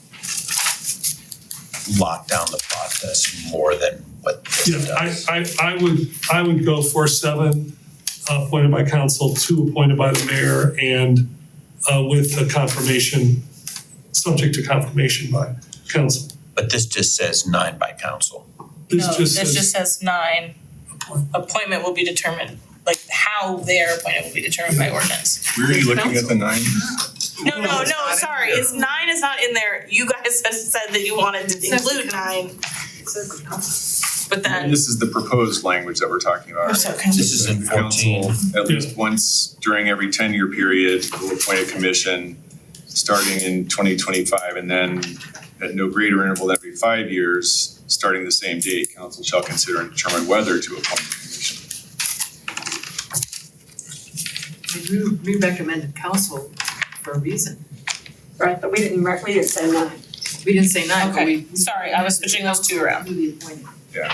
lock down the process more than what this Yeah, does. I would go for 7 appointed by council, 2 appointed by the mayor, and with a confirmation, subject to confirmation by council. But this just says 9 by council. This No, just this says just says 9, appointment will be determined, like how their appointment will be determined by ordinance. Where are you looking at the 9? No, it's not in sorry, there. it's 9 is not in there. You guys said that you wanted to include 9, but then. This is the proposed language that we're talking about. I'm so confused. This is in The council, 14. at least once during every 10-year period, will appoint a commission starting in 2025, and then at no greater interval than every 5 years, starting the same date, council shall consider and determine whether to appoint a commission. We recommended council for a reason. Right, but we didn't say 9. We didn't say 9, but Okay, we. sorry, I was switching those 2 around. Who we appointed.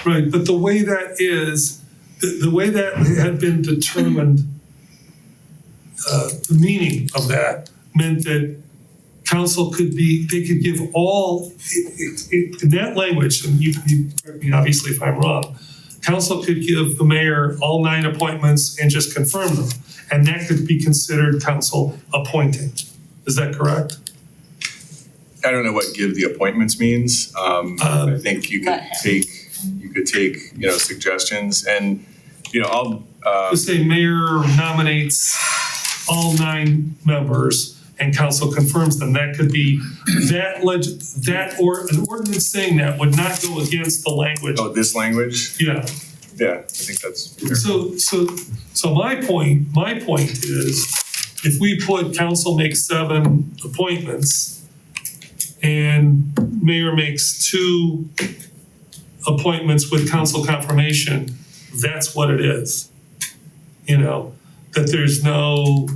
right, but the way that is, the way that had been determined, the meaning of that meant that council could be, they could give all, in that language, and you correct me obviously if I'm wrong, council could give the mayor all 9 appointments and just confirm them, and that could be considered council appointing. Is that correct? I don't know what give the appointments means. I think you could take, suggestions, and, I'll, Just say mayor nominates all 9 members and council confirms them. That could be, an ordinance saying that would not go against the language. oh, this language? Yeah, Yeah, I think that's fair. so my point is, if we put council makes 7 appointments and mayor makes 2 appointments with council confirmation, that's what it is. That there's no,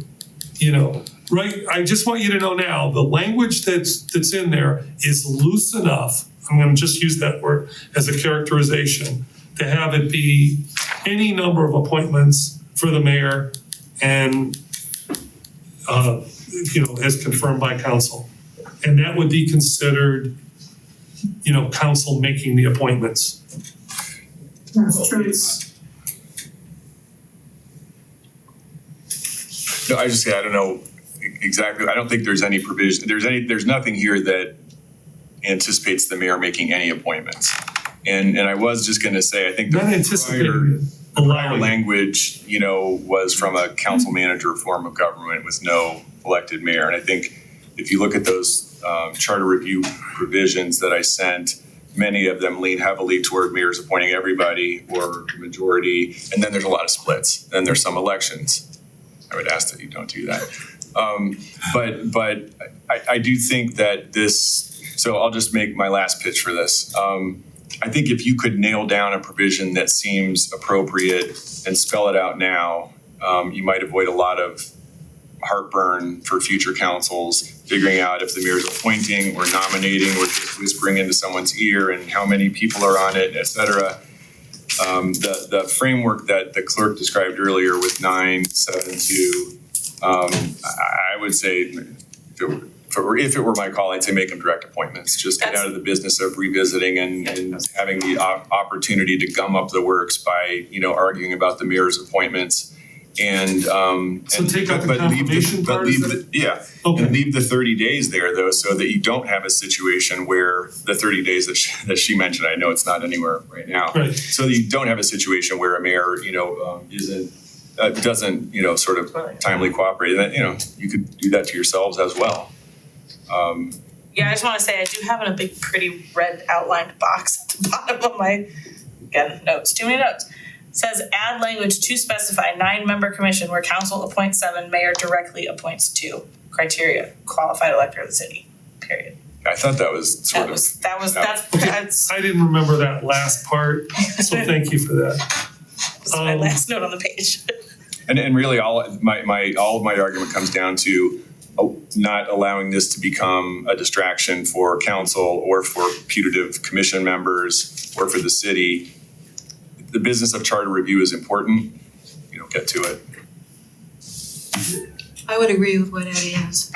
right, I just want you to know now, the language that's in there is loose enough, I'm gonna just use that word as a characterization, to have it be any number of appointments for the mayor and, as confirmed by council. And that would be considered, council making the appointments. That's true. No, I just say, I don't know exactly, I don't think there's any provision, there's nothing here that anticipates the mayor making any appointments. And I was just gonna say, I think the Not anticipating it, prior allowing it. language, was from a council manager form of government with no elected mayor. And I think if you look at those charter review provisions that I sent, many of them lean heavily toward mayors appointing everybody or majority, and then there's a lot of splits. Then there's some elections. I would ask that you don't do that. But I do think that this, so I'll just make my last pitch for this. I think if you could nail down a provision that seems appropriate and spell it out now, you might avoid a lot of heartburn for future councils, figuring out if the mayor's appointing or nominating or just whispering into someone's ear and how many people are on it, et cetera. The framework that the clerk described earlier with 9, 7, 2, I would say, if it were my call, I'd say make them direct appointments. Just get out of the business of revisiting and having the opportunity to gum up the works by, arguing about the mayor's appointments. And So take out the confirmation part of it? Yeah, Okay. and leave the 30 days there though, so that you don't have a situation where the 30 days that she mentioned, I know it's not anywhere right now. Right. So you don't have a situation where a mayor, doesn't, sort of timely cooperate. And that, you could do that to yourselves as well. Yeah, I just wanna say, I do have in a big, pretty red outlined box at the bottom of my, again, notes, too many notes. Says add language to specify 9-member commission where council appoints 7, mayor directly appoints 2. Criteria, qualified elector of the city, period. I thought that was sort of. That's I didn't remember that last part, so thank you for that. my last note on the page. And really, all of my argument comes down to not allowing this to become a distraction for council or for putative commission members or for the city. The business of charter review is important. Get to it. I would agree with what Eddie has.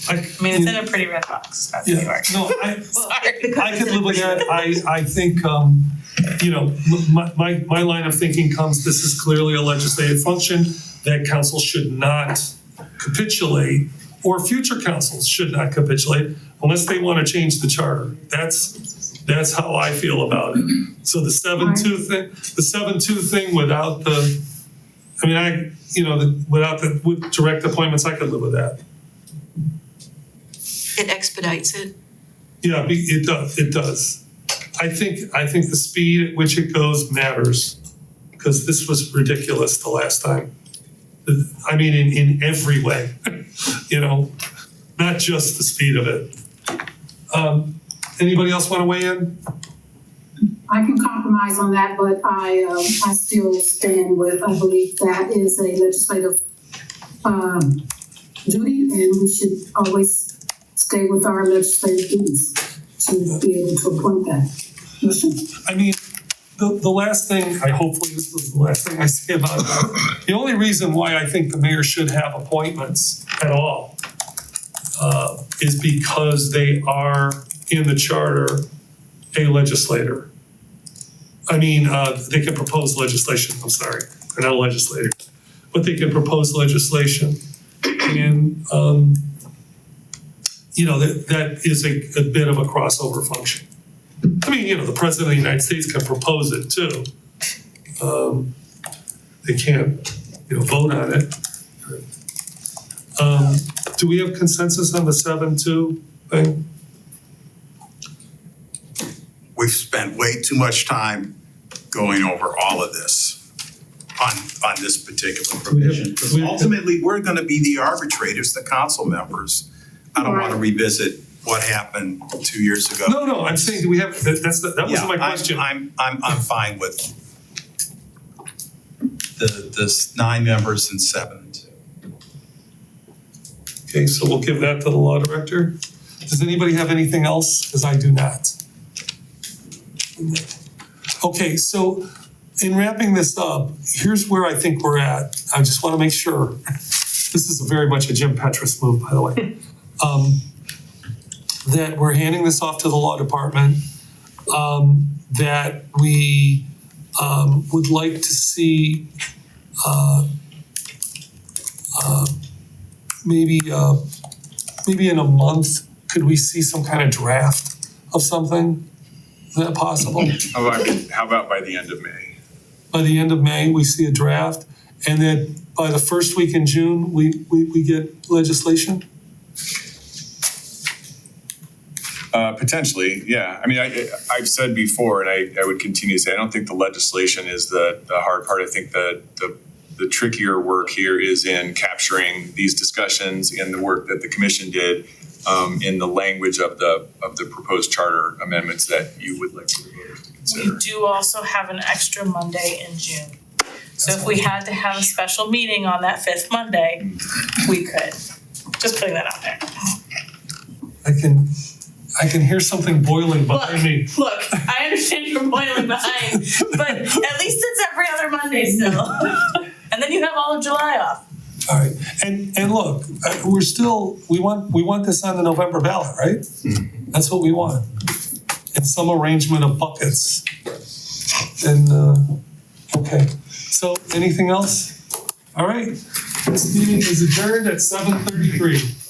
I mean, it's in a pretty red box, that's New Yeah, York. no, I Sorry. could live with that. I think, you know, my line of thinking comes, this is clearly a legislative function that council should not capitulate, or future councils should not capitulate unless they want to change the charter. That's how I feel about it. So the 7-2 thing without the, I mean, with direct appointments, I could live with that. It expedites it. Yeah, it does. I think the speed at which it goes matters, because this was ridiculous the last time. I mean, in every way, you know, not just the speed of it. Anybody else want to weigh in? I can compromise on that, but I still stand with, I believe that is a legislative, duty, and we should always stay with our legislative duties to be able to appoint that person. I mean, the last thing, hopefully this was the last thing I say about it. The only reason why I think the mayor should have appointments at all is because they are in the charter a legislator. I mean, they can propose legislation, I'm sorry, they're not a legislator, but they can propose legislation. And, you know, that is a bit of a crossover function. I mean, you know, the president of the United States can propose it too. They can't, you know, vote on it. Do we have consensus on the 7-2 thing? We've spent way too much time going over all of this on this particular provision. Because ultimately, we're gonna be the arbitrators, the council members. I don't wanna revisit what happened 2 years ago. No, I'm saying, do we have, that wasn't my question. I'm fine with the 9 members and 7. Okay, so we'll give that to the law director. Does anybody have anything else? Because I do not. Okay, so in wrapping this up, here's where I think we're at. I just want to make sure. This is very much a Jim Petrus move, by the way. That we're handing this off to the law department, that we would like to see maybe in a month, could we see some kind of draft of something? Is that possible? How about by the end of May? By the end of May, we see a draft, and then by the first week in June, we get legislation? Potentially, yeah. I mean, I've said before, and I would continue to say, I don't think the legislation is the hard part. I think the trickier work here is in capturing these discussions and the work that the commission did in the language of the proposed charter amendments that you would like the voters to consider. We do also have an extra Monday in June. So if we had to have a special meeting on that 5th Monday, we could. Just putting that out there. I can hear something boiling behind me. Look, I understand you're boiling behind, but at least it's every other Monday still. And then you have all of July off. All right, and look, we're still, we want this on the November ballot, right? Mm-hmm. That's what we want. In some arrangement of buckets. And, okay, so anything else? All right, this meeting is adjourned at 7:33.